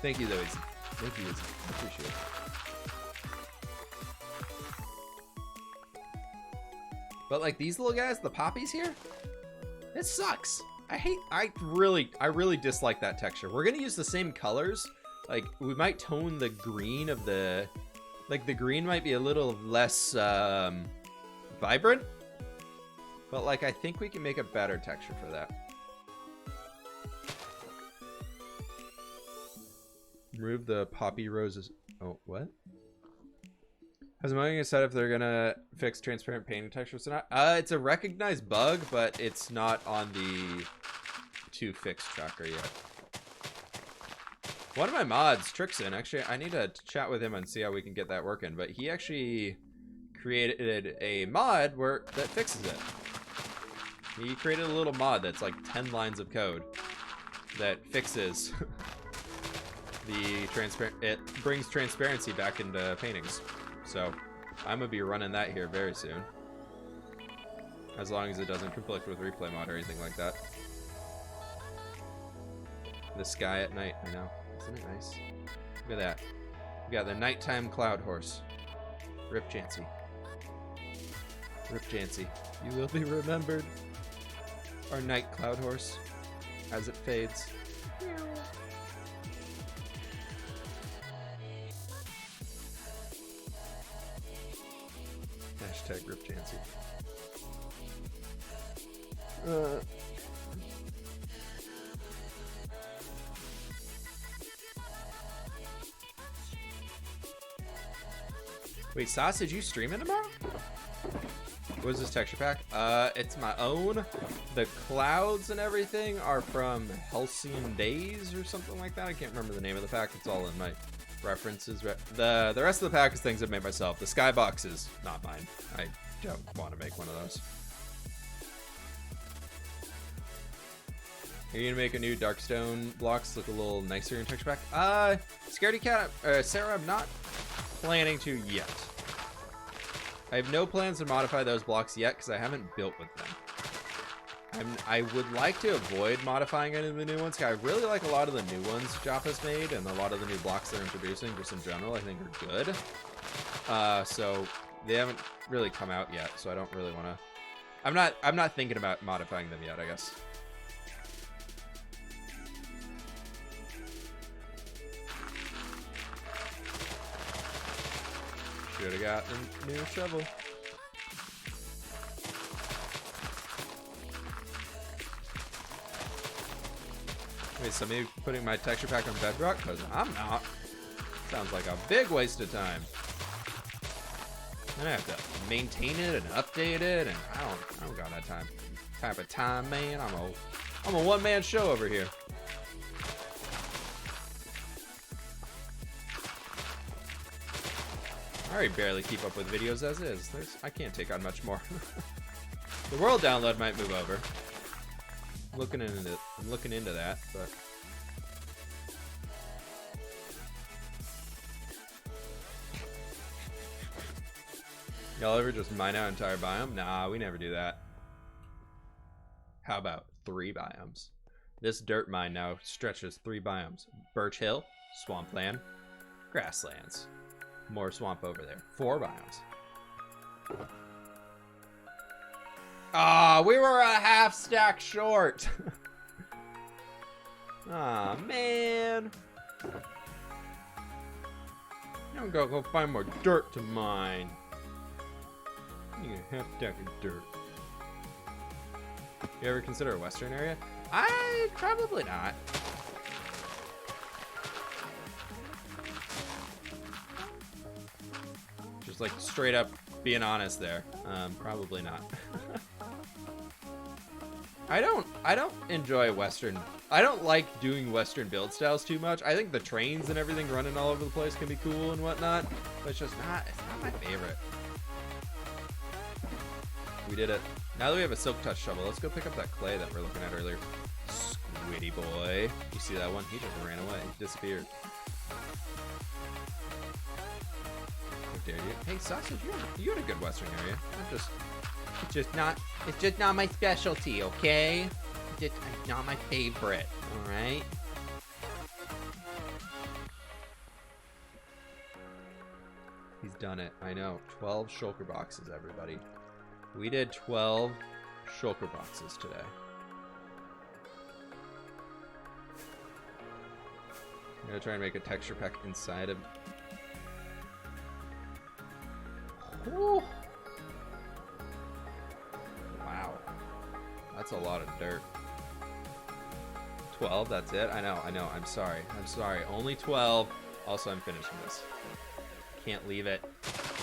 Thank you, though, Izzy. Thank you, Izzy. I appreciate it. But like these little guys, the poppies here, it sucks. I really dislike that texture. We're gonna use the same colors. Like, we might tone the green of the green might be a little less vibrant, but like I think we can make a better texture for that. Remove the poppy roses. Oh, what? Has Modding said if they're gonna fix transparent painting textures or not? It's a recognized bug, but it's not on the to fix tracker yet. One of my mods, Trixon, actually, I need to chat with him and see how we can get that working, but he actually created a mod that fixes it. He created a little mod that's like 10 lines of code that fixes the it brings transparency back into paintings. So I'm gonna be running that here very soon, as long as it doesn't conflict with replay mod or anything like that. The sky at night, I know. Isn't it nice? Look at that. We got the nighttime cloud horse. Rip Jancy. Rip Jancy. You will be remembered. Our night cloud horse as it fades. Hashtag Rip Jancy. Wait, Sausage, you streaming tomorrow? What is this texture pack? It's my own. The clouds and everything are from Halcyon Days or something like that. I can't remember the name of the pack. It's all in my references. The rest of the pack is things I've made myself. The skybox is not mine. I don't want to make one of those. Are you gonna make a new Darkstone blocks look a little nicer in texture pack? Scaredy Cat, Sarah, I'm not planning to yet. I have no plans to modify those blocks yet because I haven't built with them. I would like to avoid modifying any of the new ones because I really like a lot of the new ones Joppa's made, and a lot of the new blocks they're introducing just in general I think are good. So they haven't really come out yet, so I don't really want to. I'm not thinking about modifying them yet, I guess. Should have got a new shovel. Wait, somebody putting my texture pack on bedrock? Because I'm not. Sounds like a big waste of time. Then I have to maintain it and update it, and I don't got that type of time, man. I'm a one-man show over here. I already barely keep up with videos as is. I can't take on much more. The world download might move over. I'm looking into that, but y'all ever just mine out an entire biome? Nah, we never do that. How about 3 biomes? This dirt mine now stretches 3 biomes. Birch Hill, swampland, grasslands. More swamp over there. 4 biomes. Ah, we were a half stack short. Aw, man. I'm gonna go find more dirt to mine. You get a half stack of dirt. You ever consider a western area? Probably not. Just like straight up being honest there. Probably not. I don't enjoy Western. I don't like doing Western build styles too much. I think the trains and everything running all over the place can be cool and whatnot, but it's not my favorite. We did it. Now that we have a silk touch shovel, let's go pick up that clay that we were looking at earlier. Squiddy boy. You see that one? He just ran away. He disappeared. How dare you? Hey, Sausage, you had a good Western area. It's just not my specialty, okay? It's not my favorite, alright? He's done it, I know. 12 shulker boxes, everybody. We did 12 shulker boxes today. I'm gonna try and make a texture pack inside of... Whew. Wow. That's a lot of dirt. 12, that's it? I know. I'm sorry. Only 12. Also, I'm finishing this. Can't leave it.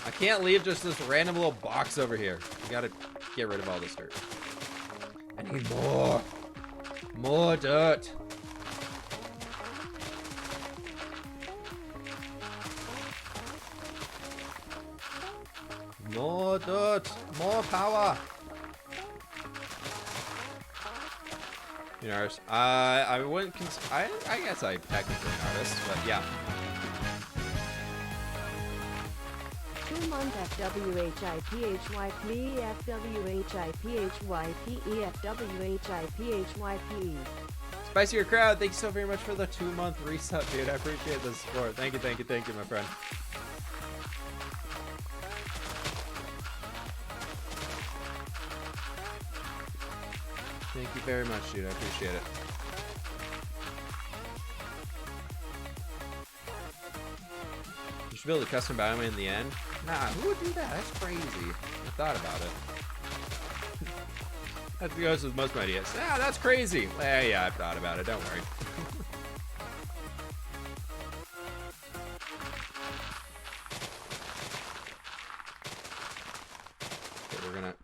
I can't leave just this random little box over here. We gotta get rid of all this dirt. I need more. More dirt. More dirt. More power. You're an artist. I wouldn't I guess I'm technically an artist, but yeah. 2-month FWHIPHYP FWHIPHYP FWHIPHYP. Spicier Crowd, thank you so very much for the 2-month reset, dude. I appreciate the support. Thank you, my friend. Thank you very much, dude. I appreciate it. You should build a custom biome in the end. Nah, who would do that? That's crazy. I thought about it. That goes with most of my ideas. Ah, that's crazy. Yeah, I've thought about it. Don't worry.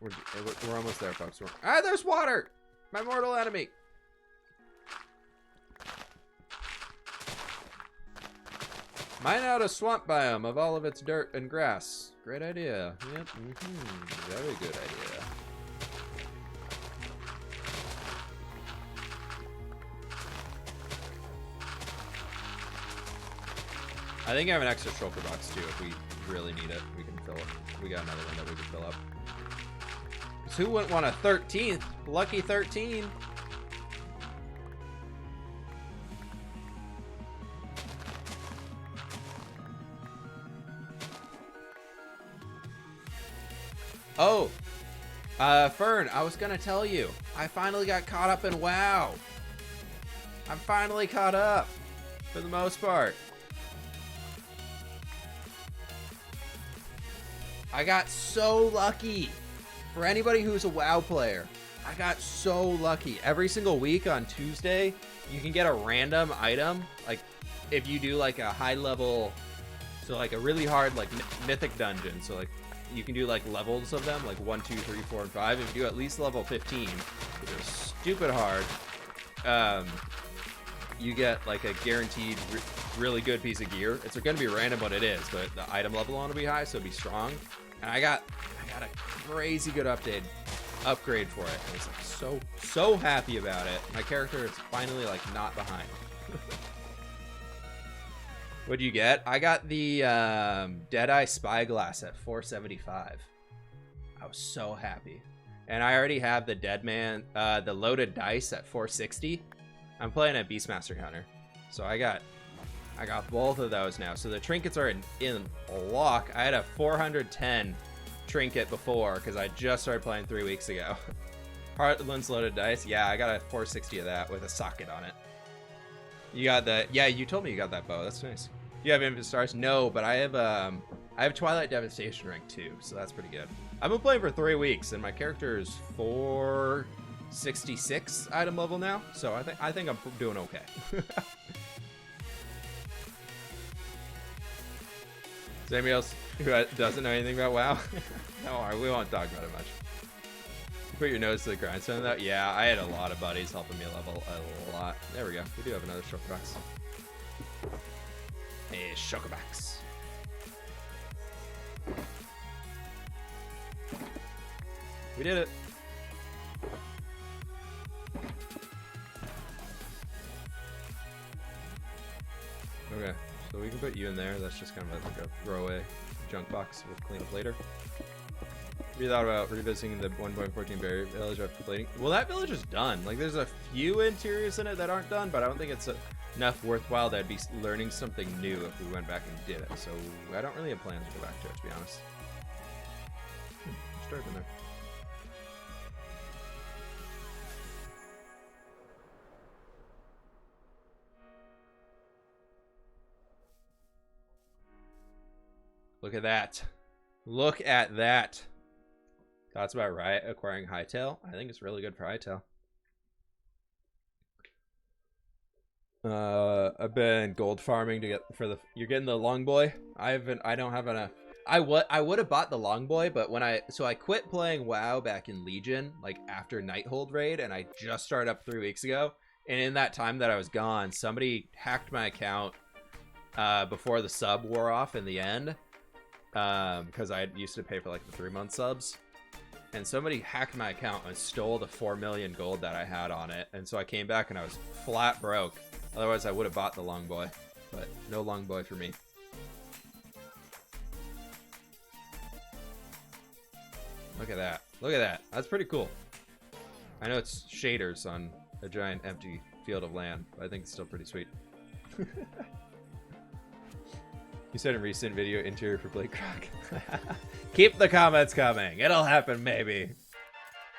Okay, we're almost there, folks. There's water! My mortal enemy! Mine out a swamp biome of all of its dirt and grass. Great idea. Yep. Very good idea. I think I have an extra shulker box too. If we really need it, we can fill it. We got another one that we can fill up. So who wouldn't want a 13th? Lucky 13. Oh, Fern, I was gonna tell you, I finally got caught up in WoW. I'm finally caught up, for the most part. I got so lucky. For anybody who's a WoW player, I got so lucky. Every single week on Tuesday, you can get a random item. Like, if you do like a high level, so like a really hard like mythic dungeon. So like you can do like levels of them, like 1, 2, 3, 4, and 5. If you do at least level 15, which is stupid hard, you get like a guaranteed really good piece of gear. It's going to be random what it is, but the item level on to be high, so it'll be strong. And I got a crazy good upgrade for it. I was like so happy about it. My character is finally like not behind. What do you get? I got the Deadeye Spyglass at 475. I was so happy. And I already have the Deadman, the Loaded Dice at 460. I'm playing a Beastmaster Hunter, so I got both of those now. So the trinkets are in lock. I had a 410 trinket before because I just started playing 3 weeks ago. Heartland's Loaded Dice. Yeah, I got a 460 of that with a socket on it. You got the, yeah, you told me you got that bow. That's nice. You have Infinite Stars? No, but I have Twilight Devastation rank 2, so that's pretty good. I've been playing for 3 weeks, and my character is 466 item level now, so I think I'm doing okay. Is there anybody else who doesn't know anything about WoW? No, we won't talk about it much. Put your nose to the grindstone of that? Yeah, I had a lot of buddies helping me level a lot. There we go. We do have another Shokobox. Hey, Shokobox. We did it. Okay, so we can put you in there. That's just kind of like a throwaway junk box we'll clean up later. Have you thought about revisiting the 1.14 berry village after completing? Well, that village is done. Like, there's a few interiors in it that aren't done, but I don't think it's enough worthwhile that I'd be learning something new if we went back and did it. So I don't really have plans to go back to it, to be honest. Start in there. Look at that. Look at that. Thoughts about Riot acquiring Hytale? I think it's really good for Hytale. I've been gold farming to get for the. You're getting the long boy. I don't have enough. I would have bought the long boy, but when I quit playing WoW back in Legion, like after Nighthold raid, and I just started up 3 weeks ago. And in that time that I was gone, somebody hacked my account before the sub wore off in the end, because I used to pay for like the 3-month subs. And somebody hacked my account and stole the 4 million gold that I had on it. And so I came back and I was flat broke. Otherwise, I would have bought the long boy. But no long boy for me. Look at that. Look at that. That's pretty cool. I know it's shaders on a giant empty field of land, but I think it's still pretty sweet. You said in recent video, interior for Blake Croc. Keep the comments coming. It'll happen, maybe.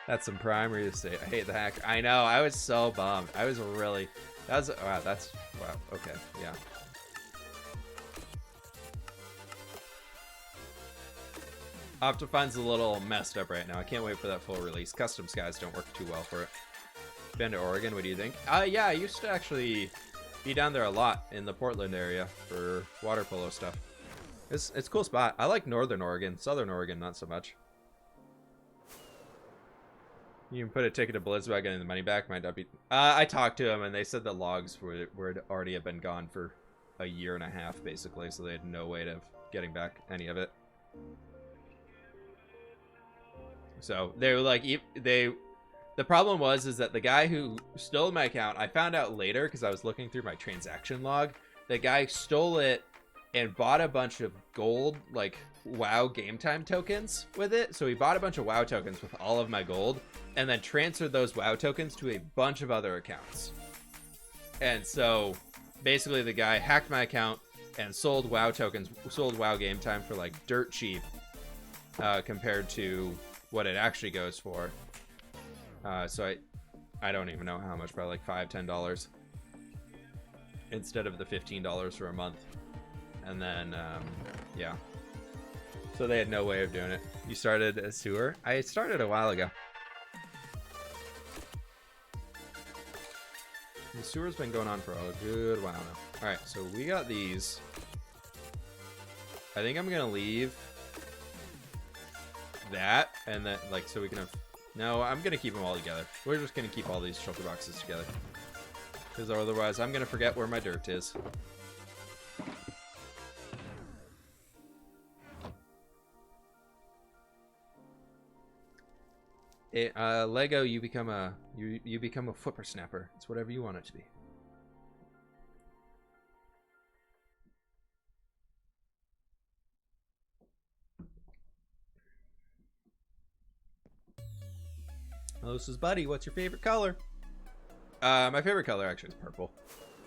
That's some prime real estate. I hate the hack. I know. I was so bummed. I was really... Wow, that's... Wow. Okay. Yeah. Optifine's a little messed up right now. I can't wait for that full release. Custom skies don't work too well for it. Been to Oregon. What do you think? Yeah, I used to actually... be down there a lot in the Portland area for water polo stuff. It's a cool spot. I like Northern Oregon. Southern Oregon, not so much. You can put a ticket to Blizz about getting the money back. Might not be. I talked to them and they said the logs would already have been gone for a year and a half, basically, so they had no way of getting back any of it. So they were like, the problem is that the guy who stole my account, I found out later because I was looking through my transaction log. The guy stole it and bought a bunch of gold, like WoW game time tokens with it. So he bought a bunch of WoW tokens with all of my gold and then transferred those WoW tokens to a bunch of other accounts. And so basically the guy hacked my account and sold WoW tokens, sold WoW game time for like dirt cheap compared to what it actually goes for. So I don't even know how much, probably like $5-10 instead of the $15 for a month. And then yeah, So they had no way of doing it. You started a sewer? I started a while ago. The sewer's been going on for a good while now. Alright, so we got these. I think I'm gonna leave that, and then, like, so we can have... No, I'm gonna keep them all together. We're just gonna keep all these shulker boxes together. Because otherwise, I'm gonna forget where my dirt is. Lego, you become a flipper snapper. It's whatever you want it to be. Oh, this is Buddy. What's your favorite color? My favorite color actually is purple.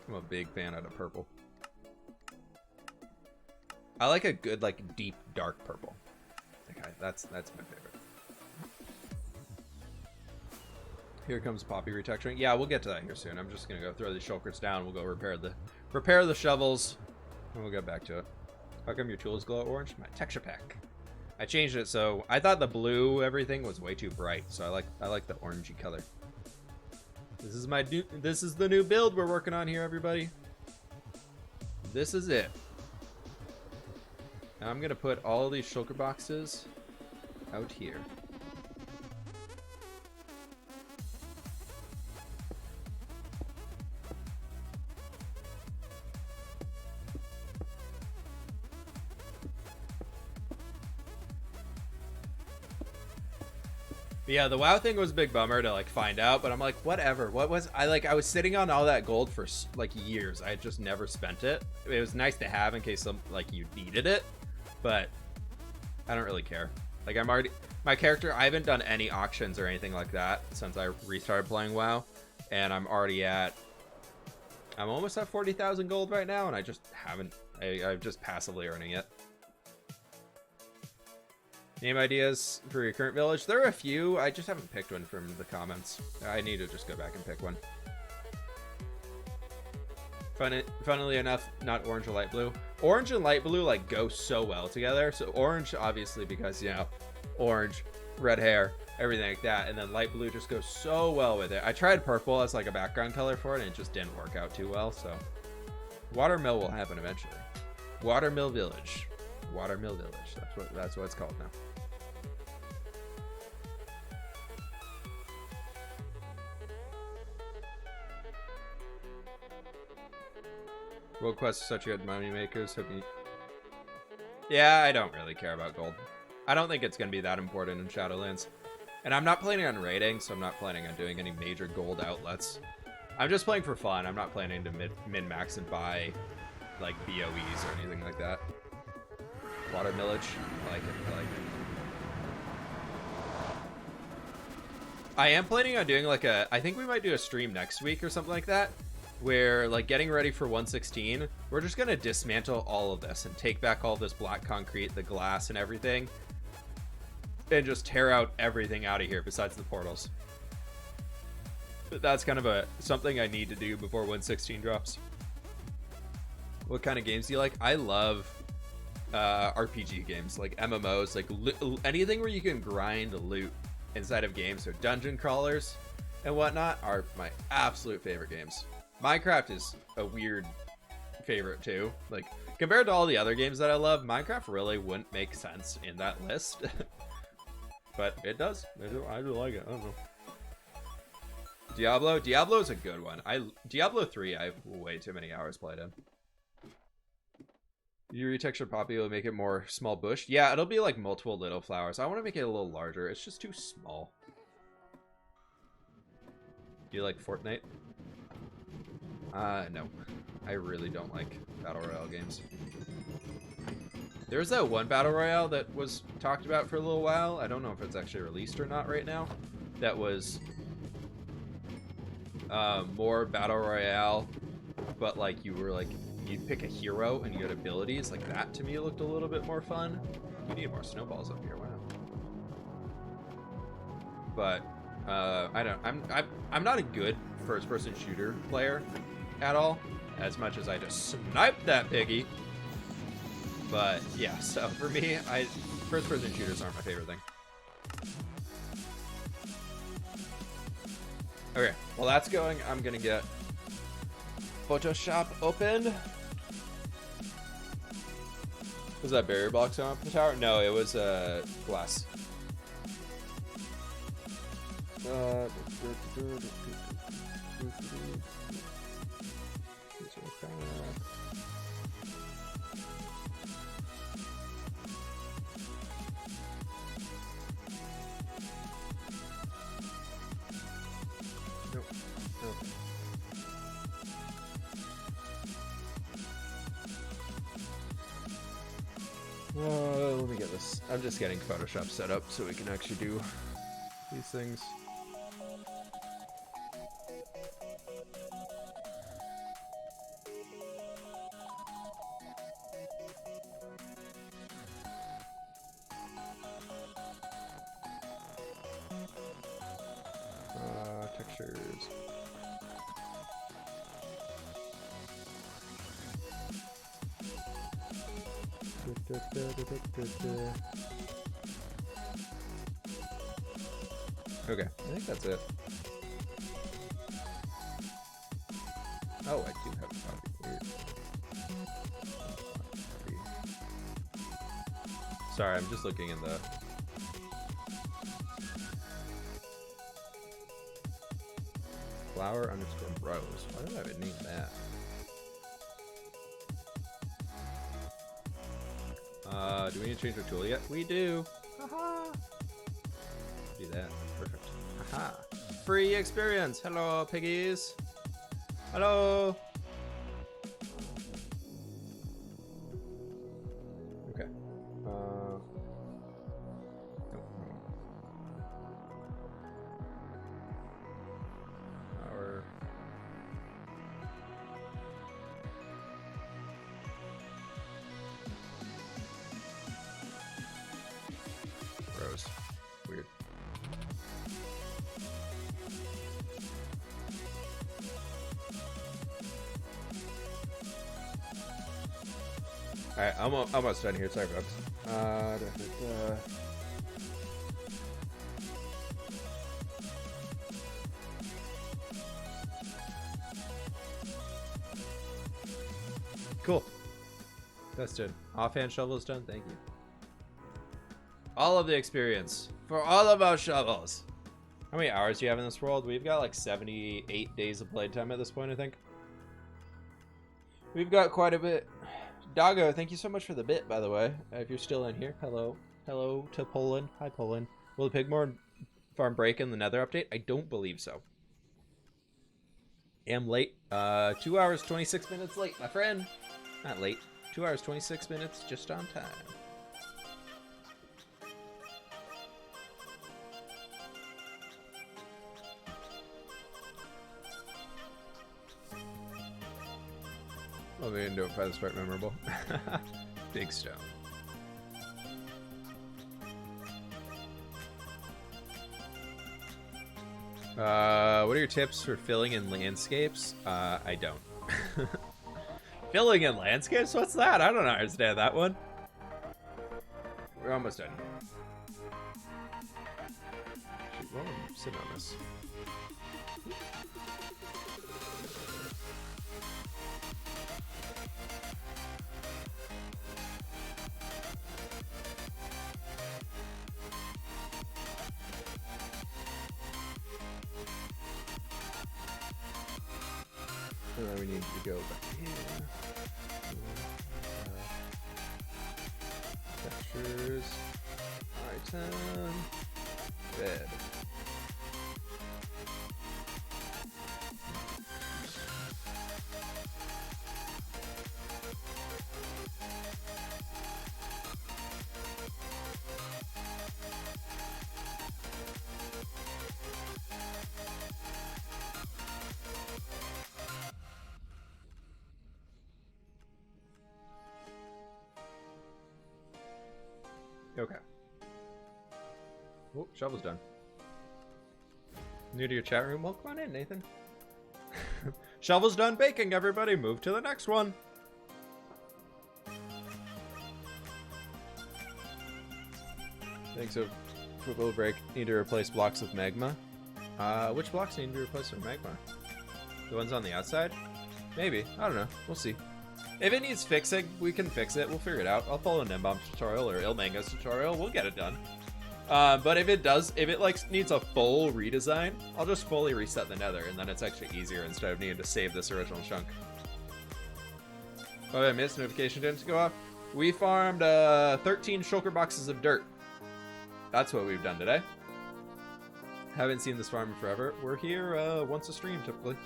I'm a big fan of the purple. I like a good, like, deep, dark purple. Okay, that's my favorite. Here comes Poppy retexturing. Yeah, we'll get to that here soon. I'm just gonna go throw these shulkers down. We'll go repair the shovels, and we'll get back to it. How come your tools glow orange? My texture pack. I changed it so I thought the blue everything was way too bright, so I like the orangey color. This is the new build we're working on here, everybody. This is it. Now I'm gonna put all these shulker boxes out here. But yeah, the WoW thing was a big bummer to like find out, but I'm like, whatever. I was sitting on all that gold for like years. I had just never spent it. It was nice to have in case you needed it, but I don't really care. Like my character, I haven't done any auctions or anything like that since I restarted playing WoW, and I'm almost at 40,000 gold right now, and I just haven't. I'm just passively earning it. Name ideas for your current village? There are a few. I just haven't picked one from the comments. I need to just go back and pick one. Funnily enough, not orange or light blue. Orange and light blue like go so well together. So orange, obviously, because, you know, orange, red hair, everything like that. And then light blue just goes so well with it. I tried purple as like a background color for it, and it just didn't work out too well. So Watermill will happen eventually. Watermill Village. Watermill Village. That's what it's called now. World quests are such good money makers. Yeah, I don't really care about gold. I don't think it's going to be that important in Shadowlands. And I'm not planning on raiding, so I'm not planning on doing any major gold outlets. I'm just playing for fun. I'm not planning to min-max and buy, like, BOEs or anything like that. Water Millage. I like it. I like it. I am planning on doing, like, I think we might do a stream next week or something like that, where, like, getting ready for 116, we're just going to dismantle all of this and take back all this black concrete, the glass and everything, and just tear out everything out of here besides the portals. But that's kind of something I need to do before 116 drops. What kind of games do you like? I love RPG games, like MMOs, like anything where you can grind loot inside of games. So dungeon crawlers and whatnot are my absolute favorite games. Minecraft is a weird favorite too. Like, compared to all the other games that I love, Minecraft really wouldn't make sense in that list. But it does. I do like it. I don't know. Diablo is a good one. Diablo 3, I have way too many hours played in. You retexture Poppy will make it more small bush. Yeah, it'll be like multiple little flowers. I want to make it a little larger. It's just too small. Do you like Fortnite? No. I really don't like Battle Royale games. There was that one Battle Royale that was talked about for a little while. I don't know if it's actually released or not right now. That was more Battle Royale, but like you'd pick a hero and you had abilities. Like that to me looked a little bit more fun. We need more snowballs up here. Wow. But I'm not a good first-person shooter player at all, as much as I just sniped that piggy. But yeah, so for me, first-person shooters aren't my favorite thing. Okay, while that's going, I'm gonna get Photoshop open. Was that barrier blocks going up the tower? No, it was glass. Let me get this. I'm just getting Photoshop set up so we can actually do these things. Textures. Okay, I think that's it. Oh, I do have a copy. Weird. Sorry, I'm just looking in the... Flower_rose. Why did I even name that? Do we need to change our tool yet? We do. Haha. Do that. Perfect. Haha. Free experience. Hello, piggies. Hello. Okay. Our rose. Weird. Alright, I'm almost done here. Sorry, folks. Cool. That's done. Offhand shovels done. Thank you. All of the experience for all of our shovels. How many hours do you have in this world? We've got like 78 days of playtime at this point, I think. We've got quite a bit. Doggo, thank you so much for the bit, by the way. If you're still in here, hello. Hello to Poland. Hi, Poland. Will the Pigmore farm break in the Nether update? I don't believe so. Am late. 2 hours, 26 minutes late, my friend. Not late. 2 hours, 26 minutes, just on time. Well, they didn't do it by the part memorable. Big stone. What are your tips for filling in landscapes? I don't. Filling in landscapes? What's that? I don't understand that one. We're almost done. Shoot, well, sit on this. We need to go back here. Textures. Item. Red. Okay. Oh, shovel's done. New to your chat room? Well, come on in, Nathan. Shovel's done baking, everybody. Move to the next one. Thanks so. Football break. Need to replace blocks with magma. Which blocks need to be replaced with magma? The ones on the outside? Maybe. I don't know. We'll see. If it needs fixing, we can fix it. We'll figure it out. I'll follow Nembomb's tutorial or Ilmanga's tutorial. We'll get it done. But if it like needs a full redesign, I'll just fully reset the nether, and then it's actually easier instead of needing to save this original chunk. Oh, I missed. Notification didn't go off. We farmed 13 shulker boxes of dirt. That's what we've done today. Haven't seen this farm in forever. We're here once a stream, typically.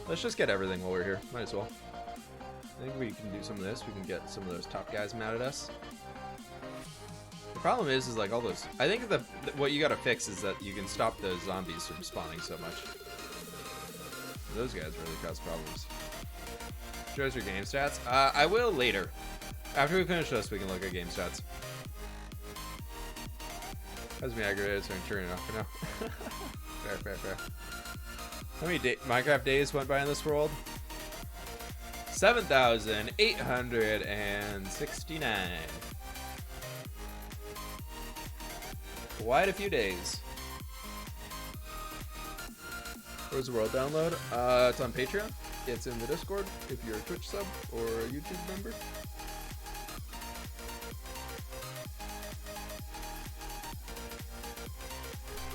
Let's just get everything while we're here. Might as well. I think we can do some of this. We can get some of those top guys mad at us. The problem is like all those... I think what you gotta fix is that you can stop those zombies from spawning so much. Those guys really cause problems. Shows your game stats? I will later. After we finish this, we can look at game stats. Has me aggravated, so I'm turning it off for now. Fair. How many Minecraft days went by in this world? 7,869. Quite a few days. Where's the world download? It's on Patreon. It's in the Discord if you're a Twitch sub or a YouTube member.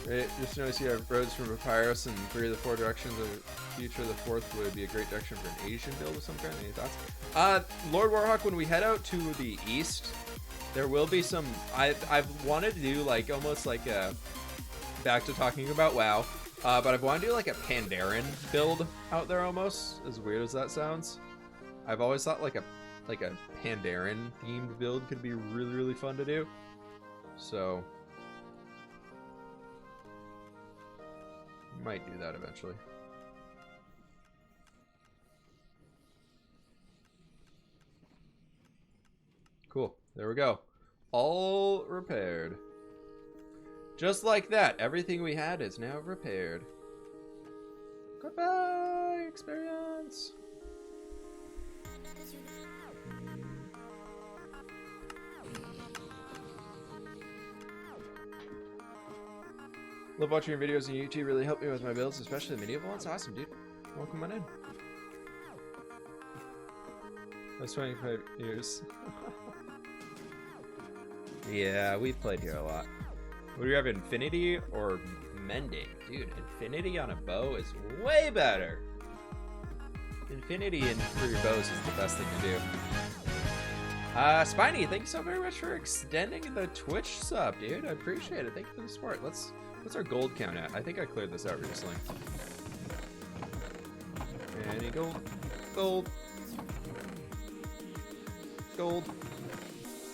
Right, just notice you have roads from Papyrus in 3 of the 4 directions. The future of the 4th would be a great direction for an Asian build of some kind. Any thoughts? Lord Warhawk, when we head out to the east, there will be some... I've wanted to do like almost like a... Back to talking about WoW. But I've wanted to do like a Pandaren build out there almost. As weird as that sounds. I've always thought like a Pandaren themed build could be really, really fun to do. So... might do that eventually. Cool. There we go. All repaired. Just like that. Everything we had is now repaired. Goodbye, experience. Love watching your videos on YouTube. Really helped me with my builds, especially the medieval ones. Awesome, dude. Welcome on in. That's 25 years. Yeah, we've played here a lot. What do you have, Infinity or Mending? Dude, Infinity on a bow is way better. Infinity for your bows is the best thing to do. Spiny, thank you so very much for extending the Twitch sub, dude. I appreciate it. Thank you for the support. What's our gold count at? I think I cleared this out recently. Any gold? Gold. Gold.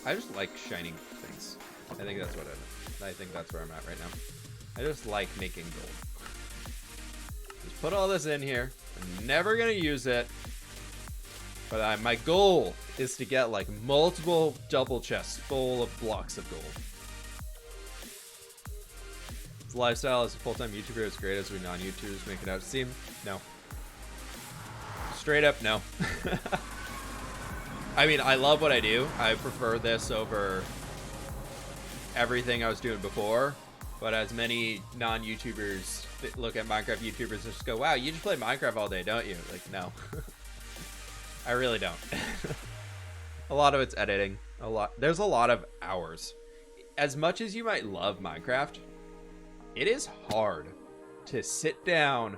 I just like shining things. I think that's what I think that's where I'm at right now. I just like making gold. Just put all this in here. I'm never gonna use it. But my goal is to get like multiple double chests full of blocks of gold. His lifestyle as a full-time YouTuber is great as we non-YouTubers make it out to seem. No. Straight up, no. I mean, I love what I do. I prefer this over everything I was doing before. But as many non-YouTubers look at Minecraft YouTubers and just go, wow, you just play Minecraft all day, don't you? Like, no. I really don't. A lot of it's editing. There's a lot of hours. As much as you might love Minecraft, it is hard to sit down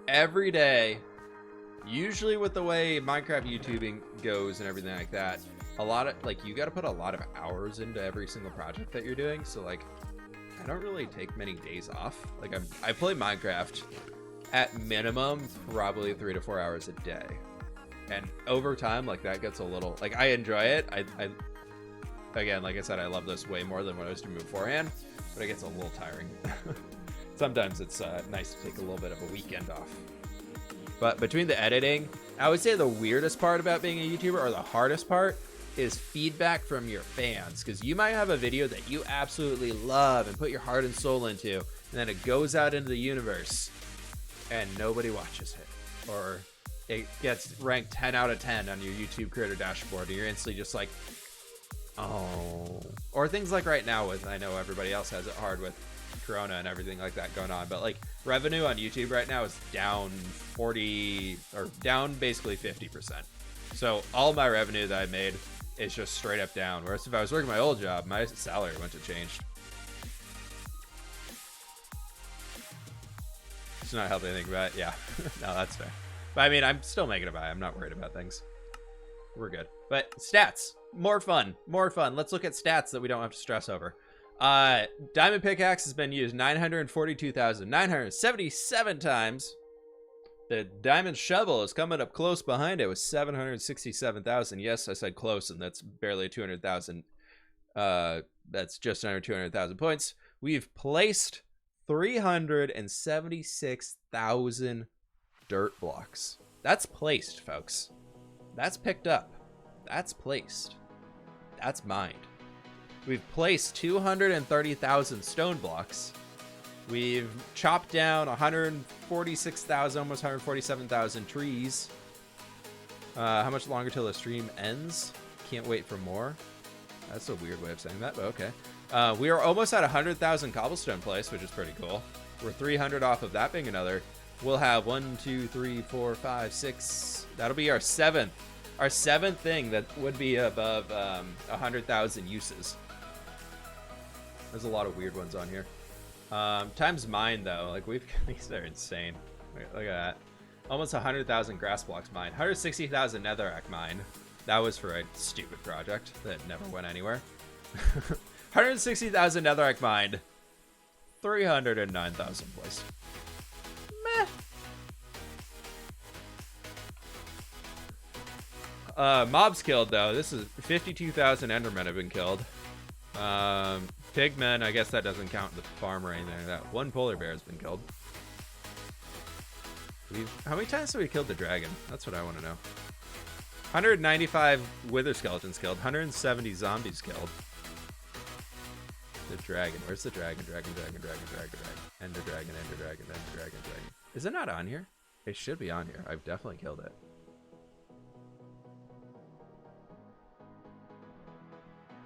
every day. Usually with the way Minecraft YouTubing goes and everything like that, you got to put a lot of hours into every single project that you're doing. So like, I don't really take many days off. Like I play Minecraft at minimum probably 3 to 4 hours a day. And over time, like that gets a little, like I enjoy it. I again, like I said, I love this way more than what I was doing beforehand, but it gets a little tiring. Sometimes it's nice to take a little bit of a weekend off. But between the editing, I would say the weirdest part about being a YouTuber, or the hardest part, is feedback from your fans. Because you might have a video that you absolutely love and put your heart and soul into, and then it goes out into the universe and nobody watches it. Or it gets ranked 10 out of 10 on your YouTube creator dashboard, and you're instantly just like, oh. Or things like right now with, I know everybody else has it hard with Corona and everything like that going on, but like revenue on YouTube right now is down 40 or down basically 50%. So all my revenue that I made is just straight up down. Whereas if I was working my old job, my salary wouldn't have changed. It's not helping anything about it. Yeah, no, that's fair. But I mean, I'm still making it by. I'm not worried about things. We're good. But stats, more fun, more fun. Let's look at stats that we don't have to stress over. Diamond pickaxe has been used 942,977 times. The diamond shovel is coming up close behind it with 767,000. Yes, I said close, and that's barely 200,000. That's just under 200,000 points. We've placed 376,000 dirt blocks. That's placed, folks. That's picked up. That's placed. That's mined. We've placed 230,000 stone blocks. We've chopped down 146,000, almost 147,000 trees. How much longer till the stream ends? Can't wait for more. That's a weird way of saying that, but okay. We are almost at 100,000 cobblestone placed, which is pretty cool. We're 300 off of that being another. We'll have 1, 2, 3, 4, 5, 6. That'll be our seventh. Our seventh thing that would be above 100,000 uses. There's a lot of weird ones on here. Times mine though, like these are insane. Look at that. Almost 100,000 grass blocks mined. 160,000 netherrack mined. That was for a stupid project that never went anywhere. 160,000 netherrack mined. 309,000 placed. Meh. Mobs killed though. This is 52,000 endermen have been killed. Pigmen, I guess that doesn't count the farm or anything like that. One polar bear has been killed. How many times have we killed the dragon? That's what I want to know. 195 wither skeletons killed. 170 zombies killed. The dragon. Where's the dragon? Dragon. Ender dragon. Is it not on here? It should be on here. I've definitely killed it.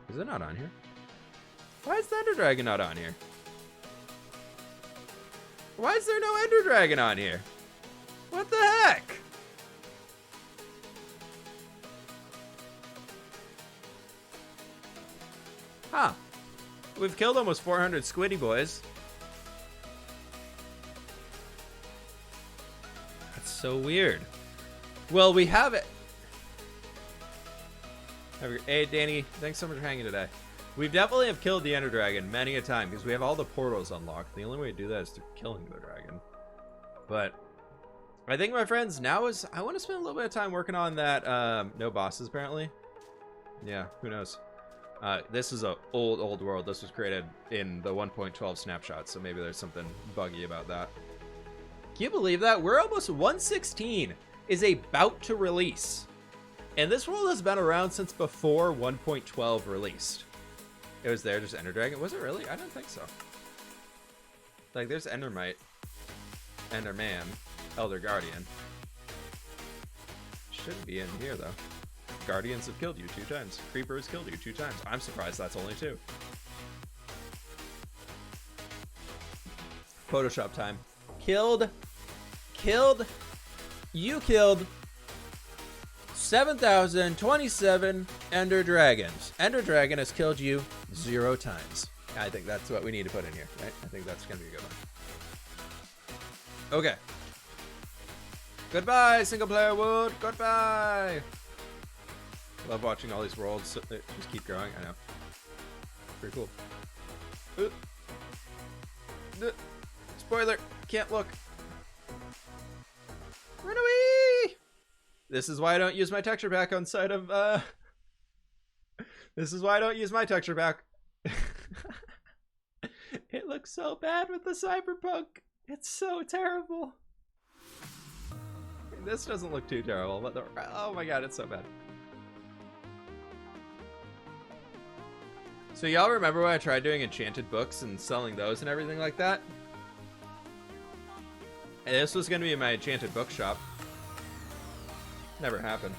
Is it not on here? Why is the ender dragon not on here? Why is there no ender dragon on here? What the heck? Huh. We've killed almost 400 squiddy boys. That's so weird. Well, we have it. Hey, Danny, thanks so much for hanging today. We definitely have killed the ender dragon many a time because we have all the portals unlocked. The only way to do that is through killing the dragon. But I think, my friends, now is I want to spend a little bit of time working on that. No bosses, apparently. Yeah, who knows? This is a old world. This was created in the 1.12 snapshot, so maybe there's something buggy about that. Can you believe that? We're almost 116 is about to release. And this world has been around since before 1.12 released. It was there, just Ender Dragon. Was it really? I don't think so. Like, there's Endermite, Enderman, Elder Guardian. Shouldn't be in here, though. Guardians have killed you 2 times. Creeper has killed you 2 times. I'm surprised that's only 2. Photoshop time. You killed 7,027 Ender Dragons. Ender Dragon has killed you 0 times. I think that's what we need to put in here, right? I think that's going to be a good one. Okay. Goodbye, single player Wood. Goodbye. Love watching all these worlds just keep growing. I know. Pretty cool. Spoiler. Can't look. Run away! This is why I don't use my texture pack on side of, This is why I don't use my texture pack. It looks so bad with the cyberpunk. It's so terrible. This doesn't look too terrible, but oh my god, it's so bad. So y'all remember when I tried doing enchanted books and selling those and everything like that? And this was going to be my enchanted bookshop. Never happened.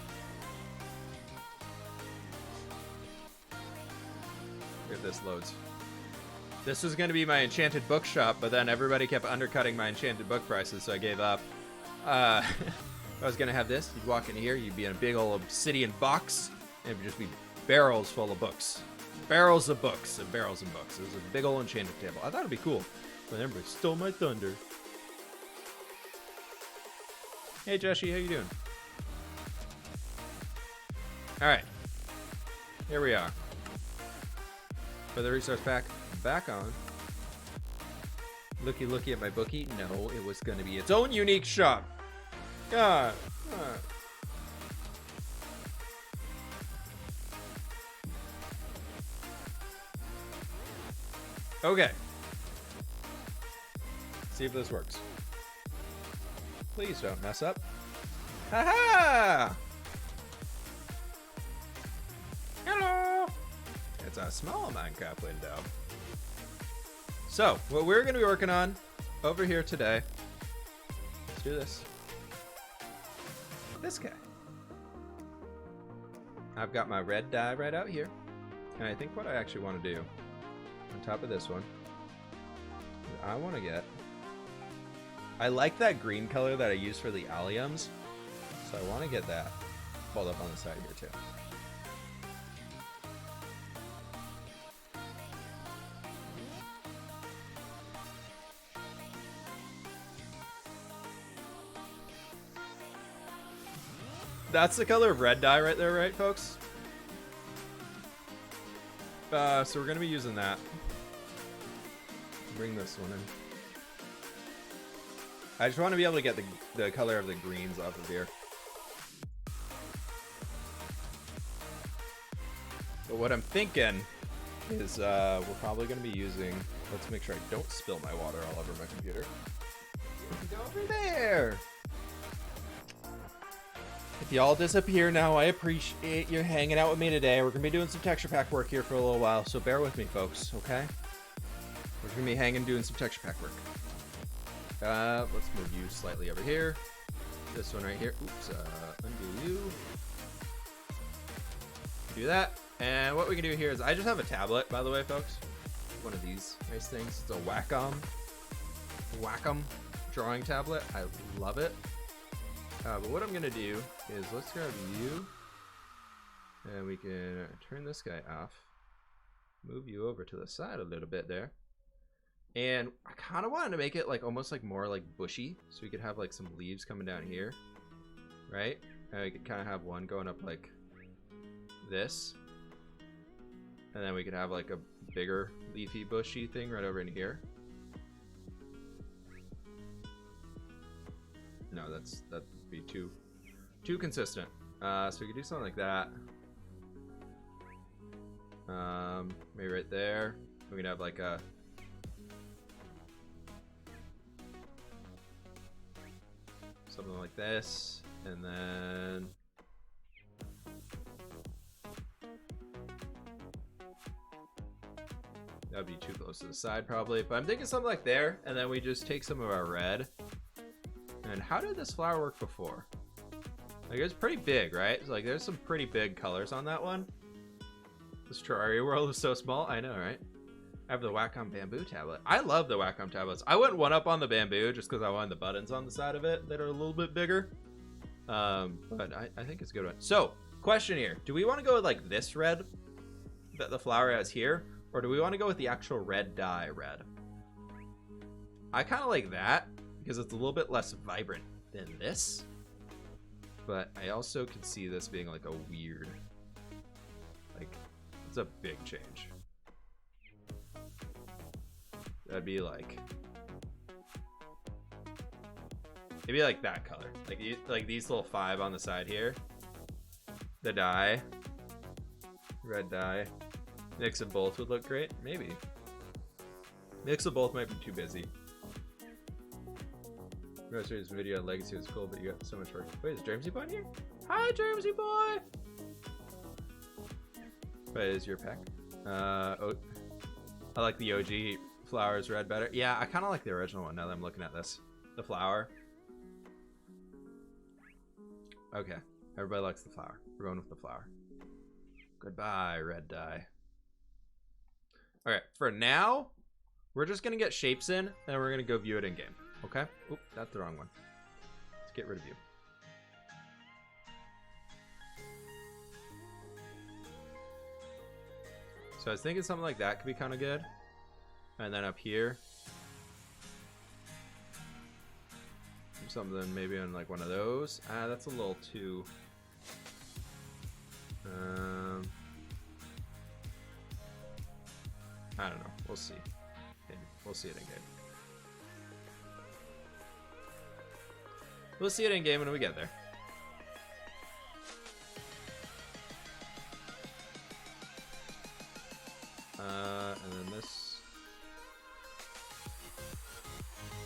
If this loads. This was going to be my enchanted bookshop, but then everybody kept undercutting my enchanted book prices, so I gave up. I was going to have this. You'd walk in here, you'd be in a big old obsidian box, and it would just be barrels full of books. Barrels of books and barrels of books. It was a big old enchanted table. I thought it'd be cool, but everybody stole my thunder. Hey, Joshi, how you doing? All right. Here we are. Put the resource pack back on. Looky at my bookie. No, it was going to be its own unique shop. God. Okay. See if this works. Please don't mess up. Haha! Hello! It's a small Minecraft window. So, what we're going to be working on over here today, let's do this. This guy. I've got my red dye right out here. And I think what I actually want to do, on top of this one, I want to get... I like that green color that I use for the alliums, so I want to get that pulled up on the side here too. That's the color of red dye right there, right, folks? So we're going to be using that. Bring this one in. I just want to be able to get the color of the greens off of here. But what I'm thinking is we're probably going to be using... Let's make sure I don't spill my water all over my computer. Go over there! If y'all disappear now, I appreciate you hanging out with me today. We're going to be doing some texture pack work here for a little while, so bear with me, folks, okay? We're going to be hanging doing some texture pack work. Let's move you slightly over here. This one right here. Oops, undo you. Do that. And what we can do here is, I just have a tablet, by the way, folks. One of these nice things. It's a Wacom drawing tablet. I love it. But what I'm going to do is, let's grab you. And we can turn this guy off. Move you over to the side a little bit there. And I kind of wanted to make it like almost like more like bushy, so we could have like some leaves coming down here, right? And we could kind of have one going up like this, and then we could have like a bigger leafy bushy thing right over in here. No, that'd be too consistent. So we could do something like that. Maybe right there. We could have like a something like this, and then that'd be too close to the side probably, but I'm thinking something like there, and then we just take some of our red. And how did this flower work before? Like, it's pretty big, right? So, like, there's some pretty big colors on that one. This Terraria world is so small. I know, right? I have the Wacom bamboo tablet. I love the Wacom tablets. I went one up on the bamboo just because I wanted the buttons on the side of it that are a little bit bigger. But I think it's a good one. So, question here. Do we want to go with like this red that the flower has here? Or do we want to go with the actual red dye red? I kind of like that because it's a little bit less vibrant than this. But I also can see this being like a weird, like, it's a big change. That'd be like, it'd be like that color, like these little 5 on the side here. The dye, red dye, mix of both would look great. Maybe mix of both might be too busy. This video on Legacy was cool, but you got so much work. Wait, is Dramsy Boy in here? Hi, Dramsy Boy. What is your pack? Oh, I like the OG flowers red better. Yeah, I kind of like the original one now that I'm looking at this. The flower. Okay. Everybody likes the flower. We're going with the flower. Goodbye, red dye. Okay, for now, we're just gonna get shapes in, and we're gonna go view it in game. Okay? Oop, that's the wrong one. Let's get rid of you. So I was thinking something like that could be kind of good. And then up here, something maybe on like one of those. That's a little too. I don't know. We'll see. We'll see it in game. We'll see it in game when we get there. And then this.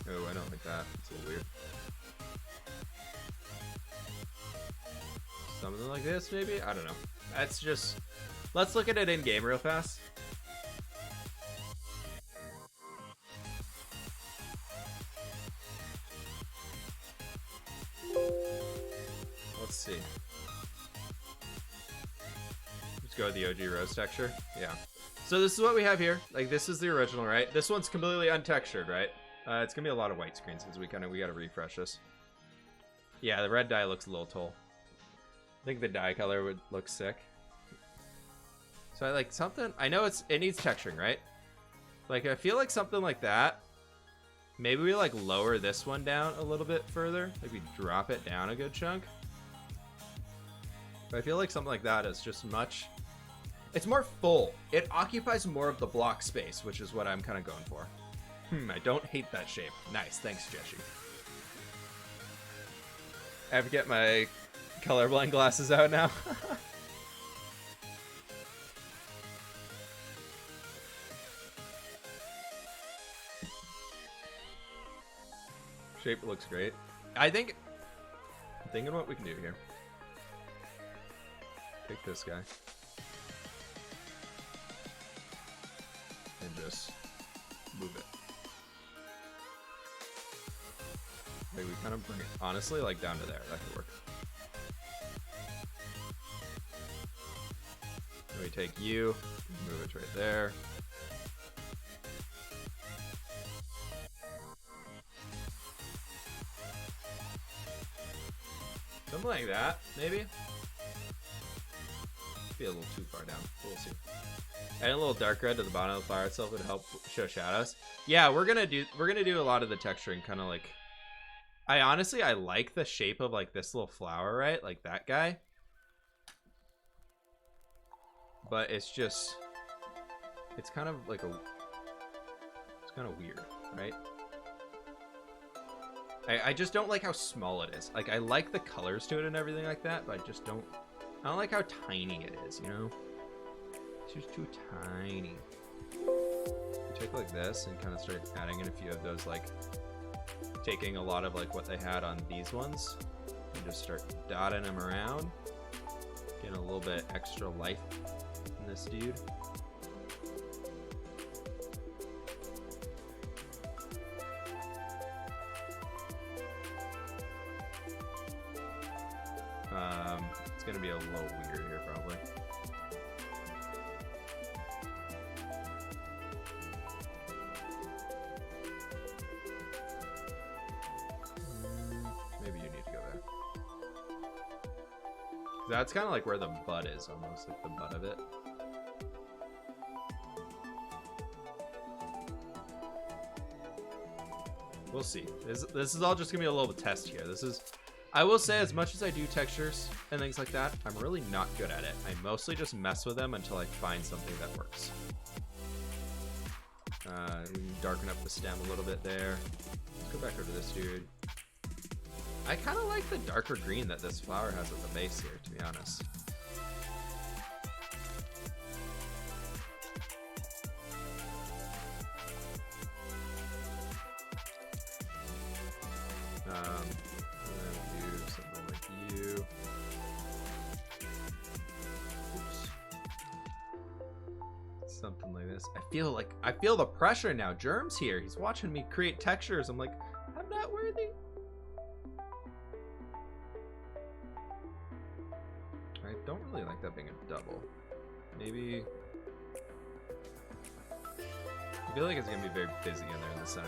Oh, I don't like that. It's a little weird. Something like this, maybe? I don't know. That's just... Let's look at it in game real fast. Let's see. Let's go with the OG rose texture. Yeah. So this is what we have here. Like, this is the original, right? This one's completely untextured, right? It's gonna be a lot of white screens because we gotta refresh this. Yeah, the red dye looks a little tall. I think the dye color would look sick. So I like something. I know it needs texturing, right? Like, I feel like something like that. Maybe we like lower this one down a little bit further. Like we drop it down a good chunk. But I feel like something like that is just much. It's more full. It occupies more of the block space, which is what I'm kind of going for. I don't hate that shape. Nice, thanks, Jessie. I have to get my colorblind glasses out now. Shape looks great. I'm thinking what we can do here. Take this guy. And just move it. Maybe we kind of bring it, honestly, like down to there. That could work. Then we take you, move it right there. Something like that, maybe. Be a little too far down. We'll see. Add a little dark red to the bottom of the flower itself would help show shadows. Yeah, we're gonna do a lot of the texturing, kind of like. I like the shape of like this little flower, right? Like that guy. But it's just, it's kind of like it's kind of weird, right? I just don't like how small it is. Like, I like the colors to it and everything like that, but I don't like how tiny it is, you know? It's just too tiny. You take like this and kind of start adding in a few of those, like, taking a lot of like what they had on these ones and just start dotting them around. Getting a little bit extra life in this dude. It's gonna be a little weird here, probably. Maybe you need to go there. That's kind of like where the butt is, almost like the butt of it. We'll see. This is all just gonna be a little test here. I will say, as much as I do textures and things like that, I'm really not good at it. I mostly just mess with them until I find something that works. Darken up the stem a little bit there. Let's go back over to this dude. I kind of like the darker green that this flower has at the base here, to be honest. Something like this. I feel the pressure now. Germ's here. He's watching me create textures. I'm like, I'm not worthy. don't really like that being a double. Maybe... I feel like it's going to be very busy in there in the center.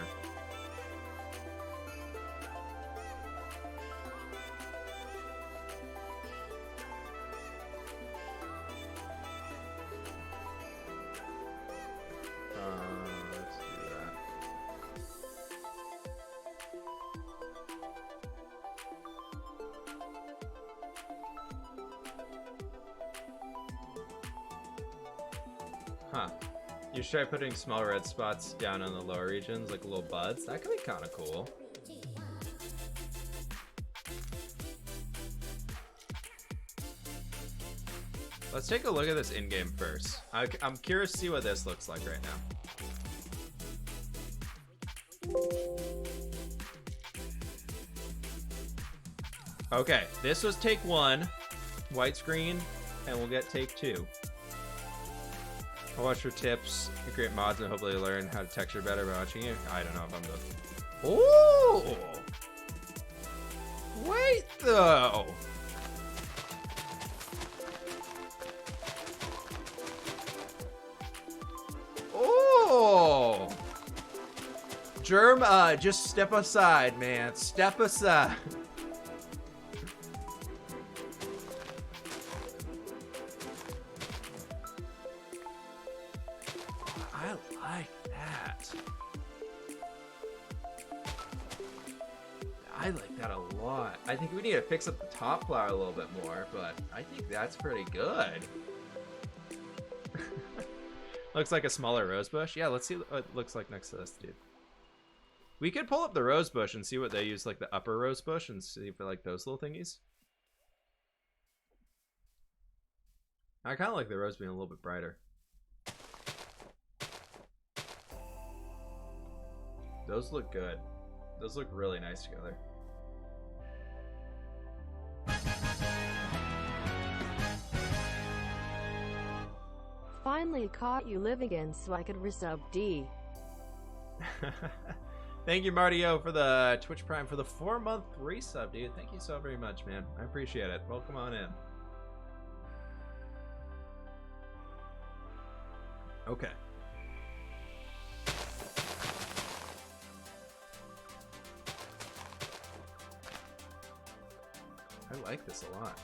Let's do that. Huh. You should try putting small red spots down on the lower regions, like little buds. That could be kind of cool. Let's take a look at this in-game first. I'm curious to see what this looks like right now. Okay, this was take 1, white screen, and we'll get take 2. I'll watch for tips, create mods, and hopefully learn how to texture better by watching you. I don't know if I'm the... Ooh! Wait, though! Oh! Germ, just step aside, man. Step aside. I like that. I like that a lot. I think we need to fix up the top flower a little bit more, but I think that's pretty good. Looks like a smaller rose bush. Yeah, let's see what it looks like next to this, dude. We could pull up the rose bush and see what they use, like the upper rose bush, and see if they like those little thingies. I kind of like the rose being a little bit brighter. Those look good. Those look really nice together. Finally caught you live again so I could resub D. Thank you, Martio, for the Twitch Prime for the 4-month resub, dude. Thank you so very much, man. I appreciate it. Welcome on in. Okay. I like this a lot.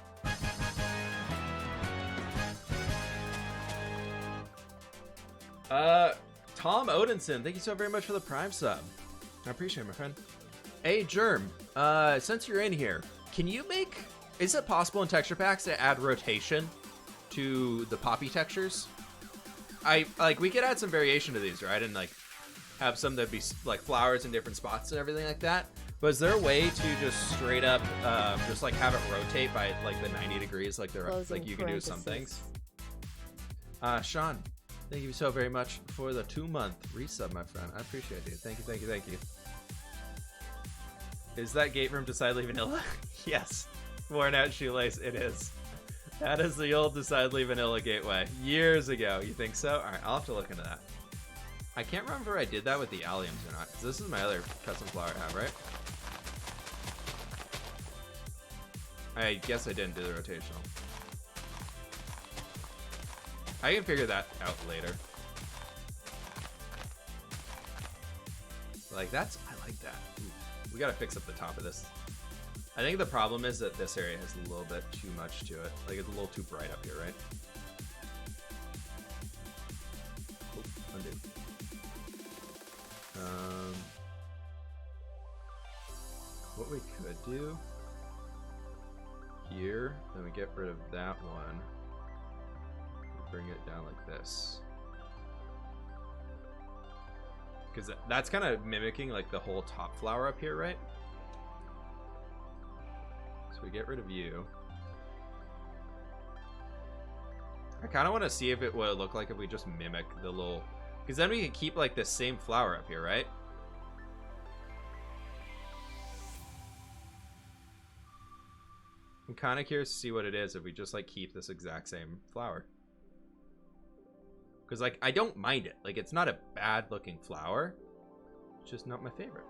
Tom Odinson, thank you so very much for the Prime sub. I appreciate it, my friend. Hey, Germ, since you're in here, can you make... Is it possible in texture packs to add rotation to the poppy textures? We could add some variation to these, right? And, like, have some that be, like, flowers in different spots and everything like that. But is there a way to just straight up, just, like, have it rotate by, like, the 90 degrees like you can do with some things? Sean, thank you so very much for the 2-month resub, my friend. I appreciate it. Thank you, thank you, thank you. Is that gate from Decidedly Vanilla? Yes. Worn out shoelace, it is. That is the old Decidedly Vanilla gateway. Years ago. You think so? Alright, I'll have to look into that. I can't remember if I did that with the alliums or not, because this is my other custom flower I have, right? I guess I didn't do the rotational. I can figure that out later. Like, I like that. Ooh, we gotta fix up the top of this. I think the problem is that this area has a little bit too much to it. Like, it's a little too bright up here, right? Oh, undo. What we could do here, then we get rid of that one. Bring it down like this, because that's kind of mimicking like the whole top flower up here, right? So we get rid of you. I kind of want to see if it would look like if we just mimic the little, because then we can keep like the same flower up here, right? I'm kind of curious to see what it is if we just like keep this exact same flower. Because, like, I don't mind it. Like, it's not a bad-looking flower. It's just not my favorite.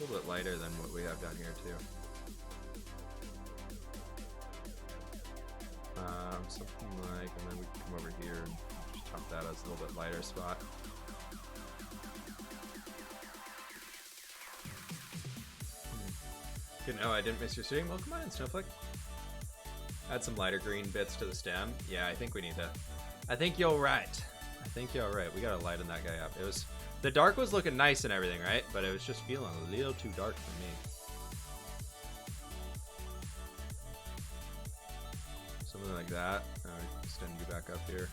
a little bit lighter than what we have down here too. Something like, and then we can come over here and just top that as a little bit lighter spot. Good. No, I didn't miss your stream. Well, come on, Snowflake. Add some lighter green bits to the stem. Yeah, I think we need to. I think you're right. I think you're right. We gotta lighten that guy up. It was the dark was looking nice and everything, right? But it was just feeling a little too dark for me. Something like that. Extend you back up here.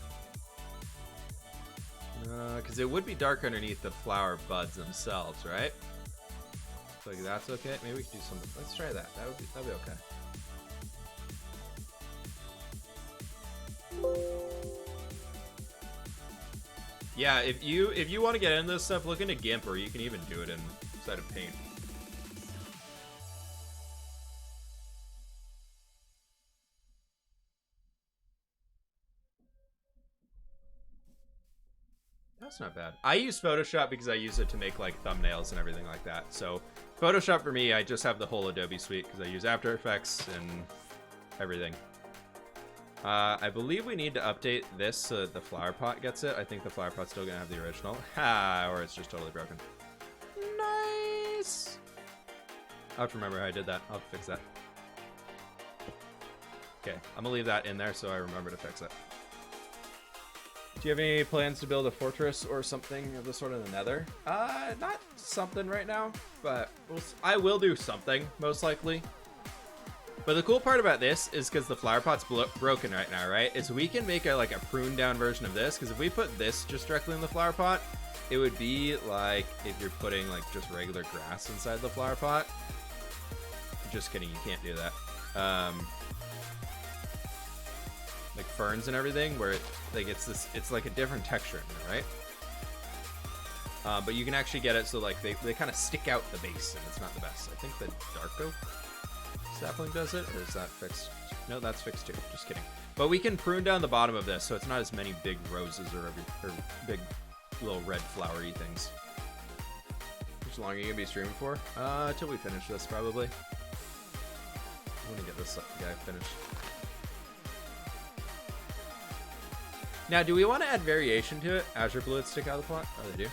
Because it would be dark underneath the flower buds themselves, right? So like that's okay. Maybe we can do something. Let's try that. That'll be okay. Yeah, if you want to get into this stuff, look into GIMP, or you can even do it inside of Paint. That's not bad. I use Photoshop because I use it to make like thumbnails and everything like that. So Photoshop for me, I just have the whole Adobe suite because I use After Effects and everything. I believe we need to update this so that the flower pot gets it. I think the flower pot's still gonna have the original. Ha! Or it's just totally broken. Nice! I'll have to remember how I did that. I'll fix that. Okay, I'm gonna leave that in there so I remember to fix it. Do you have any plans to build a fortress or something of the sort in the Nether? Not something right now, but I will do something, most likely. But the cool part about this is because the flower pot's broken right now, right? Is we can make like a pruned down version of this, because if we put this just directly in the flower pot, it would be like if you're putting like just regular grass inside the flower pot. Just kidding, you can't do that. Like ferns and everything, where it's like a different texture in there, right? But you can actually get it so like they kind of stick out the base, and it's not the best. I think the dark oak sapling does it, or is that fixed? No, that's fixed too. Just kidding. But we can prune down the bottom of this so it's not as many big roses or big little red flowery things. How long are you gonna be streaming for? Till we finish this, probably. I want to get this guy finished. Now, do we want to add variation to it? Azure Blue would stick out of the pot? Oh, they do.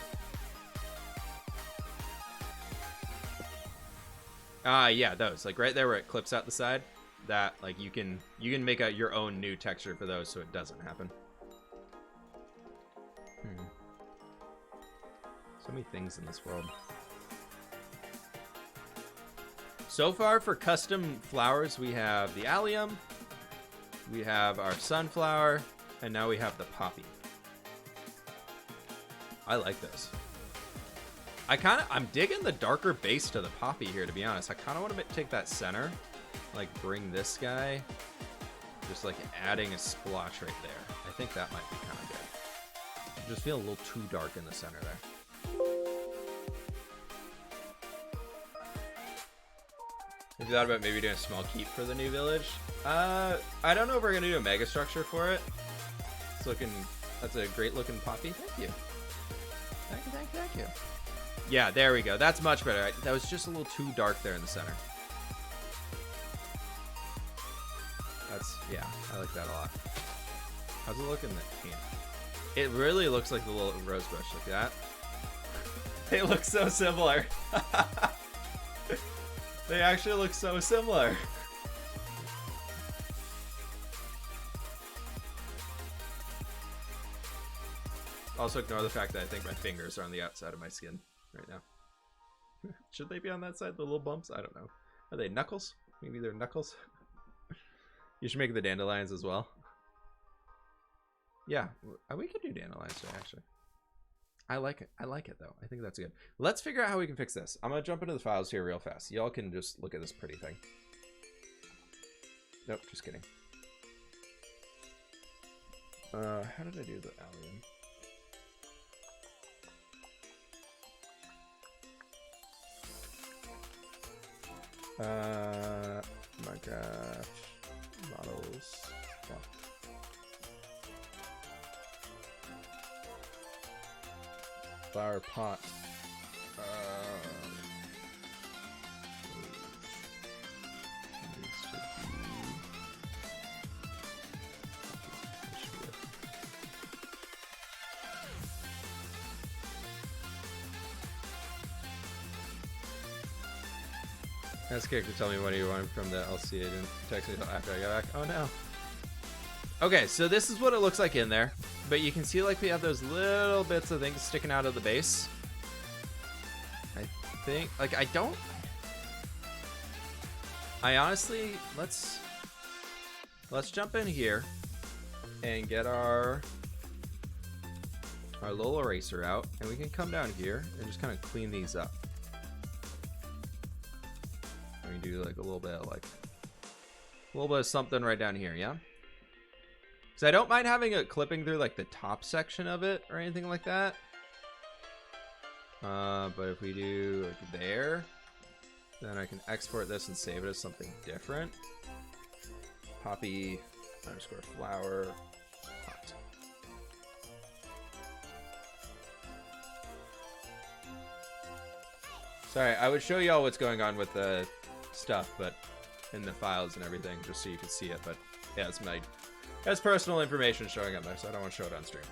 Yeah, those. Like right there where it clips out the side. That, like, you can make your own new texture for those so it doesn't happen. So many things in this world. So far for custom flowers, we have the allium, we have our sunflower, and now we have the poppy. I like this. I'm digging the darker base to the poppy here, to be honest. I kind of want to take that center, like bring this guy, just like adding a splotch right there. I think that might be kind of good. Just feel a little too dark in the center there. Have you thought about maybe doing a small keep for the new village? I don't know if we're gonna do a mega structure for it. It's looking, that's a great looking poppy. Thank you. Thank you. Yeah, there we go. That's much better. That was just a little too dark there in the center. Yeah, I like that a lot. How's it look in the paint? It really looks like the little rose bush. Look at that. They look so similar. They actually look so similar. Also ignore the fact that I think my fingers are on the outside of my skin right now. Should they be on that side, the little bumps? I don't know. Are they knuckles? Maybe they're knuckles. You should make the dandelions as well. Yeah, we could do dandelions today, actually. I like it. I like it, though. I think that's good. Let's figure out how we can fix this. I'm going to jump into the files here real fast. Y'all can just look at this pretty thing. Nope, just kidding. How did I do the alien? Minecraft models. Fuck. Flower pot. Ask character tell me what you want from the LCA. Didn't text me until after I got back. Oh no. Okay, so this is what it looks like in there. But you can see like we have those little bits of things sticking out of the base. I think, like I honestly, let's jump in here and get our little eraser out, and we can come down here and just kind of clean these up. We can do like a little bit of something right down here, yeah? So I don't mind having it clipping through like the top section of it or anything like that. But if we do like there, then I can export this and save it as something different. Poppy underscore flower pot. Sorry, I would show y'all what's going on with the stuff, but in the files and everything, just so you can see it. But yeah, it's personal information showing up there, so I don't want to show it on stream.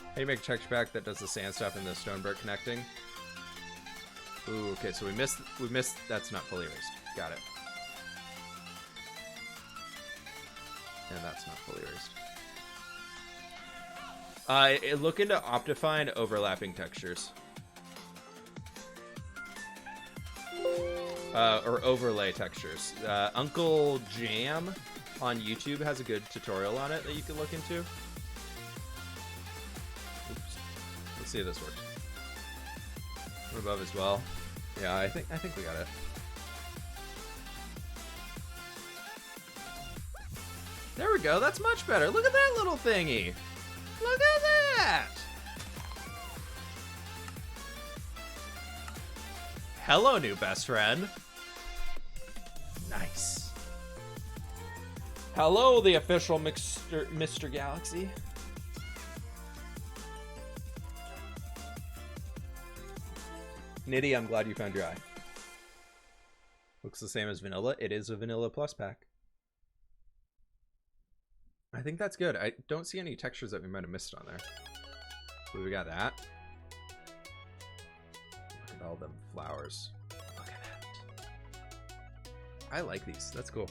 How do you make a texture pack that does the sand stuff and the stonebrick connecting? Ooh, okay, so we missed. That's not fully erased. Got it. And that's not fully erased. Look into Optifine overlapping textures. Or overlay textures. Uncle Jam on YouTube has a good tutorial on it that you can look into. Oops. Let's see if this works. We're above as well. Yeah, I think we got it. There we go. That's much better. Look at that little thingy. Look at that. Hello, new best friend. Nice. Hello, the official Mr. Galaxy. Nitty, I'm glad you found your eye. Looks the same as vanilla. It is a vanilla plus pack. I think that's good. I don't see any textures that we might have missed on there. So we got that. Look at all them flowers. Look at that. I like these. That's cool.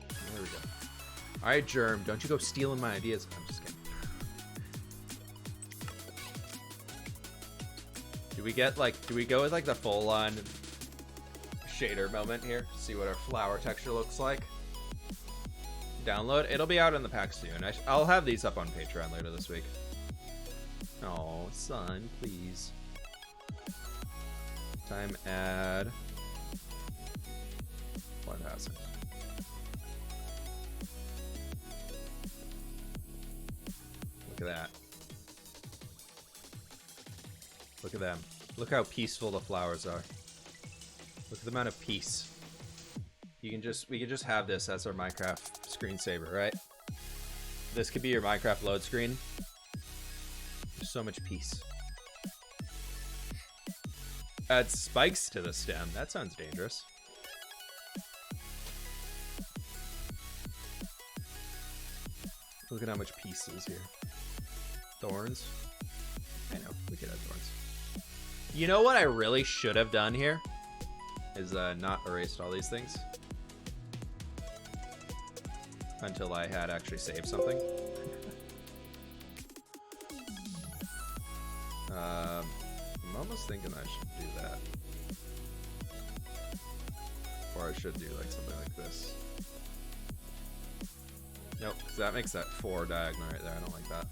There we go. All right, Germ. Don't you go stealing my ideas. I'm just kidding. Do we go with like the full on shader moment here? See what our flower texture looks like. Download. It'll be out in the pack soon. I'll have these up on Patreon later this week. Oh, son, please. Time add 1000. Look at that. Look at them. Look how peaceful the flowers are. Look at the amount of peace. We can just have this as our Minecraft screensaver, right? This could be your Minecraft load screen. There's so much peace. Add spikes to the stem. That sounds dangerous. Look at how much peace is here. Thorns. I know, we could add thorns. You know what I really should have done here? Is not erased all these things. Until I had actually saved something. I'm almost thinking I should do that. Or I should do like something like this. Nope, because that makes that 4 diagonal right there. I don't like that.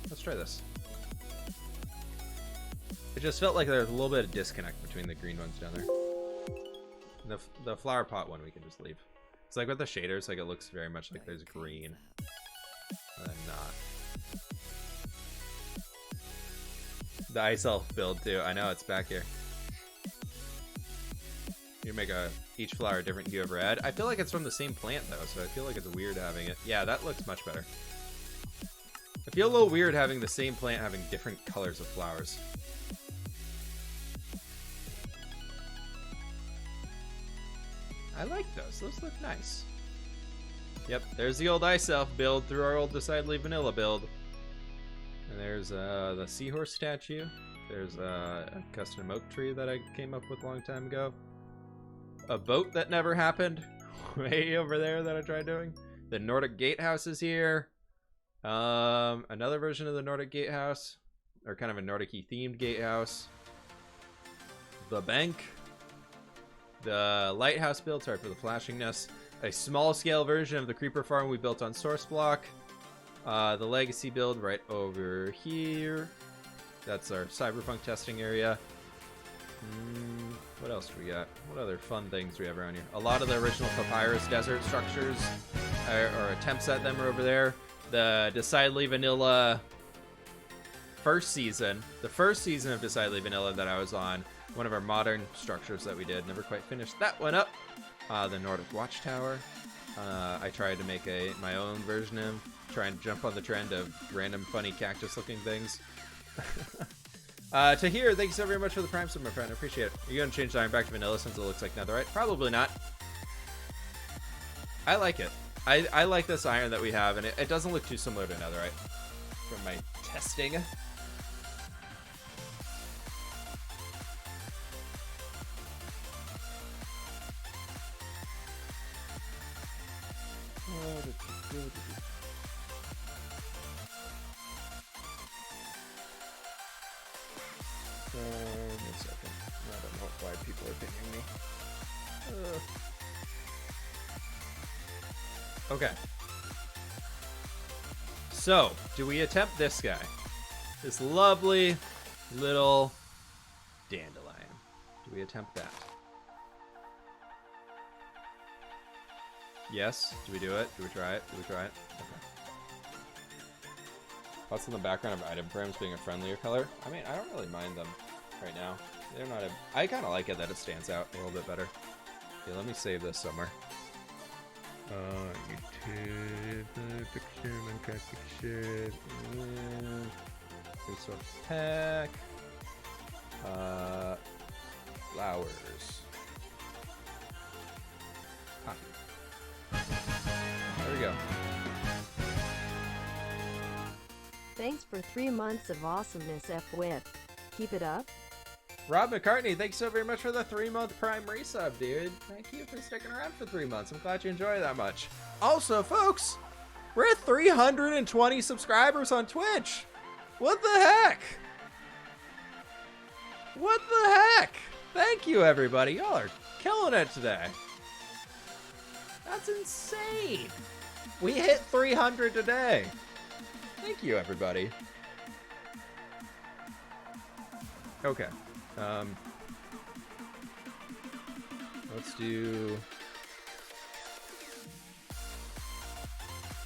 Let's try this. It just felt like there was a little bit of disconnect between the green ones down there. The flower pot one we can just leave. It's like with the shaders, like it looks very much like there's green. And then not. The iSelf build too. I know, it's back here. You make each flower a different hue of red. I feel like it's from the same plant though, so I feel like it's weird having it. Yeah, that looks much better. I feel a little weird having the same plant having different colors of flowers. I like those. Those look nice. Yep, there's the old iSelf build through our old decidedly vanilla build. And there's the seahorse statue. There's a custom oak tree that I came up with a long time ago. A boat that never happened. Way over there that I tried doing. The Nordic Gatehouse is here. Another version of the Nordic Gatehouse. Or kind of a Nordic-y themed gatehouse. The bank. The lighthouse build, sorry for the flashingness. A small scale version of the creeper farm we built on source block. The legacy build right over here. That's our cyberpunk testing area. What else do we got? What other fun things do we have around here? A lot of the original Papyrus desert structures, or attempts at them, are over there. The Decidedly Vanilla first season, the first season of Decidedly Vanilla that I was on, one of our modern structures that we did, never quite finished that one up. The Nordic Watchtower. I tried to make my own version of, trying to jump on the trend of random funny cactus looking things. To here, thank you so very much for the Prime sub, my friend. I appreciate it. Are you going to change the iron back to vanilla since it looks like netherite? Probably not. I like it. I like this iron that we have, and it doesn't look too similar to netherite from my testing. One second. I don't know why people are pinging me. Okay. So, do we attempt this guy? This lovely little dandelion. Do we attempt that? Yes. Do we do it? Do we try it? Do we try it? Okay. Thoughts on the background of item frames being a friendlier color? I mean, I don't really mind them right now. They're not I kind of like it that it stands out a little bit better. Okay, let me save this somewhere. YouTube, picture, Minecraft picture, resource pack, flowers. Copy. There we go. Thanks for 3 months of awesomeness, fWhip. Keep it up. Rob McCartney, thanks so very much for the 3-month Prime resub, dude. Thank you for sticking around for 3 months. I'm glad you enjoy it that much. Also, folks, we're at 320 subscribers on Twitch. What the heck? What the heck? Thank you, everybody. Y'all are killing it today. That's insane. We hit 300 today. Thank you, everybody. Okay. Let's do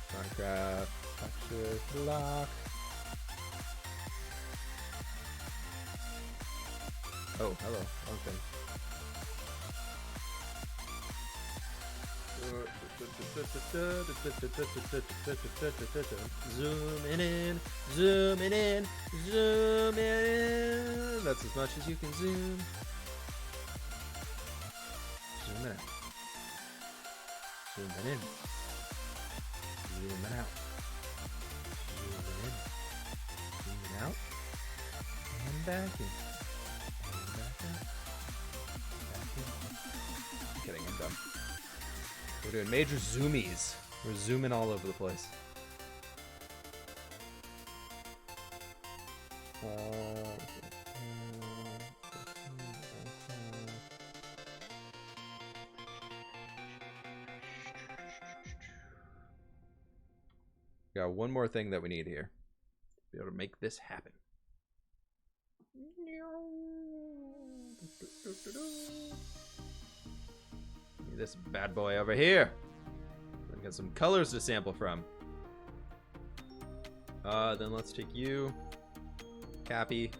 Starcraft, Texas block. Oh, hello. Wrong thing. Zooming in, zooming in, zoom in. That's as much as you can zoom. Zoom out. Zooming in. Zooming out. Zooming in. Zooming out. And back in. And back out. Back in. I'm kidding, I'm done. We're doing major zoomies. We're zooming all over the place. Got one more thing that we need here to be able to make this happen. This bad boy over here. We got some colors to sample from. Then let's take you, copy,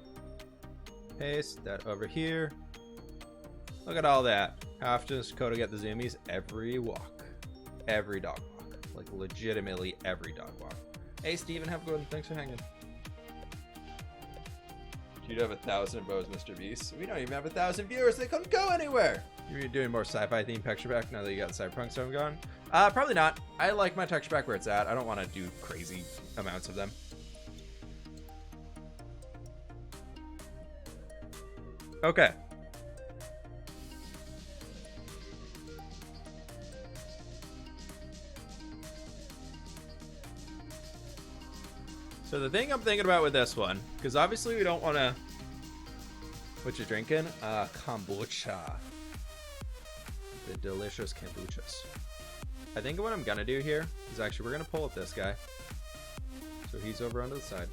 paste that over here. Look at all that. How often does Dakota get the zoomies? Every walk, every dog walk, like legitimately every dog walk. Hey Steven, have a good one. Thanks for hanging. You'd have 1,000 bows, Mr. Beast. We don't even have 1,000 viewers. They couldn't go anywhere. You're doing more sci-fi themed texture pack now that you got cyberpunk stuff going? Probably not. I like my texture pack where it's at. I don't want to do crazy amounts of them. Okay. So the thing I'm thinking about with this one, because obviously we don't want to... What you drinking? Kombucha. The delicious kombuchas. I think what I'm going to do here is actually we're going to pull up this guy. So he's over onto the side.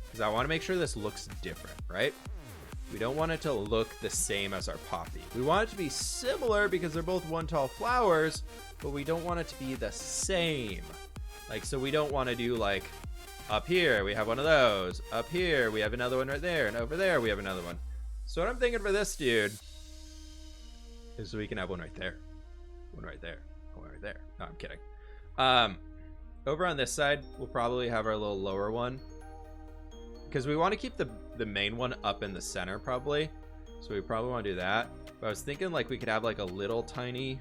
Because I want to make sure this looks different, right? We don't want it to look the same as our poppy. We want it to be similar because they're both one tall flowers, but we don't want it to be the same. Like, so we don't want to do like, up here we have one of those, up here we have another one right there, and over there we have another one. So what I'm thinking for this dude is we can have one right there, one right there, one right there. No, I'm kidding. Over on this side, we'll probably have our little lower one, because we want to keep the main one up in the center probably. So we probably want to do that. But I was thinking like we could have like a little tiny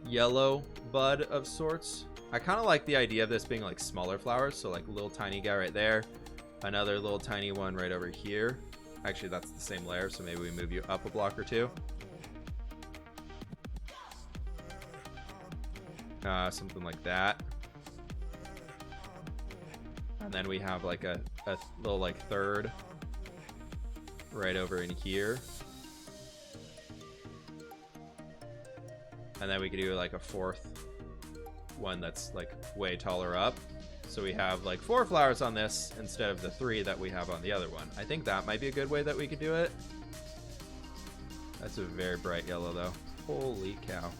yellow bud of sorts. I kind of like the idea of this being like smaller flowers. So like a little tiny guy right there. Another little tiny one right over here. Actually, that's the same layer. So maybe we move you up a block or two. Something like that. And then we have like a little like third right over in here. And then we could do like a fourth one that's like way taller up. So we have like 4 flowers on this instead of the 3 that we have on the other one. I think that might be a good way that we could do it. That's a very bright yellow though. Holy cow.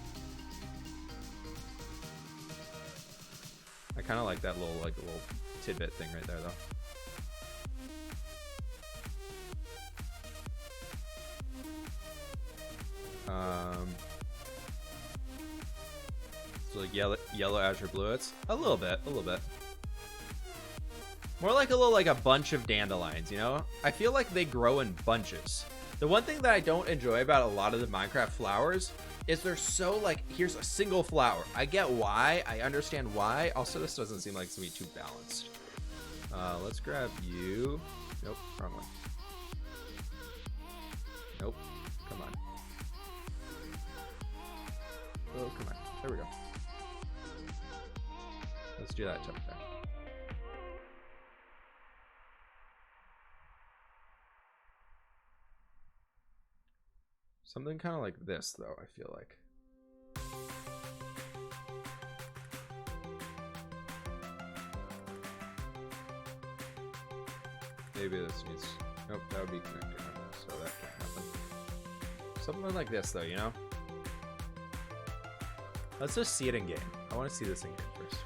I kind of like that little tidbit thing right there though. So like yellow azure blue. It's a little bit. More like a bunch of dandelions, you know? I feel like they grow in bunches. The one thing that I don't enjoy about a lot of the Minecraft flowers is they're so like, here's a single flower. I get why, I understand why. Also, this doesn't seem like it's gonna be too balanced. Let's grab you. Nope, wrong one. Nope, come on. Oh, come on, there we go. Let's do that jump there. Something kind of like this, though, I feel like. Maybe this needs... Nope, that would be connected, so that can't happen. Something like this, though, you know? Let's just see it in game. I want to see this in game first.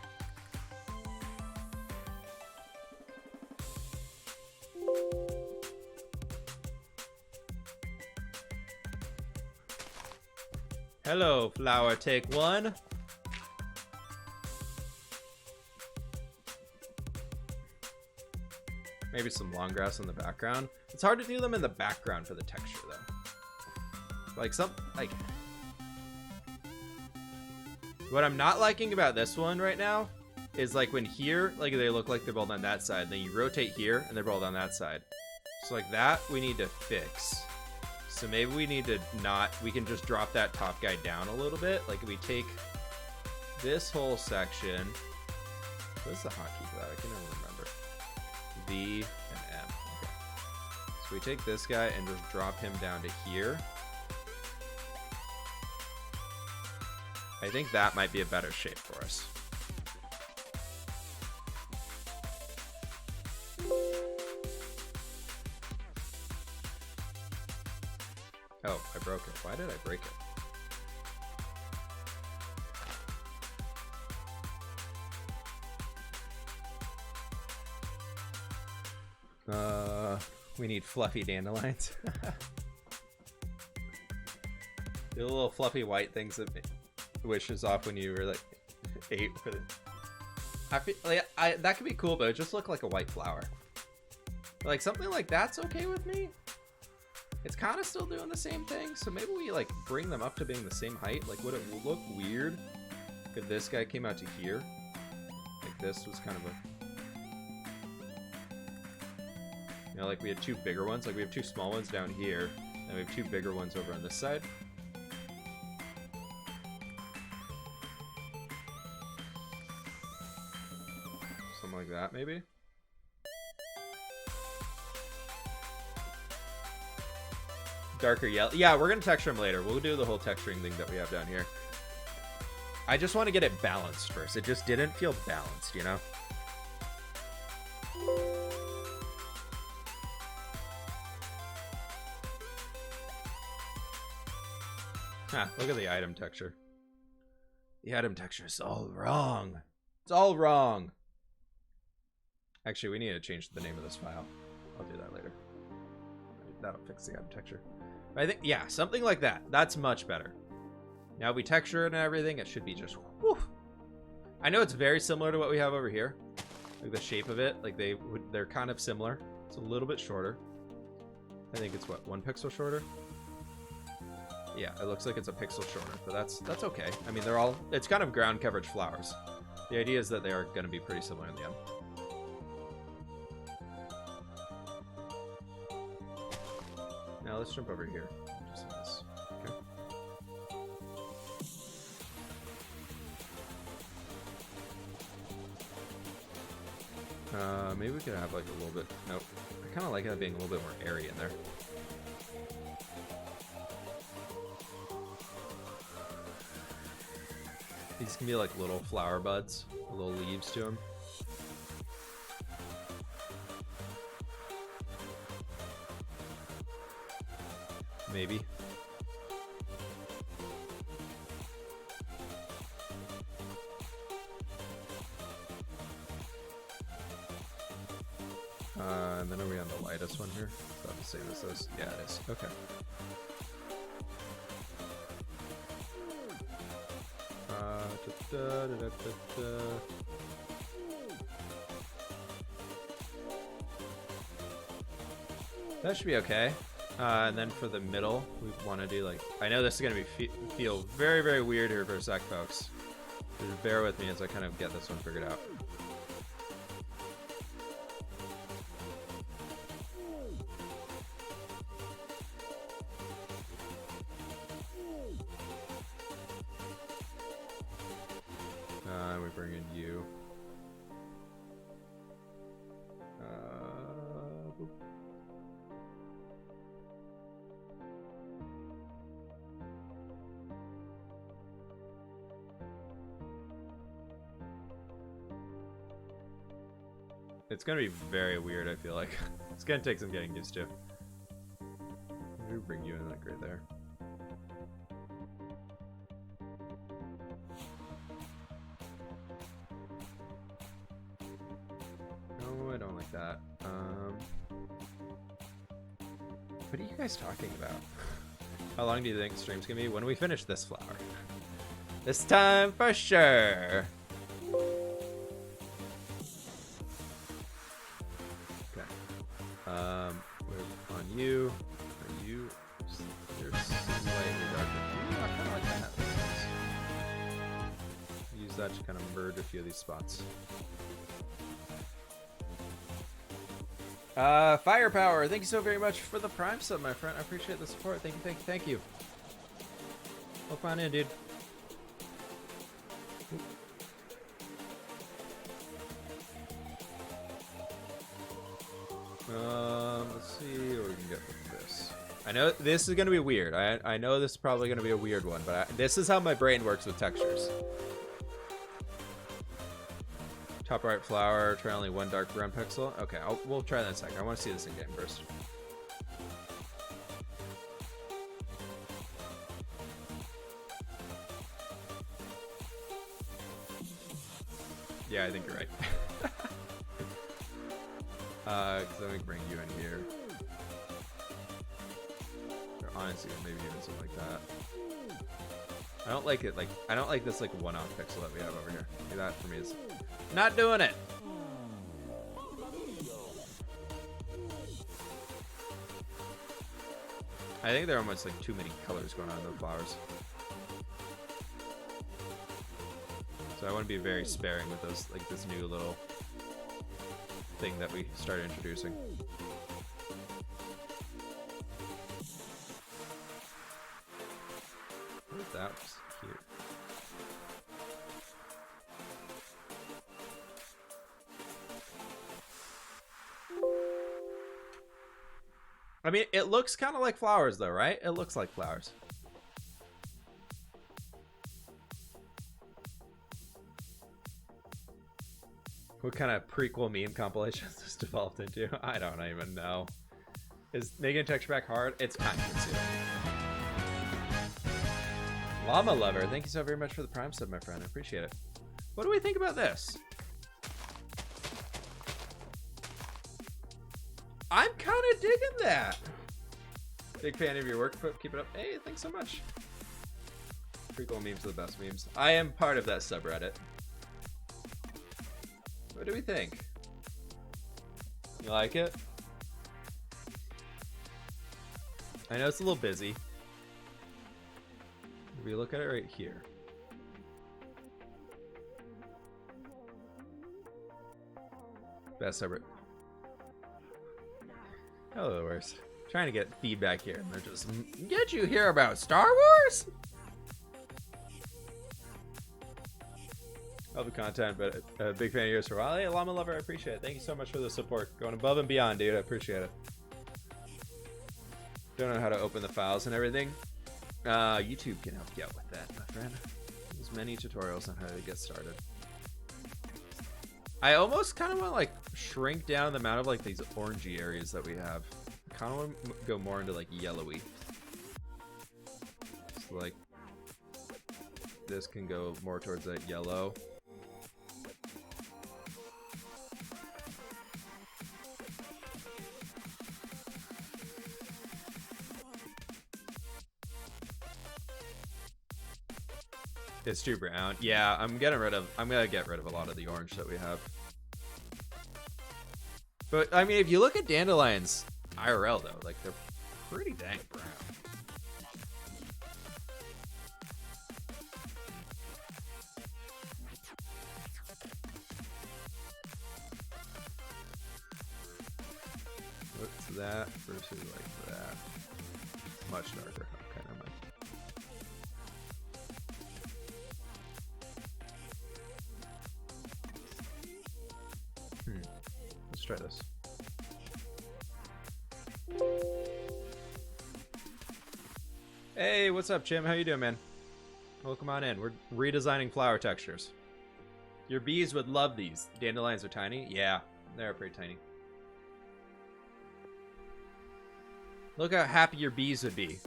Hello, flower, take one. Maybe some long grass in the background. It's hard to do them in the background for the texture, though. What I'm not liking about this one right now is like when here, like they look like they're both on that side. Then you rotate here and they're both on that side. So like that we need to fix. So maybe we need to we can just drop that top guy down a little bit. Like if we take this whole section, what's the hotkey for that? I can't even remember. V and M. Okay. So we take this guy and just drop him down to here. I think that might be a better shape for us. Oh, I broke it. Why did I break it? We need fluffy dandelions. The little fluffy white things that wishes off when you were like 8. I feel like that could be cool, but it just looked like a white flower. Like something like that's okay with me. It's kind of still doing the same thing, so maybe we like bring them up to being the same height. Like, would it look weird if this guy came out to here? Like this was kind of a... know, like we had two bigger ones. Like we have two small ones down here, and we have two bigger ones over on this side. Something like that, maybe. Darker yellow. Yeah, we're gonna texture them later. We'll do the whole texturing thing that we have down here. I just want to get it balanced first. It just didn't feel balanced, you know? Huh, look at the item texture. The item texture is all wrong. It's all wrong. Actually, we need to change the name of this file. I'll do that later. That'll fix the item texture. I think, yeah, something like that. That's much better. Now we texture it and everything, it should be just, whew. I know it's very similar to what we have over here. Like the shape of it, like they're kind of similar. It's a little bit shorter. I think it's what, 1 pixel shorter? Yeah, it looks like it's a pixel shorter, but that's okay. I mean, they're all, it's kind of ground coverage flowers. The idea is that they are going to be pretty similar in the end. Now let's jump over here. Just like this. Okay. Maybe we could have like a little bit. Nope. I kind of like it being a little bit more airy in there. These can be like little flower buds, little leaves to them. Maybe. And then are we on the lightest one here? Is that the same as this? Yeah, it is. Okay. That should be okay. And then for the middle, we want to do like, I know this is going to be feel very, very weird here for a sec, folks. Just bear with me as I kind of get this one figured out. We bring in you. Boop. It's gonna be very weird, I feel like. It's gonna take some getting used to. Maybe bring you in like right there. No, I don't like that. What are you guys talking about? How long do you think stream's gonna be? When we finish this flower. This time for sure. We're on you. Are you? You're slightly darker. Yeah, kind of like that. Use that to kind of merge a few of these spots. Firepower, thank you so very much for the Prime sub, my friend. I appreciate the support. Thank you, thank you, thank you. Welcome on in, dude. Let's see what we can get with this. I know this is going to be weird. I know this is probably going to be a weird one, but this is how my brain works with textures. Top right flower, try only 1 dark brown pixel. Okay, we'll try that in a second. I want to see this in game first. Yeah, I think you're right. Let me bring you in here. Or honestly, maybe even something like that. I don't like it. Like I don't like this like one-off pixel that we have over here. See, that for me is not doing it. I think there are almost like too many colors going on in the flowers. So I want to be very sparing with those, like this new little thing that we started introducing. that was cute. I mean, it looks kind of like flowers, though, right? It looks like flowers. What kind of prequel meme compilation is this developed into? I don't even know. Is making a texture pack hard? It's time consuming. Llama Lover, thank you so very much for the Prime sub, my friend. I appreciate it. What do we think about this? I'm kind of digging that. Big fan of your work, fWhip. Keep it up. Hey, thanks so much. Prequel memes are the best memes. I am part of that subreddit. What do we think? You like it? I know it's a little busy. If we look at it right here. Best subreddit. Oh, the worst. Trying to get feedback here, and they're just, did you hear about Star Wars? Love the content, but a big fan of yours for a while. Hey, Llama Lover, I appreciate it. Thank you so much for the support. Going above and beyond, dude. I appreciate it. Don't know how to open the files and everything. YouTube can help you out with that, my friend. There's many tutorials on how to get started. I almost kind of want to like shrink down the amount of like these orangey areas that we have. I kind of want to go more into like yellowy. So like this can go more towards that yellow. It's too brown. Yeah, I'm gonna get rid of a lot of the orange that we have. But I mean, if you look at dandelions IRL though, like they're pretty dang brown. What's that versus like that? Much darker. Okay, never mind. Let's try this. Hey, what's up, Jim? How you doing, man? Welcome on in. We're redesigning flower textures. Your bees would love these. Dandelions are tiny? Yeah, they're pretty tiny. Look how happy your bees would be.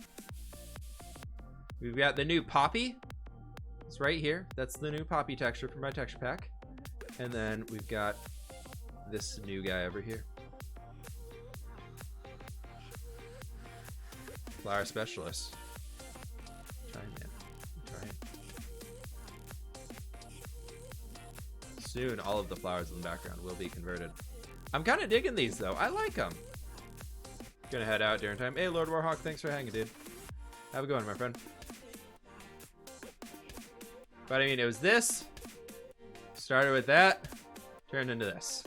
We've got the new poppy. It's right here. That's the new poppy texture from my texture pack. And then we've got this new guy over here. Flower specialist. Try it, man. Try it. Soon, all of the flowers in the background will be converted. I'm kind of digging these, though. I like them. Gonna head out during time. Hey, Lord Warhawk, thanks for hanging, dude. Have a good one, my friend. But I mean, it was this. Started with that. Turned into this.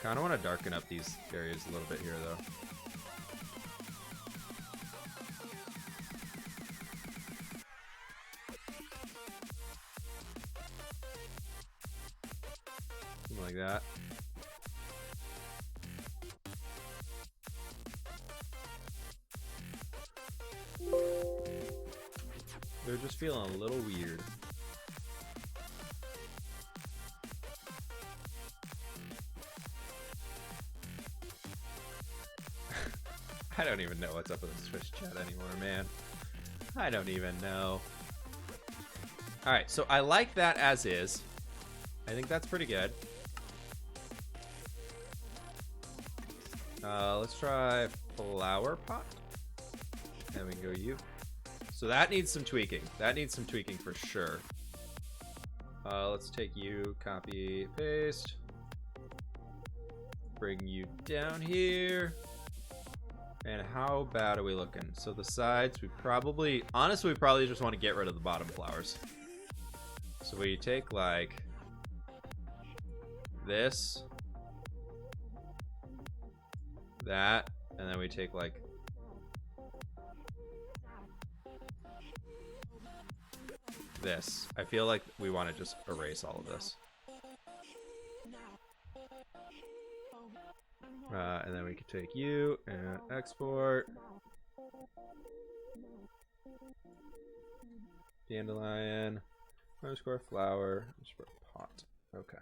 Kind of want to darken up these areas a little bit here, though. Something like that. They're just feeling a little weird. I don't even know what's up with the Twitch chat anymore, man. I don't even know. Alright, so I like that as is. I think that's pretty good. Let's try flower pot. And we can go you. So that needs some tweaking. That needs some tweaking for sure. Let's take you, copy, paste. Bring you down here. And how bad are we looking? So the sides, we probably, honestly, we probably just want to get rid of the bottom flowers. So we take like this, that, and then we take like this. I feel like we want to just erase all of this. And then we could take you and export. Dandelion underscore flower underscore pot. Okay.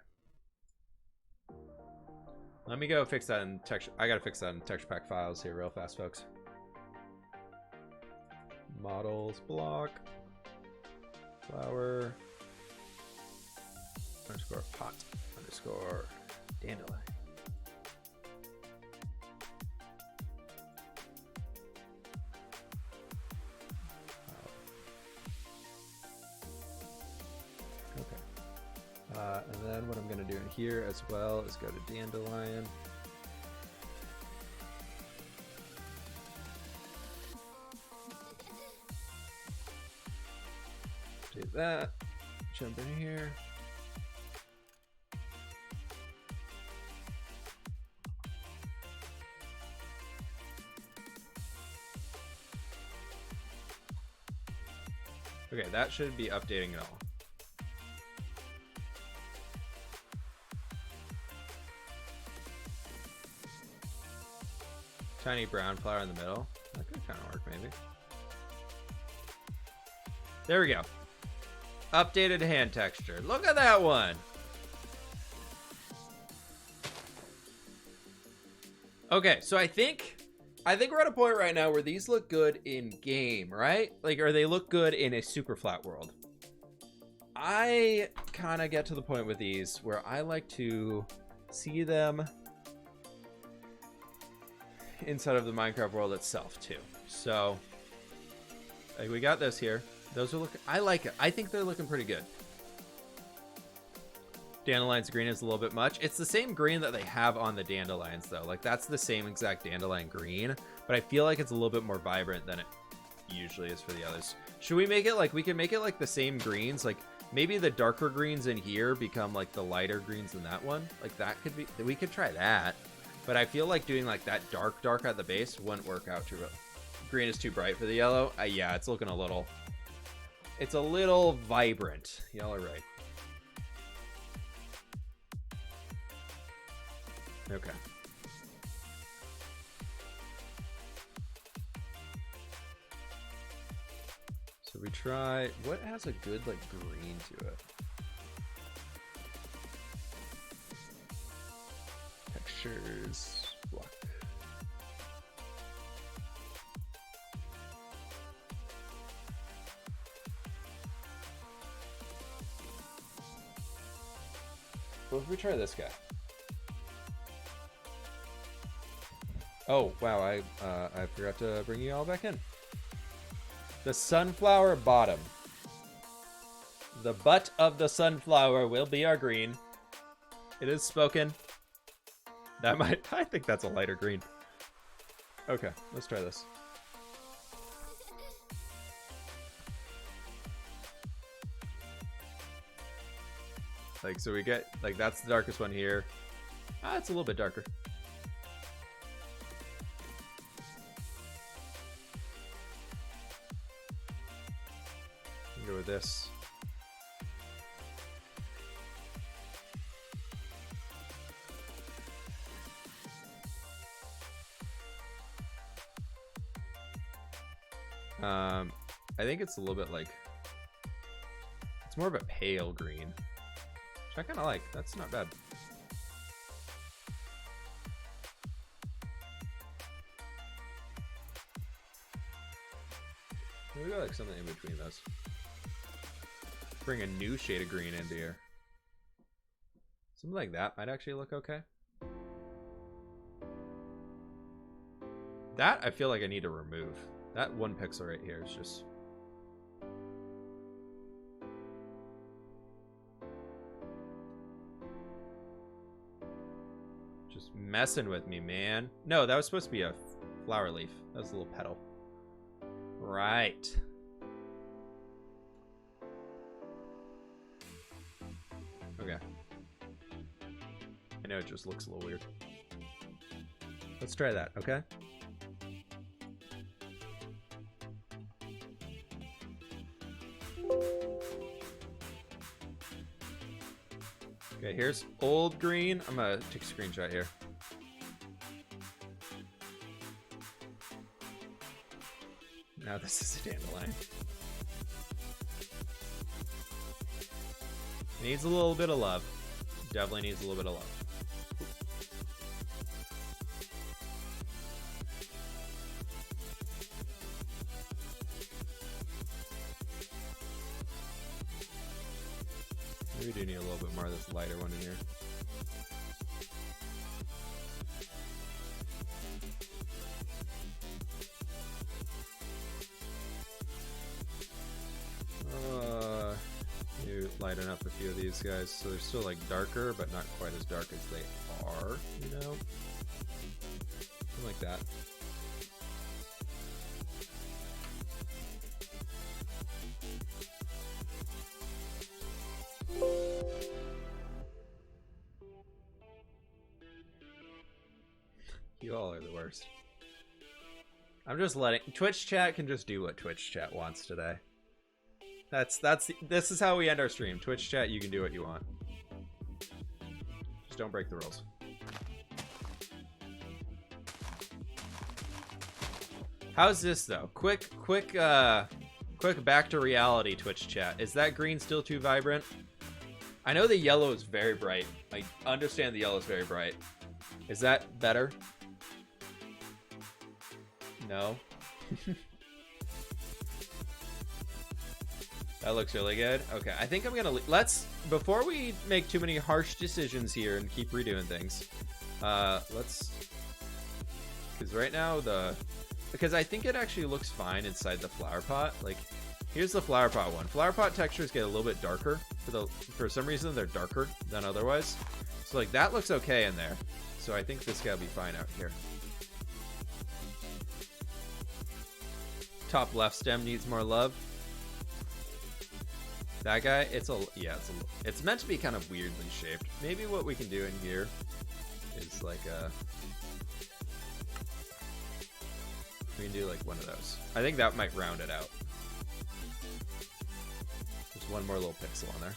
Let me go fix that in texture. I gotta fix that in texture pack files here real fast, folks. Models block flower underscore pot underscore dandelion. And then what I'm going to do in here as well is go to dandelion. Do that. Jump in here. Okay, that should be updating it all. Tiny brown flower in the middle. That could kind of work, maybe. There we go. Updated hand texture. Look at that one. Okay, so I think we're at a point right now where these look good in game, right? Like, or they look good in a super flat world. I kind of get to the point with these where I like to see them inside of the Minecraft world itself too. So like, we got this here. Those are looking, I like it. I think they're looking pretty good. Dandelion's green is a little bit much. It's the same green that they have on the dandelions though. Like that's the same exact dandelion green, but I feel like it's a little bit more vibrant than it usually is for the others. Should we make it like, we can make it like the same greens, like maybe the darker greens in here become like the lighter greens in that one. Like that could be, we could try that. But I feel like doing like that dark at the base wouldn't work out too well. Green is too bright for the yellow. Yeah, it's looking a little vibrant. Y'all are right. Okay. So we try, what has a good like green to it? Textures, block. What if we try this guy? Oh wow, I forgot to bring you all back in. The sunflower bottom. The butt of the sunflower will be our green. It is spoken. That might, I think that's a lighter green. Okay, let's try this. Like, so we get, like, that's the darkest one here. Ah, it's a little bit darker. Go with this. I think it's a little bit like, it's more of a pale green, which I kind of like. That's not bad. Maybe like something in between those. Bring a new shade of green into here. Something like that might actually look okay. That I feel like I need to remove. That one pixel right here is just... just messing with me, man. No, that was supposed to be a flower leaf. That was a little petal. Right. Okay. I know it just looks a little weird. Let's try that, okay? Okay, here's old green. I'm gonna take a screenshot here. Now this is a dandelion. Needs a little bit of love. Definitely needs a little bit of love. Maybe we do need a little bit more of this lighter one in here. Maybe lighten up a few of these guys so they're still like darker, but not quite as dark as they are, you know? Something like that. You all are the worst. I'm just letting Twitch chat can just do what Twitch chat wants today. This is how we end our stream. Twitch chat, you can do what you want. Just don't break the rules. How's this though? Quick back to reality, Twitch chat. Is that green still too vibrant? I know the yellow is very bright. I understand the yellow is very bright. Is that better? No. That looks really good. Okay, I think I'm gonna before we make too many harsh decisions here and keep redoing things, because right now because I think it actually looks fine inside the flower pot. Like, here's the flower pot one. Flower pot textures get a little bit darker. For some reason, they're darker than otherwise. So like that looks okay in there. So I think this guy will be fine out here. Top left stem needs more love. That guy, it's meant to be kind of weirdly shaped. Maybe what we can do in here is like we can do like one of those. I think that might round it out. Just one more little pixel on there.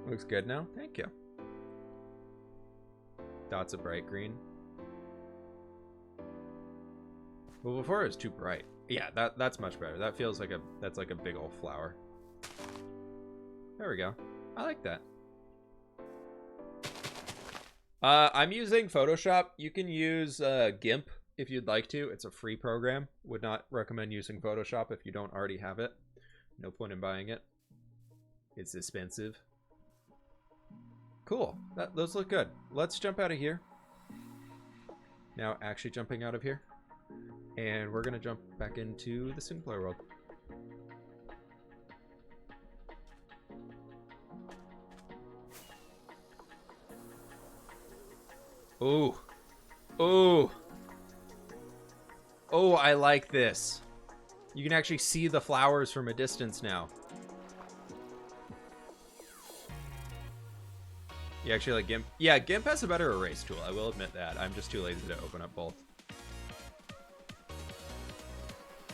Looks good now. Thank you. Dots of bright green. Well, before it was too bright. Yeah, that's much better. That feels like that's like a big old flower. There we go. I like that. I'm using Photoshop. You can use GIMP if you'd like to. It's a free program. Would not recommend using Photoshop if you don't already have it. No point in buying it. It's expensive. Cool. Those look good. Let's jump out of here. Now actually jumping out of here. And we're going to jump back into the single player world. Ooh. Ooh. Oh, I like this. You can actually see the flowers from a distance now. You actually like GIMP? Yeah, GIMP has a better erase tool. I will admit that. I'm just too lazy to open up both.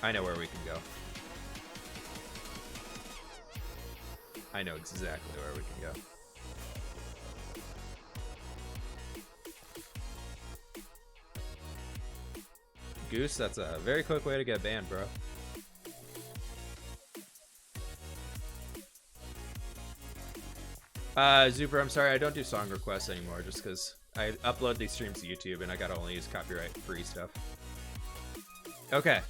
I know where we can go. I know exactly where we can go. Goose, that's a very quick way to get banned, bro. Zuper, I'm sorry, I don't do song requests anymore just because I upload these streams to YouTube and I gotta only use copyright-free stuff. Okay.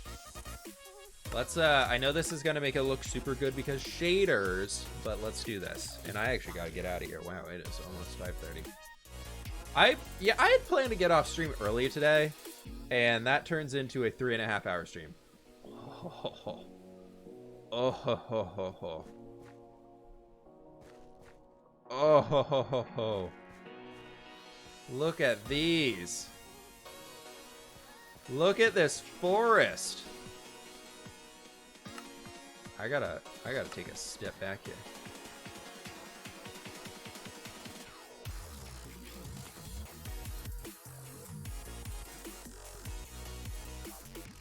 Let's, I know this is gonna make it look super good because shaders, but let's do this. And I actually gotta get out of here. Wow, it is almost 5:30. I had planned to get off stream early today, and that turns into a 3.5-hour stream. Oh, ho, ho. Oh, ho, ho, ho, ho. Oh, ho, ho, ho, ho. Look at these. Look at this forest. I gotta take a step back here.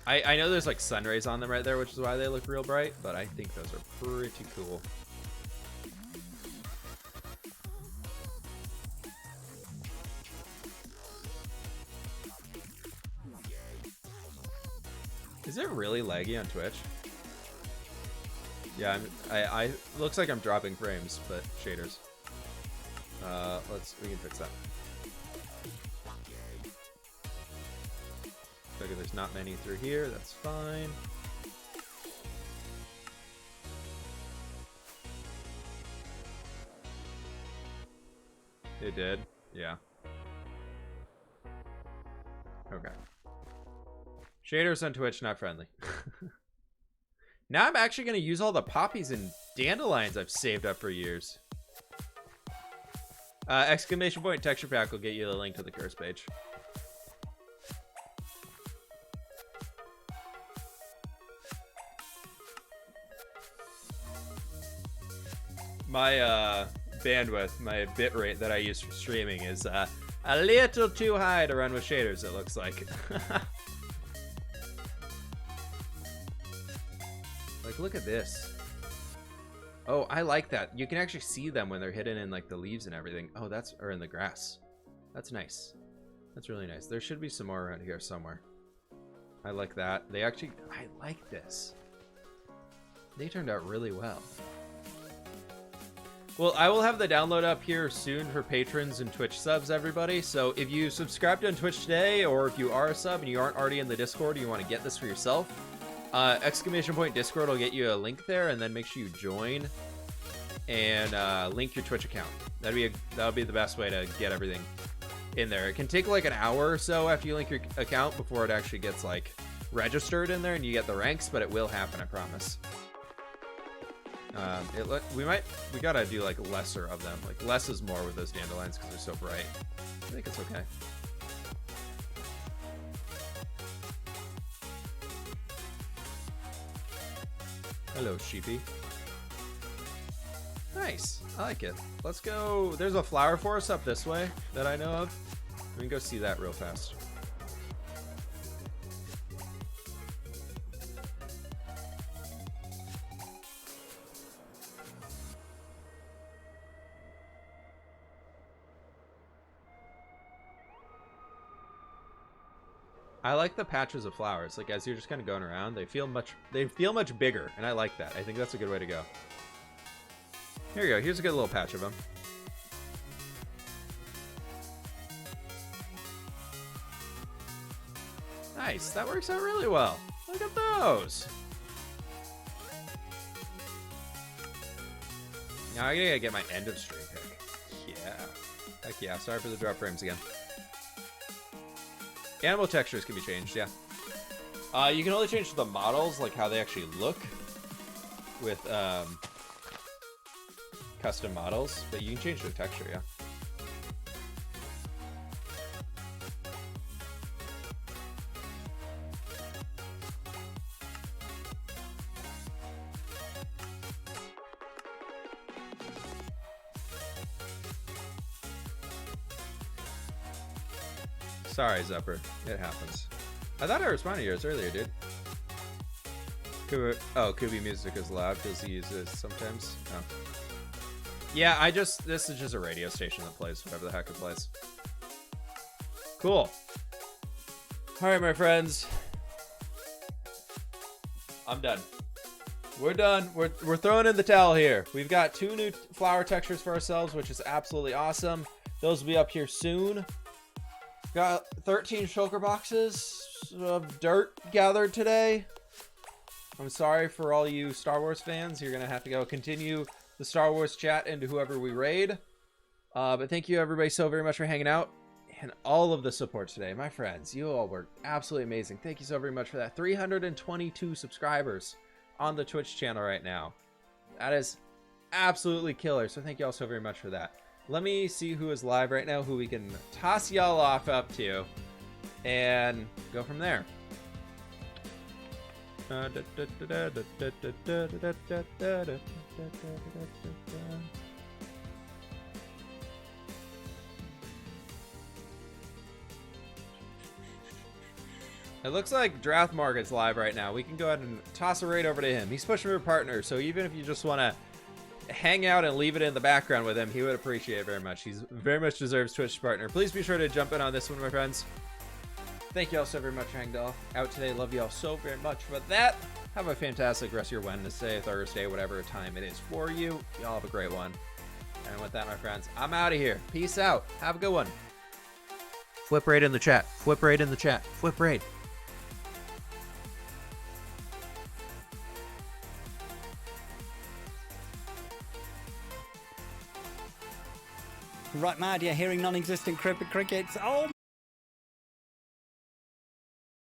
I know there's like sun rays on them right there, which is why they look real bright, but I think those are pretty cool. Is it really laggy on Twitch? Yeah, I looks like I'm dropping frames, but shaders. We can fix that. Okay, there's not many through here, that's fine. It did? Yeah. Okay. Shaders on Twitch, not friendly. Now I'm actually going to use all the poppies and dandelions I've saved up for years. Exclamation point texture pack will get you the link to the curse page. My bandwidth, my bitrate that I use for streaming is a little too high to run with shaders, it looks like. Like, look at this. Oh, I like that. You can actually see them when they're hidden in like the leaves and everything. Oh, or in the grass. That's nice. That's really nice. There should be some more around here somewhere. I like that. I like this. They turned out really well. Well, I will have the download up here soon for patrons and Twitch subs, everybody. So if you subscribed on Twitch today, or if you are a sub and you aren't already in the Discord and you want to get this for yourself, exclamation point Discord will get you a link there, and then make sure you join and link your Twitch account. That'll be the best way to get everything in there. It can take like an hour or so after you link your account before it actually gets like registered in there and you get the ranks, but it will happen, I promise. We gotta do like lesser of them. Like less is more with those dandelions because they're so bright. I think it's okay. Hello, sheepy. Nice. I like it. Let's go. There's a flower forest up this way that I know of. We can go see that real fast. I like the patches of flowers. Like as you're just kind of going around, they feel much bigger, and I like that. I think that's a good way to go. Here you go. Here's a good little patch of them. Nice. That works out really well. Look at those. Now I gotta get my end of stream pick. Yeah. Heck yeah. Sorry for the drop frames again. Animal textures can be changed, yeah. You can only change the models, like how they actually look with custom models, but you can change the texture, yeah. Sorry, Zupper. It happens. I thought I responded to yours earlier, dude. Kubi music is loud because he uses it sometimes. Oh. Yeah, this is just a radio station that plays whatever the heck it plays. Cool. Alright, my friends. I'm done. We're done. We're throwing in the towel here. We've got 2 new flower textures for ourselves, which is absolutely awesome. Those will be up here soon. Got 13 shulker boxes of dirt gathered today. I'm sorry for all you Star Wars fans. You're going to have to go continue the Star Wars chat into whoever we raid. But thank you everybody so very much for hanging out and all of the support today. My friends, you all were absolutely amazing. Thank you so very much for that. 322 subscribers on the Twitch channel right now. That is absolutely killer. So thank you all so very much for that. Let me see who is live right now, who we can toss y'all off up to, and go from there. It looks like Draft Market's live right now. We can go ahead and toss it right over to him. He's pushing for a partner, so even if you just want to hang out and leave it in the background with him, he would appreciate it very much. He's very much deserves Twitch partner. Please be sure to jump in on this one, my friends. Thank you all so very much for hanging out today. Love you all so very much for that. Have a fantastic rest of your Wednesday, Thursday, whatever time it is for you. Y'all have a great one. And with that, my friends, I'm out of here. Peace out. Have a good one. Flip raid in the chat. Flip raid in the chat. Flip raid. Right, mad, you're hearing non-existent crickets. Oh!